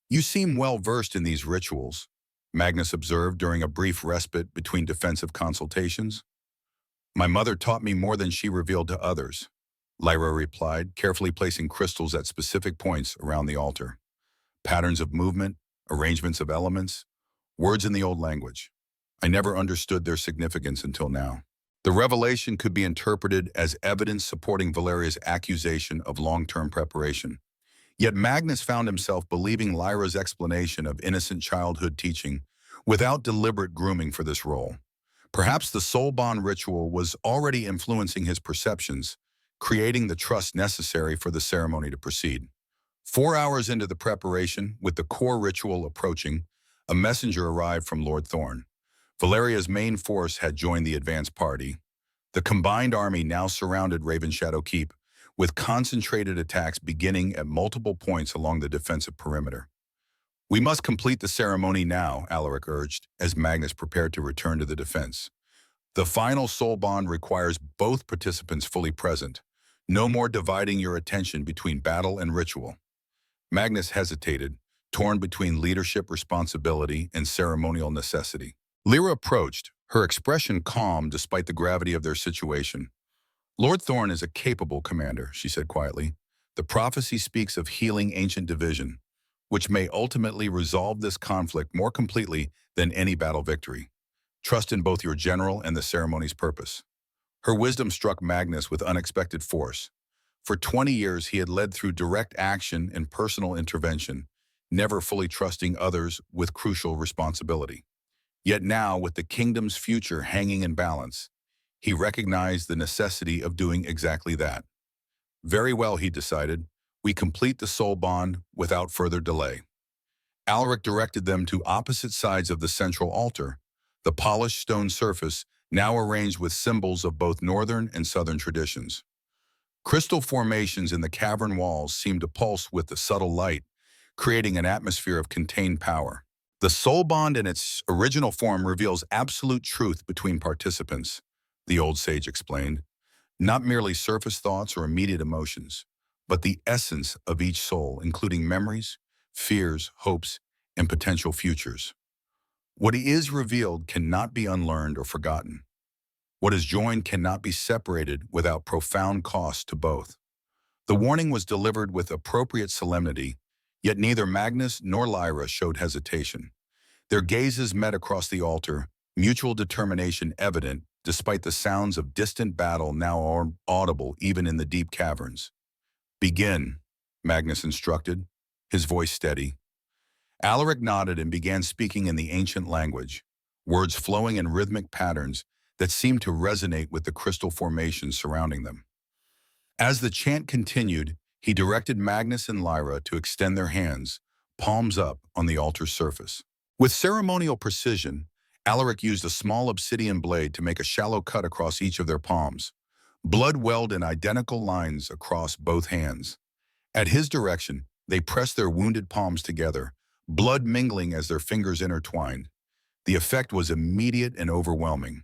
You seem well versed in these rituals, Magnus observed during a brief respite between defensive consultations. My mother taught me more than she revealed to others, Lyra replied, carefully placing crystals at specific points around the altar. Patterns of movement, arrangements of elements, words in the old language. I never understood their significance until now. The revelation could be interpreted as evidence supporting Valeria's accusation of long-term preparation. Yet Magnus found himself believing Lyra's explanation of innocent childhood teaching without deliberate grooming for this role. Perhaps the soul bond ritual was already influencing his perceptions, creating the trust necessary for the ceremony to proceed. 4 hours into the preparation, with the core ritual approaching, a messenger arrived from Lord Thorn. Valeria's main force had joined the advance party. The combined army now surrounded Raven Shadow Keep, with concentrated attacks beginning at multiple points along the defensive perimeter. We must complete the ceremony now, Alaric urged, as Magnus prepared to return to the defense. The final soul bond requires both participants fully present. No more dividing your attention between battle and ritual. Magnus hesitated, torn between leadership responsibility and ceremonial necessity. Lyra approached, her expression calm despite the gravity of their situation. Lord Thorn is a capable commander, she said quietly. The prophecy speaks of healing ancient division, which may ultimately resolve this conflict more completely than any battle victory. Trust in both your general and the ceremony's purpose. Her wisdom struck Magnus with unexpected force. For 20 years, he had led through direct action and personal intervention, never fully trusting others with crucial responsibility. Yet now, with the kingdom's future hanging in balance, he recognized the necessity of doing exactly that. Very well, he decided. We complete the soul bond without further delay. Alaric directed them to opposite sides of the central altar, the polished stone surface now arranged with symbols of both northern and southern traditions. Crystal formations in the cavern walls seemed to pulse with the subtle light, creating an atmosphere of contained power. The soul bond in its original form reveals absolute truth between participants, the old sage explained. Not merely surface thoughts or immediate emotions, but the essence of each soul, including memories, fears, hopes, and potential futures. What is revealed cannot be unlearned or forgotten. What is joined cannot be separated without profound cost to both. The warning was delivered with appropriate solemnity, yet neither Magnus nor Lyra showed hesitation. Their gazes met across the altar, mutual determination evident despite the sounds of distant battle now audible even in the deep caverns. Begin, Magnus instructed, his voice steady. Alaric nodded and began speaking in the ancient language, words flowing in rhythmic patterns that seemed to resonate with the crystal formations surrounding them. As the chant continued, he directed Magnus and Lyra to extend their hands, palms up, on the altar's surface. With ceremonial precision, Alaric used a small obsidian blade to make a shallow cut across each of their palms. Blood welled in identical lines across both hands. At his direction, they pressed their wounded palms together, blood mingling as their fingers intertwined. The effect was immediate and overwhelming.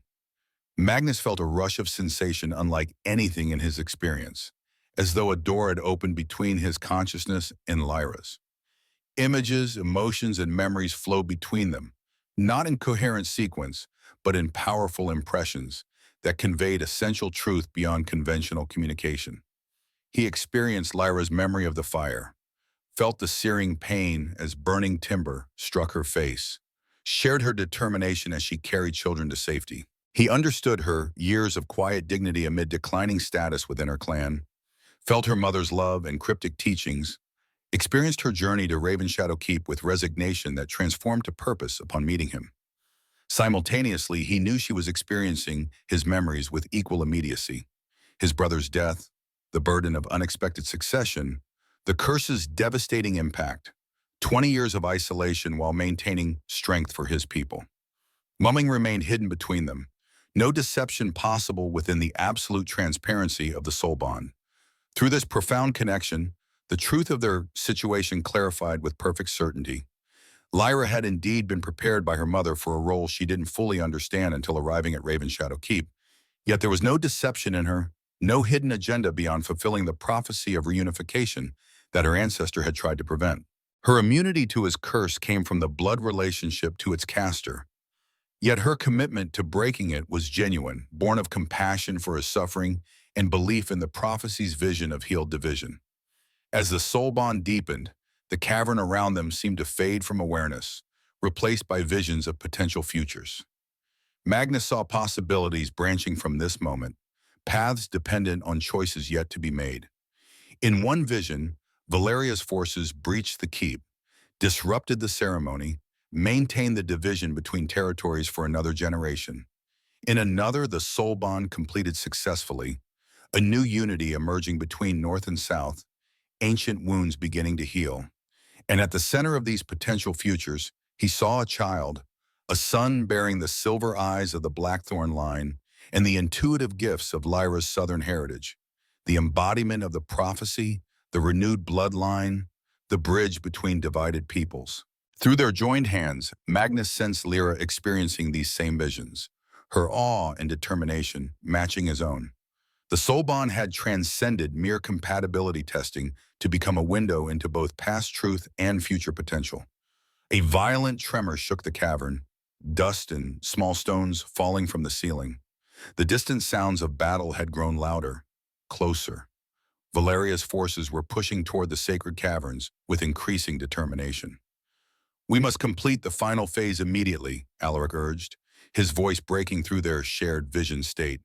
Magnus felt a rush of sensation unlike anything in his experience, as though a door had opened between his consciousness and Lyra's. Images, emotions, and memories flowed between them, not in coherent sequence, but in powerful impressions that conveyed essential truth beyond conventional communication. He experienced Lyra's memory of the fire, felt the searing pain as burning timber struck her face, shared her determination as she carried children to safety. He understood her years of quiet dignity amid declining status within her clan, felt her mother's love and cryptic teachings, experienced her journey to Ravenshadow Keep with resignation that transformed to purpose upon meeting him. Simultaneously, he knew she was experiencing his memories with equal immediacy. His brother's death, the burden of unexpected succession, the curse's devastating impact, 20 years of isolation while maintaining strength for his people. Mumming remained hidden between them, no deception possible within the absolute transparency of the soul bond. Through this profound connection, the truth of their situation clarified with perfect certainty. Lyra had indeed been prepared by her mother for a role she didn't fully understand until arriving at Ravenshadow Keep. Yet there was no deception in her, no hidden agenda beyond fulfilling the prophecy of reunification that her ancestor had tried to prevent. Her immunity to his curse came from the blood relationship to its caster. Yet her commitment to breaking it was genuine, born of compassion for his suffering and belief in the prophecy's vision of healed division. As the soul bond deepened, the cavern around them seemed to fade from awareness, replaced by visions of potential futures. Magnus saw possibilities branching from this moment, paths dependent on choices yet to be made. In one vision, Valeria's forces breached the keep, disrupted the ceremony, maintained the division between territories for another generation. In another, the soul bond completed successfully, a new unity emerging between North and South, ancient wounds beginning to heal. And at the center of these potential futures, he saw a child, a son bearing the silver eyes of the Blackthorn line and the intuitive gifts of Lyra's southern heritage, the embodiment of the prophecy, the renewed bloodline, the bridge between divided peoples. Through their joined hands, Magnus sensed Lyra experiencing these same visions, her awe and determination matching his own. The soul bond had transcended mere compatibility testing to become a window into both past truth and future potential. A violent tremor shook the cavern, dust and small stones falling from the ceiling. The distant sounds of battle had grown louder, closer. Valeria's forces were pushing toward the sacred caverns with increasing determination. "We must complete the final phase immediately," Alaric urged, his voice breaking through their shared vision state.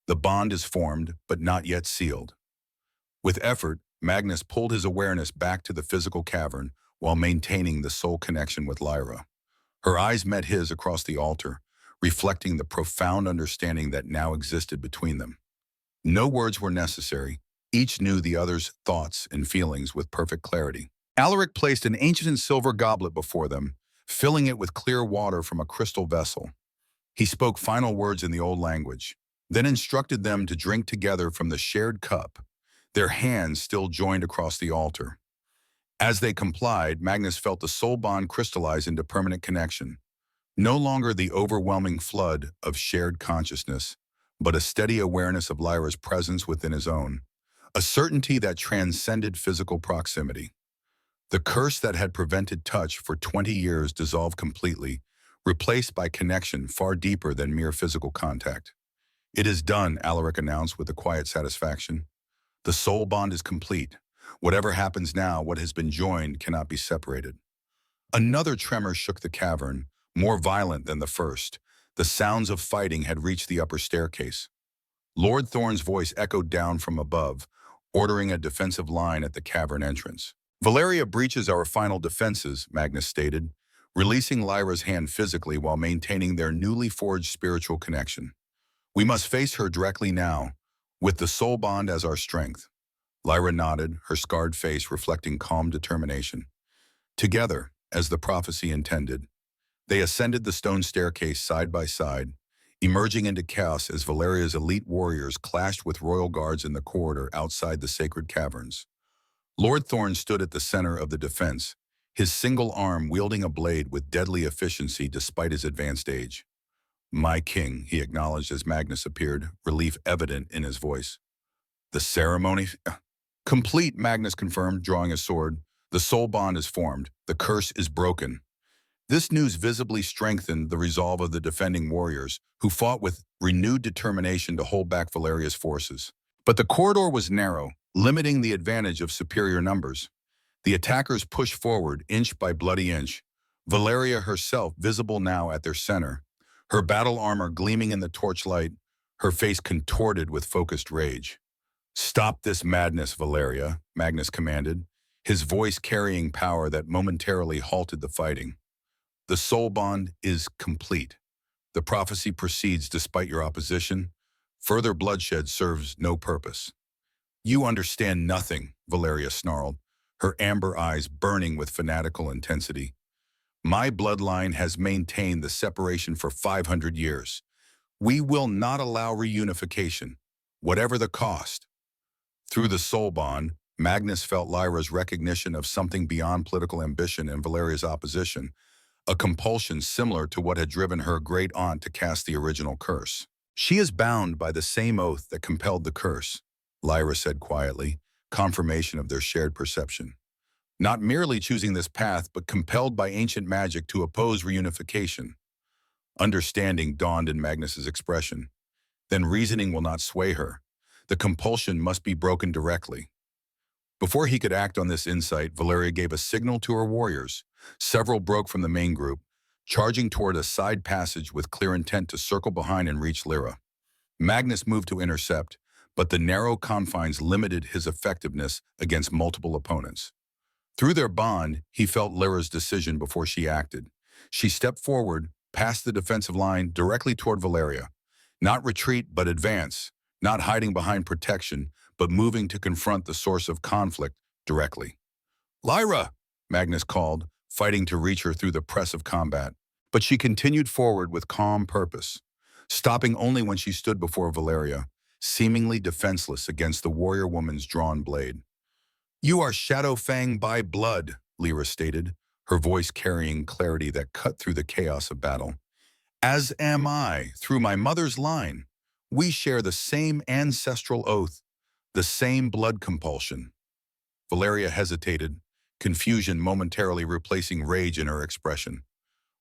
"The bond is formed, but not yet sealed." With effort, Magnus pulled his awareness back to the physical cavern while maintaining the soul connection with Lyra. Her eyes met his across the altar, reflecting the profound understanding that now existed between them. No words were necessary. Each knew the other's thoughts and feelings with perfect clarity. Alaric placed an ancient silver goblet before them, filling it with clear water from a crystal vessel. He spoke final words in the old language, then instructed them to drink together from the shared cup, their hands still joined across the altar. As they complied, Magnus felt the soul bond crystallize into permanent connection. No longer the overwhelming flood of shared consciousness, but a steady awareness of Lyra's presence within his own, a certainty that transcended physical proximity. The curse that had prevented touch for 20 years dissolved completely, replaced by connection far deeper than mere physical contact. "It is done," Alaric announced with a quiet satisfaction. "The soul bond is complete. Whatever happens now, what has been joined cannot be separated." Another tremor shook the cavern, more violent than the first. The sounds of fighting had reached the upper staircase. Lord Thorn's voice echoed down from above, ordering a defensive line at the cavern entrance. "Valeria breaches our final defenses," Magnus stated, releasing Lyra's hand physically while maintaining their newly forged spiritual connection. "We must face her directly now, with the soul bond as our strength." Lyra nodded, her scarred face reflecting calm determination. Together, as the prophecy intended, they ascended the stone staircase side by side, emerging into chaos as Valeria's elite warriors clashed with royal guards in the corridor outside the sacred caverns. Lord Thorn stood at the center of the defense, his single arm wielding a blade with deadly efficiency despite his advanced age. "My king," he acknowledged as Magnus appeared, relief evident in his voice. "The ceremony?" "Complete," Magnus confirmed, drawing his sword. "The soul bond is formed. The curse is broken." This news visibly strengthened the resolve of the defending warriors, who fought with renewed determination to hold back Valeria's forces. But the corridor was narrow, limiting the advantage of superior numbers. The attackers pushed forward, inch by bloody inch, Valeria herself visible now at their center, her battle armor gleaming in the torchlight, her face contorted with focused rage. "Stop this madness, Valeria," Magnus commanded, his voice carrying power that momentarily halted the fighting. "The soul bond is complete. The prophecy proceeds despite your opposition. Further bloodshed serves no purpose." "You understand nothing," Valeria snarled, her amber eyes burning with fanatical intensity. "My bloodline has maintained the separation for 500 years. We will not allow reunification, whatever the cost." Through the soul bond, Magnus felt Lyra's recognition of something beyond political ambition and Valeria's opposition, a compulsion similar to what had driven her great-aunt to cast the original curse. "She is bound by the same oath that compelled the curse," Lyra said quietly, confirmation of their shared perception. "Not merely choosing this path, but compelled by ancient magic to oppose reunification." Understanding dawned in Magnus's expression. "Then reasoning will not sway her. The compulsion must be broken directly." Before he could act on this insight, Valeria gave a signal to her warriors. Several broke from the main group, charging toward a side passage with clear intent to circle behind and reach Lyra. Magnus moved to intercept, but the narrow confines limited his effectiveness against multiple opponents. Through their bond, he felt Lyra's decision before she acted. She stepped forward, past the defensive line, directly toward Valeria. Not retreat, but advance. Not hiding behind protection, but moving to confront the source of conflict directly. "Lyra!" Magnus called, fighting to reach her through the press of combat. But she continued forward with calm purpose, stopping only when she stood before Valeria, seemingly defenseless against the warrior woman's drawn blade. "You are Shadow Fang by blood," Lyra stated, her voice carrying clarity that cut through the chaos of battle. As am I, through my mother's line. We share the same ancestral oath, the same blood compulsion. Valeria hesitated, confusion momentarily replacing rage in her expression.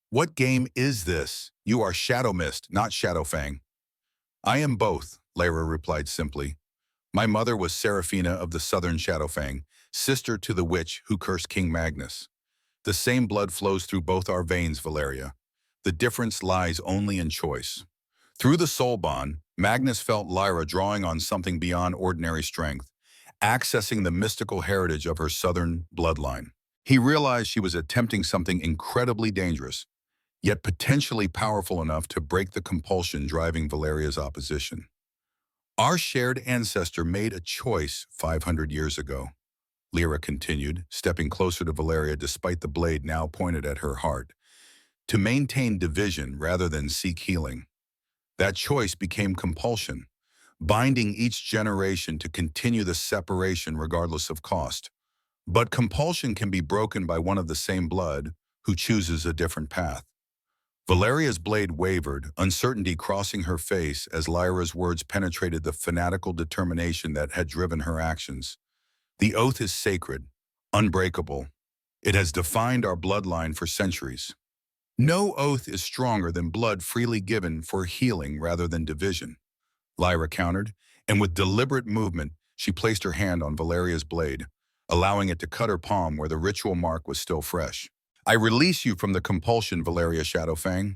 What game is this? You are Shadow Mist, not Shadowfang. I am both, Lyra replied simply. My mother was Seraphina of the Southern Shadowfang, sister to the witch who cursed King Magnus. The same blood flows through both our veins, Valeria. The difference lies only in choice. Through the soul bond, Magnus felt Lyra drawing on something beyond ordinary strength, accessing the mystical heritage of her southern bloodline. He realized she was attempting something incredibly dangerous, yet potentially powerful enough to break the compulsion driving Valeria's opposition. Our shared ancestor made a choice 500 years ago, Lyra continued, stepping closer to Valeria despite the blade now pointed at her heart, to maintain division rather than seek healing. That choice became compulsion, binding each generation to continue the separation regardless of cost. But compulsion can be broken by one of the same blood who chooses a different path. Valeria's blade wavered, uncertainty crossing her face as Lyra's words penetrated the fanatical determination that had driven her actions. The oath is sacred, unbreakable. It has defined our bloodline for centuries. No oath is stronger than blood freely given for healing rather than division, Lyra countered, and with deliberate movement, she placed her hand on Valeria's blade, allowing it to cut her palm where the ritual mark was still fresh. I release you from the compulsion, Valeria Shadowfang.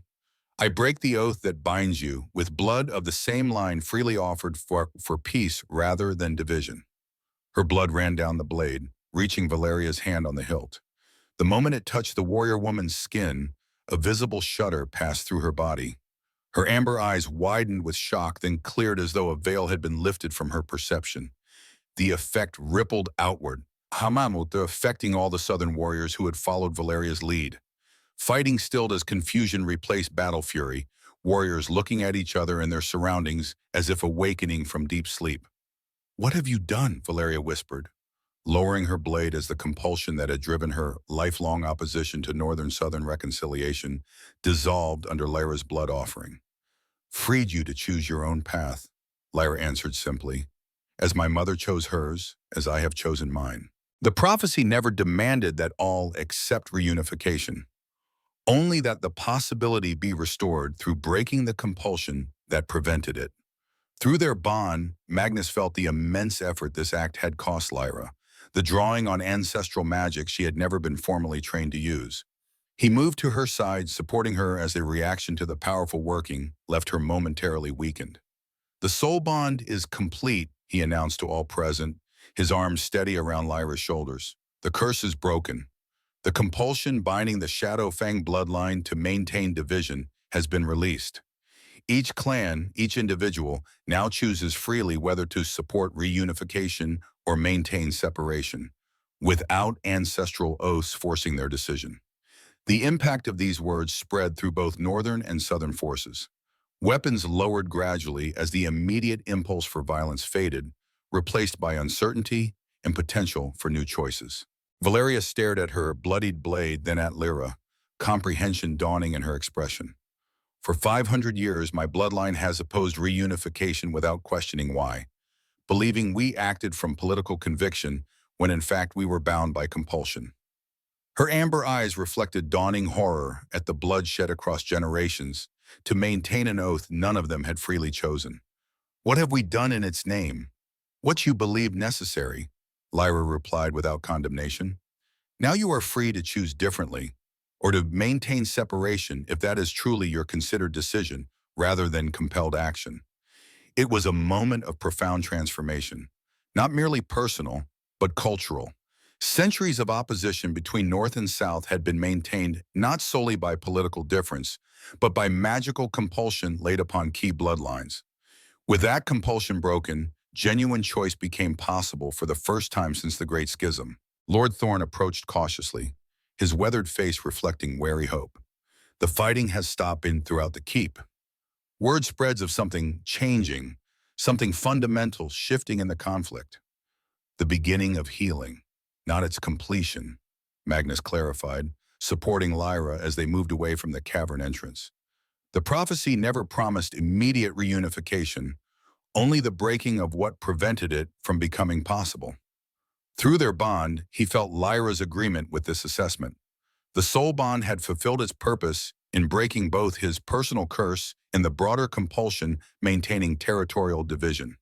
I break the oath that binds you with blood of the same line freely offered for peace rather than division. Her blood ran down the blade, reaching Valeria's hand on the hilt. The moment it touched the warrior woman's skin, a visible shudder passed through her body. Her amber eyes widened with shock, then cleared as though a veil had been lifted from her perception. The effect rippled outward, Hamamuta affecting all the southern warriors who had followed Valeria's lead. Fighting stilled as confusion replaced battle fury, warriors looking at each other and their surroundings as if awakening from deep sleep. What have you done? Valeria whispered, lowering her blade as the compulsion that had driven her lifelong opposition to northern-southern reconciliation dissolved under Lyra's blood offering. Freed you to choose your own path, Lyra answered simply. As my mother chose hers, as I have chosen mine. The prophecy never demanded that all accept reunification, only that the possibility be restored through breaking the compulsion that prevented it. Through their bond, Magnus felt the immense effort this act had cost Lyra, the drawing on ancestral magic she had never been formally trained to use. He moved to her side, supporting her as a reaction to the powerful working left her momentarily weakened. The soul bond is complete, he announced to all present, his arms steady around Lyra's shoulders. The curse is broken. The compulsion binding the Shadowfang bloodline to maintain division has been released. Each clan, each individual, now chooses freely whether to support reunification or maintain separation, without ancestral oaths forcing their decision. The impact of these words spread through both northern and southern forces. Weapons lowered gradually as the immediate impulse for violence faded, replaced by uncertainty and potential for new choices. Valeria stared at her bloodied blade, then at Lyra, comprehension dawning in her expression. For 500 years, my bloodline has opposed reunification without questioning why, believing we acted from political conviction when in fact we were bound by compulsion. Her amber eyes reflected dawning horror at the blood shed across generations to maintain an oath none of them had freely chosen. What have we done in its name? What you believed necessary, Lyra replied without condemnation. Now you are free to choose differently, or to maintain separation if that is truly your considered decision rather than compelled action. It was a moment of profound transformation, not merely personal, but cultural. Centuries of opposition between North and South had been maintained not solely by political difference, but by magical compulsion laid upon key bloodlines. With that compulsion broken, genuine choice became possible for the first time since the Great Schism. Lord Thorne approached cautiously, his weathered face reflecting wary hope. The fighting has stopped throughout the keep. Word spreads of something changing, something fundamental shifting in the conflict. The beginning of healing, not its completion, Magnus clarified, supporting Lyra as they moved away from the cavern entrance. The prophecy never promised immediate reunification, only the breaking of what prevented it from becoming possible. Through their bond, he felt Lyra's agreement with this assessment. The soul bond had fulfilled its purpose in breaking both his personal curse and the broader compulsion maintaining territorial division.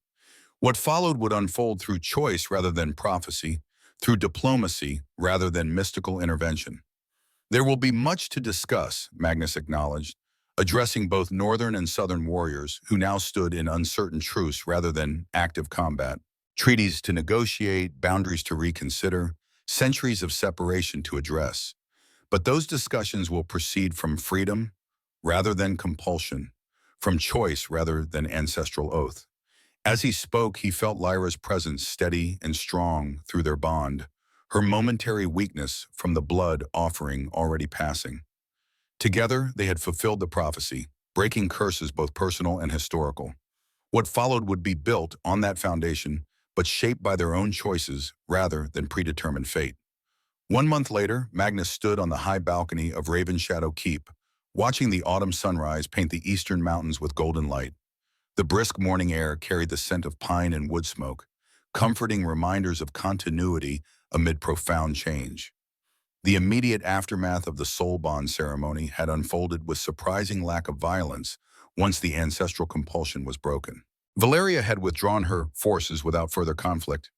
What followed would unfold through choice rather than prophecy, through diplomacy rather than mystical intervention. There will be much to discuss, Magnus acknowledged, addressing both northern and southern warriors who now stood in uncertain truce rather than active combat. Treaties to negotiate, boundaries to reconsider, centuries of separation to address. But those discussions will proceed from freedom rather than compulsion, from choice rather than ancestral oath. As he spoke, he felt Lyra's presence steady and strong through their bond, her momentary weakness from the blood offering already passing. Together, they had fulfilled the prophecy, breaking curses both personal and historical. What followed would be built on that foundation, but shaped by their own choices rather than predetermined fate. 1 month later, Magnus stood on the high balcony of Raven Shadow Keep, watching the autumn sunrise paint the eastern mountains with golden light. The brisk morning air carried the scent of pine and wood smoke, comforting reminders of continuity amid profound change. The immediate aftermath of the soul bond ceremony had unfolded with surprising lack of violence once the ancestral compulsion was broken. Valeria had withdrawn her forces without further conflict,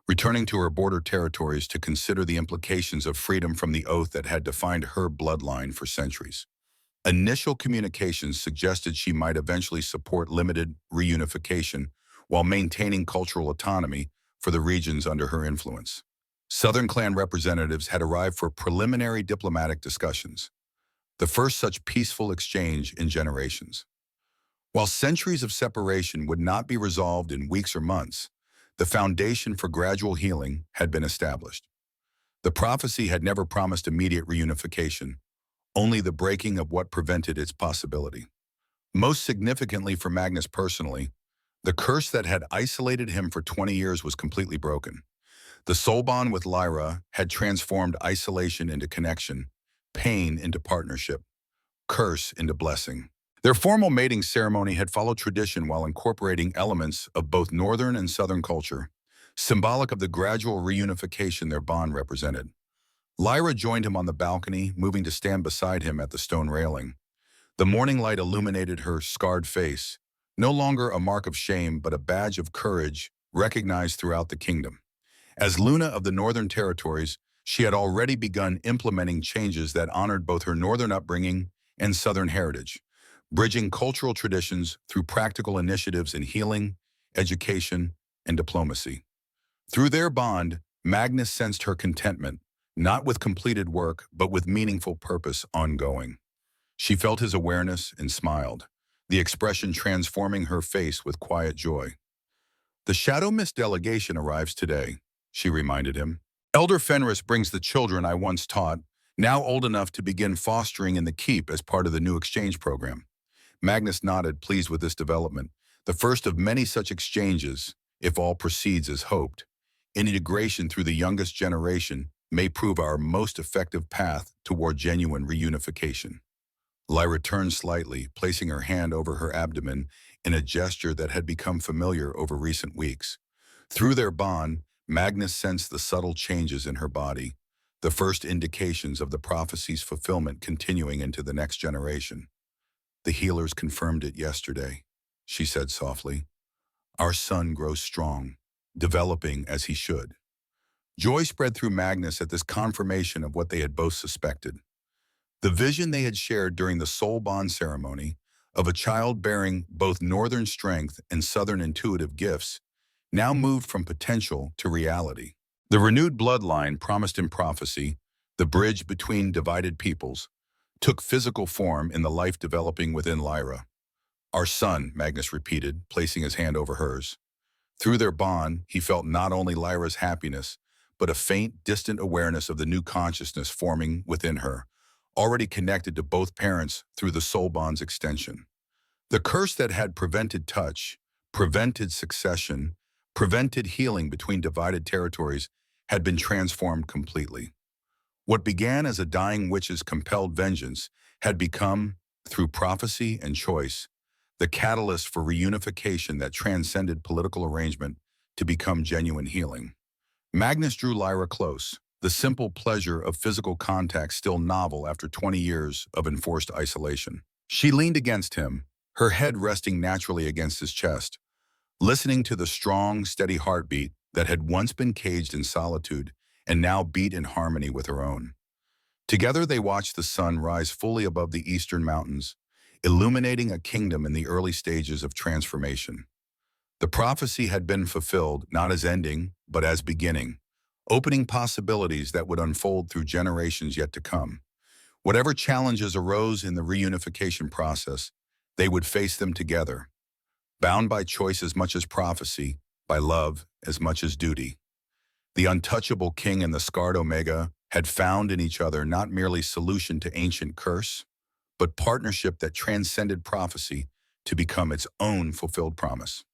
returning to her border territories to consider the implications of freedom from the oath that had defined her bloodline for centuries. Initial communications suggested she might eventually support limited reunification while maintaining cultural autonomy for the regions under her influence. Southern clan representatives had arrived for preliminary diplomatic discussions, the first such peaceful exchange in generations. While centuries of separation would not be resolved in weeks or months, the foundation for gradual healing had been established. The prophecy had never promised immediate reunification, only the breaking of what prevented its possibility. Most significantly for Magnus personally, the curse that had isolated him for 20 years was completely broken. The soul bond with Lyra had transformed isolation into connection, pain into partnership, curse into blessing. Their formal mating ceremony had followed tradition while incorporating elements of both northern and southern culture, symbolic of the gradual reunification their bond represented. Lyra joined him on the balcony, moving to stand beside him at the stone railing. The morning light illuminated her scarred face, no longer a mark of shame but a badge of courage recognized throughout the kingdom. As Luna of the Northern Territories, she had already begun implementing changes that honored both her northern upbringing and southern heritage, bridging cultural traditions through practical initiatives in healing, education, and diplomacy. Through their bond, Magnus sensed her contentment, not with completed work, but with meaningful purpose ongoing. She felt his awareness and smiled, the expression transforming her face with quiet joy. "The Shadow Mist delegation arrives today," she reminded him. "Elder Fenris brings the children I once taught, now old enough to begin fostering in the keep as part of the new exchange program." Magnus nodded, pleased with this development, the first of many such exchanges, if all proceeds as hoped. Integration through the youngest generation may prove our most effective path toward genuine reunification. Lyra turned slightly, placing her hand over her abdomen in a gesture that had become familiar over recent weeks. Through their bond, Magnus sensed the subtle changes in her body, the first indications of the prophecy's fulfillment continuing into the next generation. "The healers confirmed it yesterday," she said softly. "Our son grows strong, developing as he should." Joy spread through Magnus at this confirmation of what they had both suspected. The vision they had shared during the soul bond ceremony of a child bearing both northern strength and southern intuitive gifts now moved from potential to reality. The renewed bloodline promised in prophecy, the bridge between divided peoples, took physical form in the life developing within Lyra. "Our son," Magnus repeated, placing his hand over hers. Through their bond, he felt not only Lyra's happiness, but a faint, distant awareness of the new consciousness forming within her, already connected to both parents through the soul bond's extension. The curse that had prevented touch, prevented succession, prevented healing between divided territories had been transformed completely. What began as a dying witch's compelled vengeance had become through prophecy and choice, the catalyst for reunification that transcended political arrangement to become genuine healing. Magnus drew Lyra close, the simple pleasure of physical contact still novel after 20 years of enforced isolation. She leaned against him, her head resting naturally against his chest, listening to the strong, steady heartbeat that had once been caged in solitude and now beat in harmony with her own. Together they watched the sun rise fully above the eastern mountains, illuminating a kingdom in the early stages of transformation. The prophecy had been fulfilled not as ending, but as beginning, opening possibilities that would unfold through generations yet to come. Whatever challenges arose in the reunification process, they would face them together, bound by choice as much as prophecy, by love as much as duty. The untouchable king and the scarred Omega had found in each other not merely solution to ancient curse, but partnership that transcended prophecy to become its own fulfilled promise.